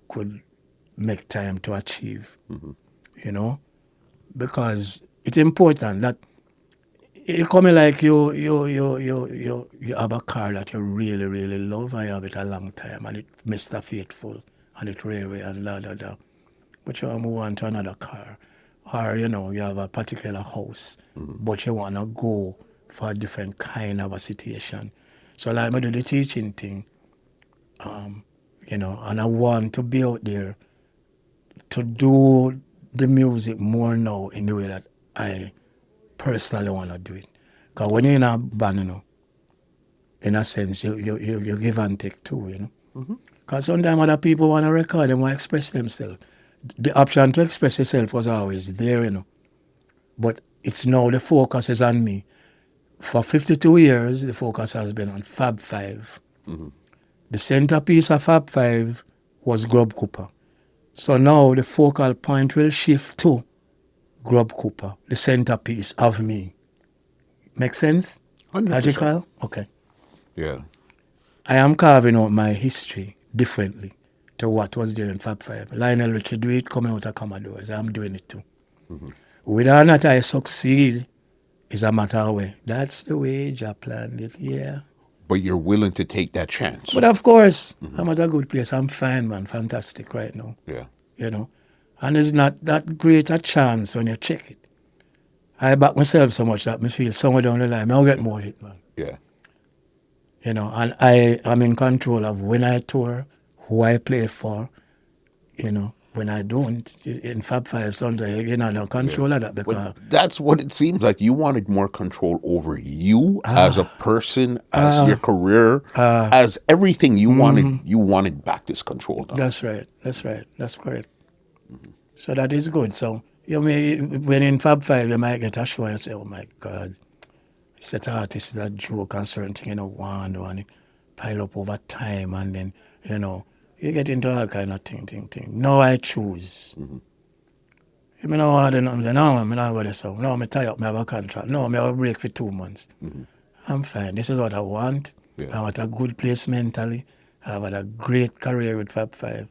could make time to achieve. Because it's important that it coming like you have a car that you really, really love and you have it a long time and it Mr. Faithful and it railway and da. But you want to move on to another car. Or, you have a particular house, but you want to go for a different kind of a situation. So like I do the teaching thing, and I want to be out there to do the music more now in the way that I personally want to do it. Because when you're in a band, in a sense, you give and take too, Because sometimes other people want to record, they want to express themselves. The option to express yourself was always there, But it's now the focus is on me. For 52 years, the focus has been on Fab Five. The centerpiece of Fab Five was Grub Cooper. So now the focal point will shift to Grub Cooper, the centerpiece of me. Make sense? 100%. Logical? Okay. Yeah. I am carving out my history differently to what was there in Fab Five. Lionel Richie do it coming out of Commodores. I'm doing it too. Whether or not I succeed is a matter of way. That's the way I planned it, yeah. But you're willing to take that chance. But of course, I'm at a good place. I'm fine, man. Fantastic right now. Yeah. And it's not that great a chance when you check it. I back myself so much that I feel somewhere down the line, I'll get more hit, man. Yeah. And I am in control of when I tour, who I play for, when I don't. In Fab Five, sometimes, I don't control of that because... But that's what it seems like. You wanted more control over you as a person, as your career, as everything. You wanted back this control now. That's right. That's correct. So that is good. So, when in Fab Five, you might get a show and you say, oh my God, it's that artist, that joke and certain thing, one pile up over time and then, you get into all kind of thing. Now I choose. You know what I don't say, no, I'm not going to so. No, I'm tie up, I have a contract. No, I have a break for 2 months. I'm fine. This is what I want. Yeah. I'm at a good place mentally. I've had a great career with Fab Five,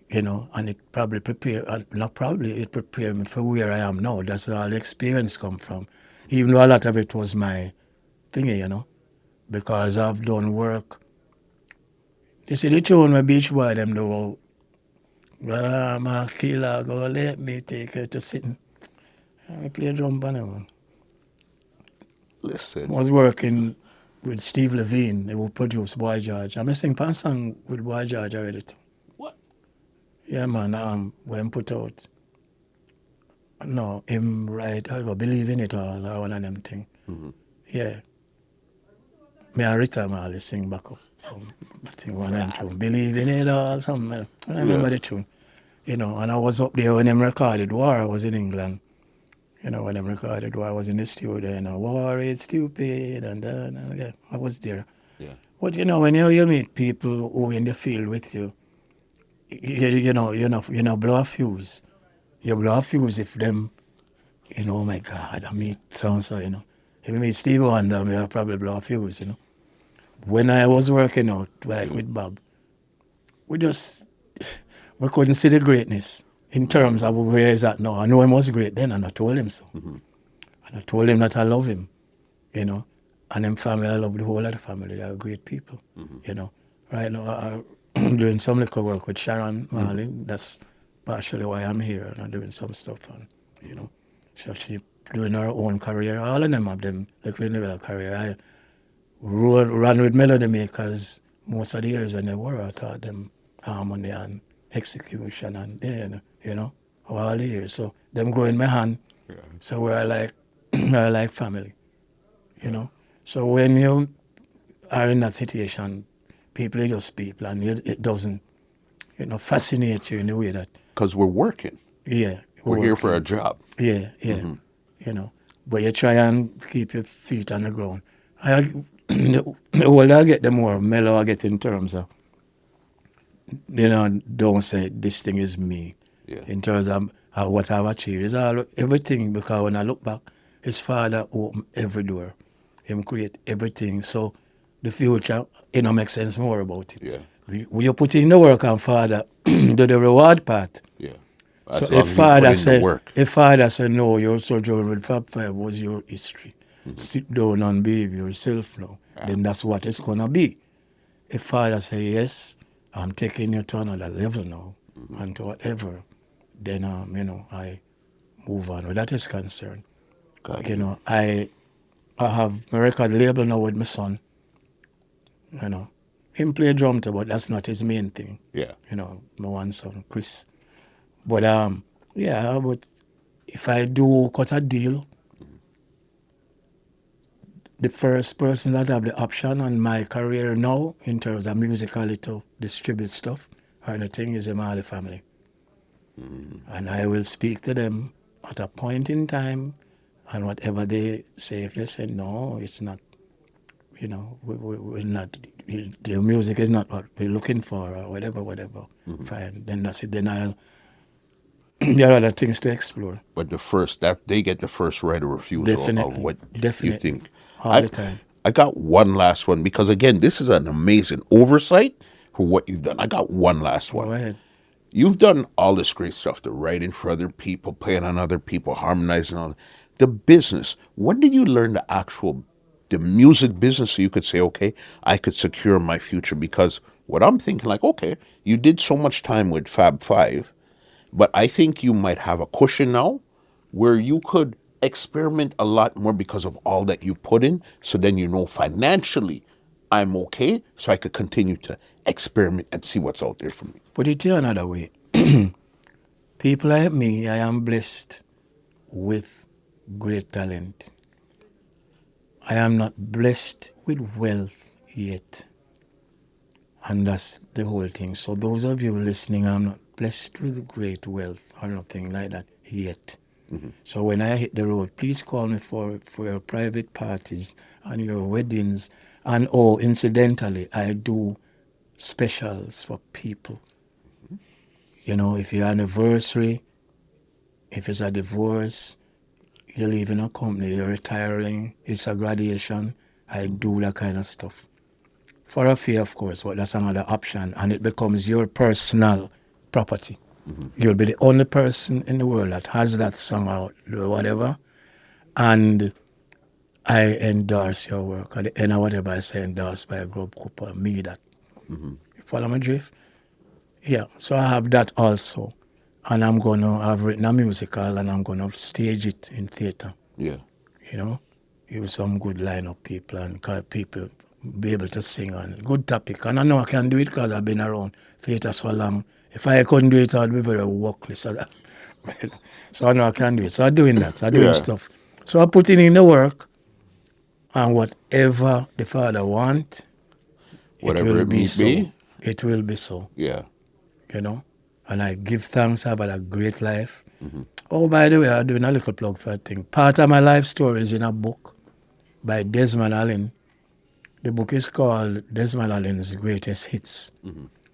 you know, and it probably it prepared me for where I am now. That's where all the experience come from. Even though a lot of it was my thingy, you know, because I've done work. You see the tune my Beach Boy them do, my killer, go let me take her to sitting. I play drum on him. Listen. I was working with Steve Levine, who produced Boy George. I'm sing pan song with Boy George already too. What? Yeah, man, when put out, no, him right, I go believe in it all, or one of them thing. Mm-hmm. Yeah. Me and Rita Marley sing back up. I think one of them tune, believe in it all, something. I remember the tune. You know, and I was up there when them recorded War. I was in England. You know, when them recorded War, I was in the studio, you know, War is stupid, and yeah, I was there. Yeah. But you know, when you meet people who in the field with you, you know, blow a fuse. You blow a fuse if them, you know, oh my God, I meet so-and-so, you know. If you meet Steve Wonder, I'll probably blow a fuse, you know. When I was working out, like with Bob, we we couldn't see the greatness in terms of where he's at now. I know he was great then, and I told him so. Mm-hmm. And I told him that I love him, you know. And them family, I love the whole of the family. They are great people, you know. Right now, I'm doing some little work with Sharon Marley. That's partially why I'm here, and I'm doing some stuff, and you know. So she doing her own career. All of them have them little individual career. I ran with melody makers most of the years when they were. I taught them harmony and execution and you know, all the years. So them grow in my hand. Yeah. So we're like we're like family, you know. So when you are in that situation, people are just people, and it doesn't, you know, fascinate you in a way that Because we're working. yeah, We're here for a job. yeah, you know. But you try and keep your feet on the ground. The older I get, the more mellow I get in terms of, you know, don't say this thing is me. Yeah. In terms of what I've achieved. It's all everything, because when I look back, his father opened every door. Him create everything. So the future, you know, makes sense more about it. Yeah. When you put in the work and father do the reward part. Yeah. So As long as you put in the work. if father said, no, your sojourn with Fab Five was your history. Sit down and behave yourself now. Then that's what it's going to be. If father say, yes, I'm taking you to another level now, and to whatever, then, you know, I move on where that is concerned. Got You know, I have my record label now with my son. You know, him play drum too, but that's not his main thing. Yeah. You know, my one son, Chris. But yeah, but if I do cut a deal, the first person that have the option on my career now in terms of musically to distribute stuff or anything is the Marley family. And I will speak to them at a point in time, and whatever they say, if they say no, it's not, you know, we're not, the music is not what we're looking for, or whatever, fine, then that's it. Then there are other things to explore. But they get the first right of refusal of what you think. All the time. I got one last one, because again, this is an amazing oversight for what you've done. I got one last one. Go ahead. You've done all this great stuff, the writing for other people, playing on other people, harmonizing all the business. When did you learn the music business, so you could say, okay, I could secure my future? Because what I'm thinking, like, okay, you did so much time with Fab Five, but I think you might have a cushion now where you could experiment a lot more because of all that you put in. So then, you know, financially, I'm okay, so I could continue to experiment and see what's out there for me. Put it another way. People like me, I am blessed with great talent. I am not blessed with wealth yet. And that's the whole thing. So those of you listening, I'm not blessed with great wealth or nothing like that yet. So when I hit the road, please call me for your private parties and your weddings. And incidentally, I do specials for people. You know, if your anniversary, if it's a divorce, you're leaving a company, you're retiring, it's a graduation, I do that kind of stuff. for a fee, of course, but that's another option, and it becomes your personal property. You'll be the only person in the world that has that song out, or whatever, and I endorse your work. At the end of whatever I say, endorsed by Grub Cooper, me that. You follow my drift? Yeah, so I have that also. And I've written a musical and I'm going to stage it in theatre. Yeah. You know, use some good line-up people and people be able to sing on it. Good topic. And I know I can do it because I've been around theatre so long. If I couldn't do it, I'd be very workless. So I know I can do it. So I'm doing that. I'm doing stuff. So I'm putting in the work, and whatever the Father wants, Whatever it may so. be. It will be so. Yeah. You know? And I give thanks. I've had a great life. Oh, by the way, I'm doing a little plug for a thing. Part of my life story is in a book by Desmond Allen. The book is called Desmond Allen's Greatest Hits.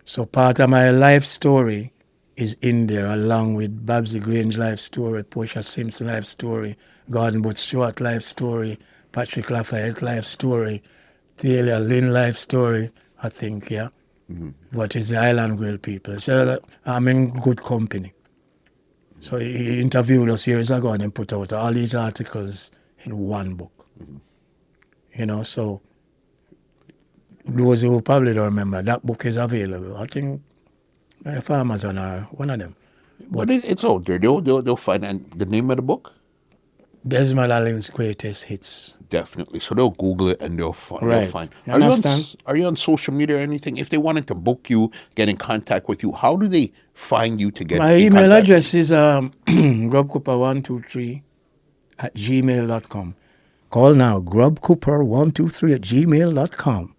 So part of my life story is in there, along with Babsy Grange life story, Portia Simpson life story, Gordon Booth Stewart life story, Patrick Lafayette life story, Taylor Lynn life story, I think, yeah. But it's the Island Grill people. So I'm in good company. So he interviewed us years ago and then put out all these articles in one book. You know, so those who probably don't remember, that book is available. I think Amazon are one of them. But it's out there. They'll find the name of the book. Desmond Allen's Greatest Hits. Definitely. So they'll Google it and they'll find. Right. They'll find. You understand? Are you on social media or anything? If they wanted to book you, get in contact with you, how do they find you to get My in email contact? address is grubcooper123@gmail.com. Call now, grubcooper123@gmail.com.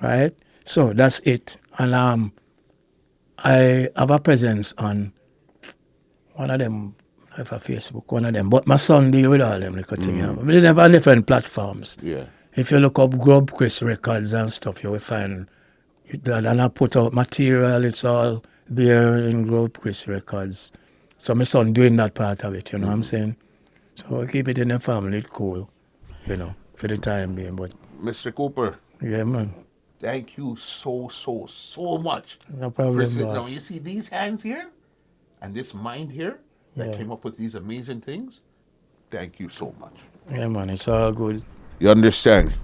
Right? So that's it. And I have a presence on one of them, I have a Facebook, one of them. But my son deal with all them little things. They have on different platforms. Yeah. If you look up Grub Chris Records and stuff, you will find that. And I put out material, it's all there in Grub Chris Records. So my son doing that part of it, you know what I'm saying? So I keep it in the family, it's cool, you know, for the time being. But Mr. Cooper, yeah, man. thank you so much. No problem, For sitting boss. down. You see these hands here and this mind here that Yeah. came up with these amazing things? Thank you so much. Yeah, man, it's all good. You understand?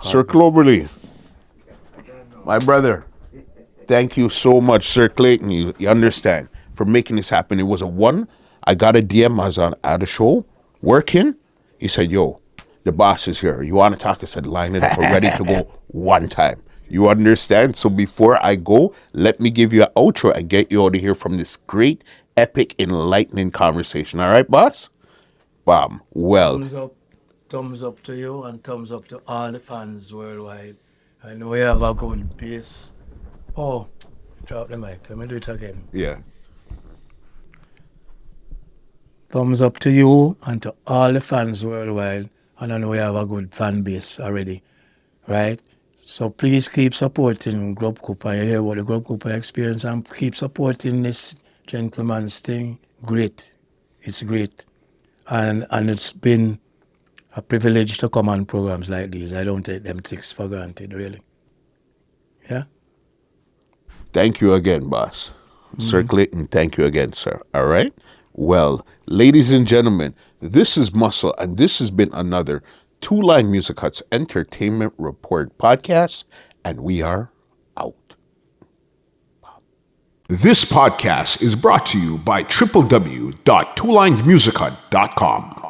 Sir Cloverly, my brother, thank you so much, Sir Clayton. You understand, for making this happen. It was a one. I got a DM. I was at a show, working. He said, yo, the boss is here. You want to talk? I said, line it up. We're ready to go one time. You understand? So before I go, let me give you an outro and get you out of here from this great, epic, enlightening conversation. All right, boss? Bam. Well, Thumbs up to you and thumbs up to all the fans worldwide. I know we have a good base. Oh, drop the mic. Let me do it again. yeah. Thumbs up to you and to all the fans worldwide. And I know we have a good fan base already, right? So please keep supporting Grub Cooper. You hear what the Grub Cooper experience, and keep supporting this gentleman's thing. Great. It's great. And it's been a privilege to come on programs like these. I don't take them things for granted, really. Yeah? Thank you again, boss. Sir Clayton, thank you again, sir. All right? Well, ladies and gentlemen, this is Muscle, and this has been another Two Line Music Hut's Entertainment Report podcast, and we are out. This podcast is brought to you by www.twolinemusichut.com.